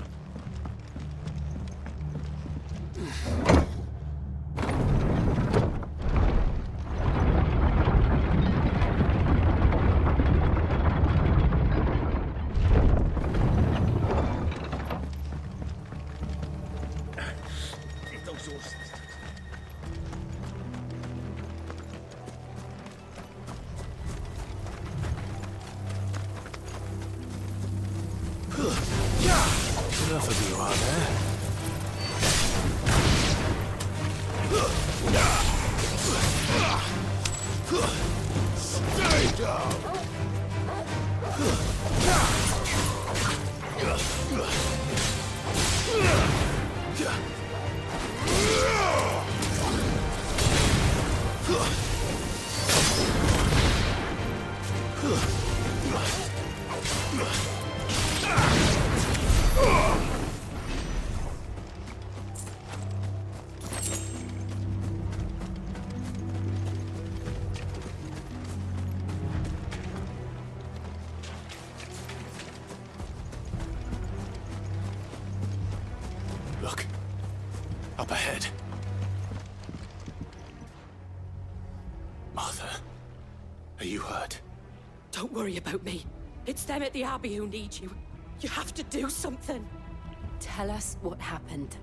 enough of you, are there? Stay down! Look. Up ahead. Martha, are you hurt? Don't worry about me. It's them at the Abbey who need you. You have to do something. Tell us what happened.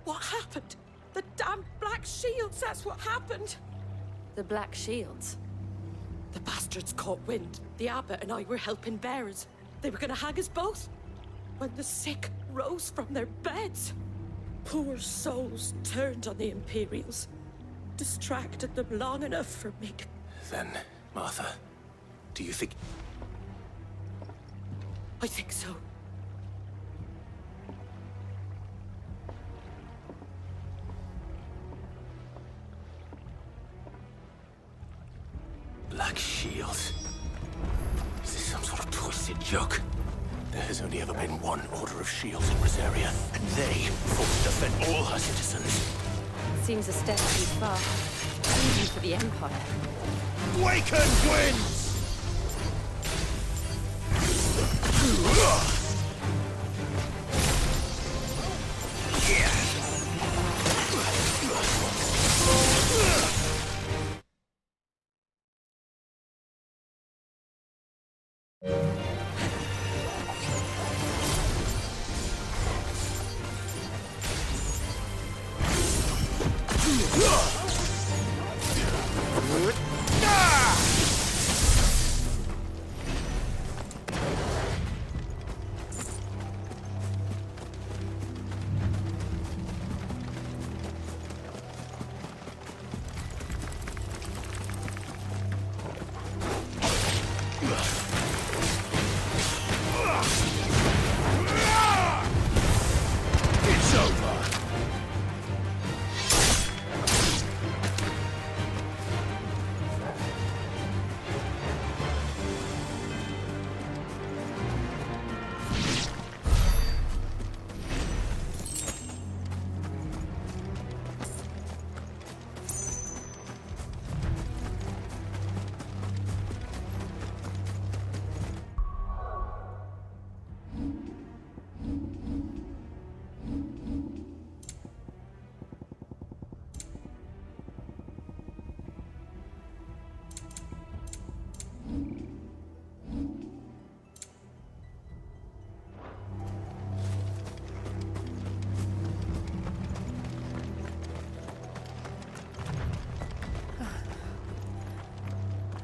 What happened? The damn Black Shields, that's what happened. The Black Shields? The bastards caught wind. The Abbot and I were helping bearers. They were gonna hang us both. When the sick rose from their beds, poor souls turned on the Imperials. Distracted them long enough for me to... Then, Martha, do you think... I think so. Black Shields? Is this some sort of twisted joke? There has only ever been one Order of Shields in Rosaria, and they fought to defend all her citizens. Seems a step too far. Even for the Empire. Waken winds! It's over!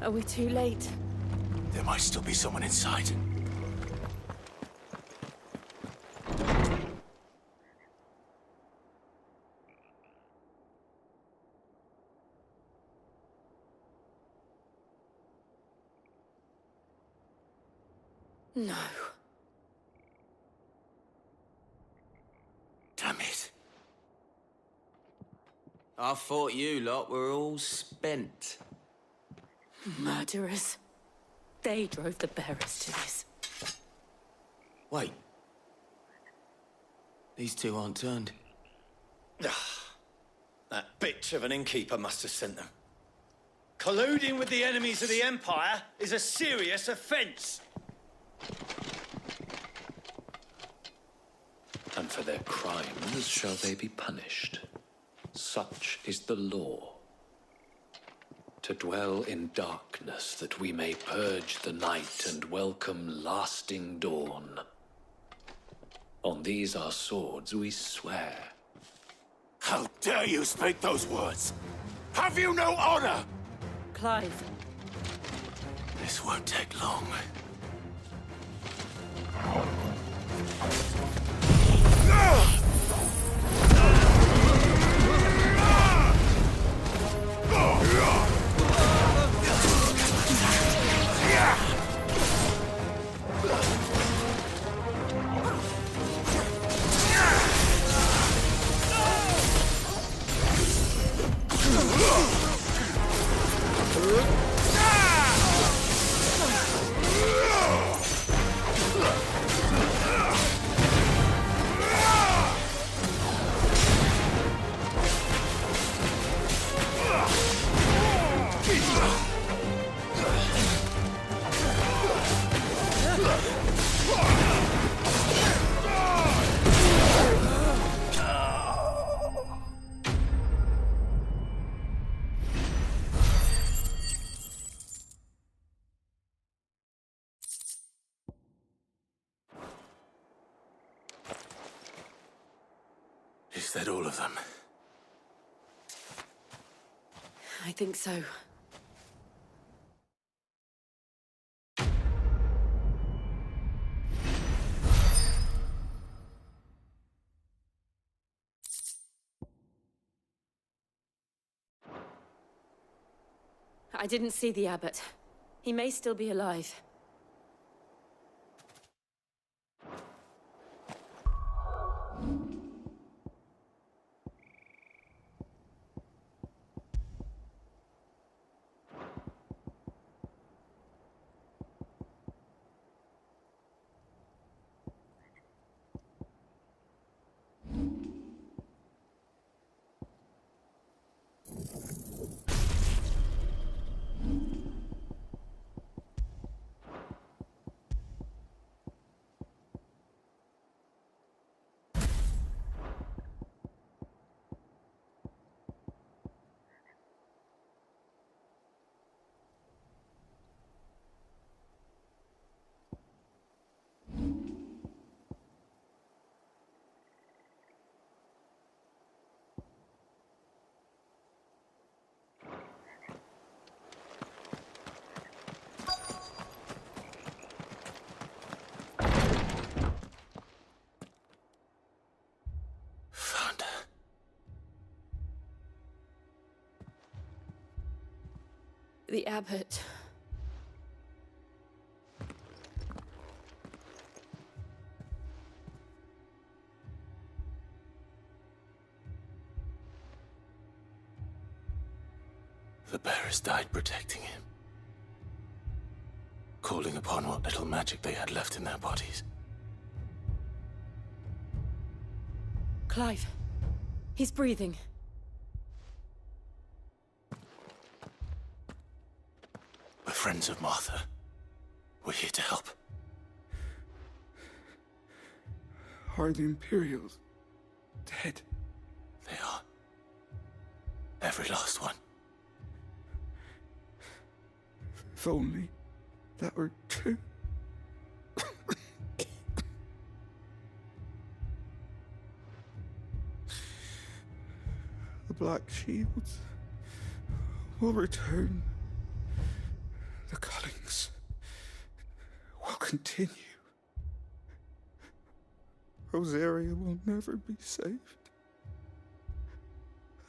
Are we too late? There might still be someone inside. No. Damn it. I thought you lot were all spent. Murderers. They drove the bearers to this. Wait. These two aren't turned. That bitch of an innkeeper must have sent them. Colluding with the enemies of the Empire is a serious offence. And for their crimes shall they be punished. Such is the law. To dwell in darkness that we may purge the night and welcome lasting dawn. On these our swords we swear. How dare you speak those words? Have you no honor? Clive. This won't take long. Is that all of them? I think so. I didn't see the abbot. He may still be alive. The abbot. The bearers died protecting him. Calling upon what little magic they had left in their bodies. Clive. He's breathing. We're friends of Martha. We're here to help. Are the Imperials dead? They are. Every last one. If only that were true. The Black Shields will return. The cullings will continue. Rosaria will never be saved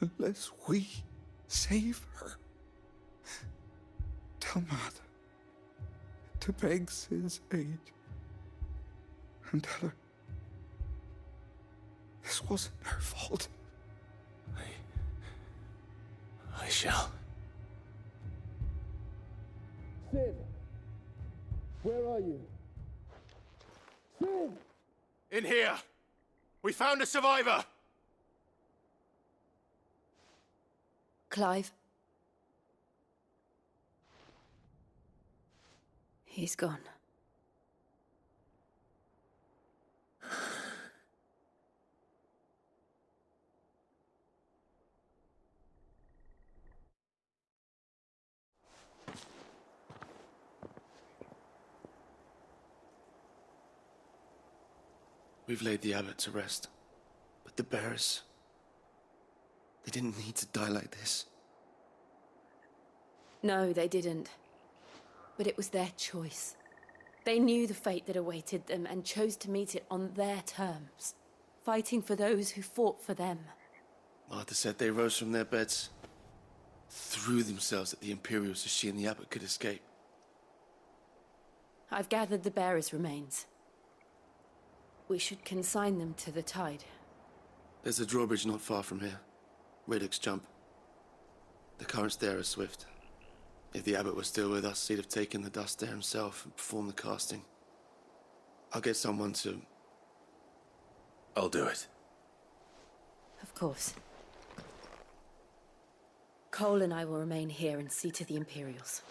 unless we save her. Tell Mother to beg Sid's aid and tell her this wasn't her fault. I shall. Sid! Where are you? Sid! In here! We found a survivor! Clive. He's gone. We've laid the abbot to rest. But the bearers... they didn't need to die like this. No, they didn't. But it was their choice. They knew the fate that awaited them and chose to meet it on their terms. fighting for those who fought for them. Martha said they rose from their beds, threw themselves at the Imperials so she and the Abbot could escape. I've gathered the bearers' remains. We should consign them to the tide. There's a drawbridge not far from here. Radix Jump. The currents there are swift. If the Abbot was still with us, he'd have taken the dust there himself and performed the casting. I'll get someone to... I'll do it. Of course. Cole and I will remain here and see to the Imperials.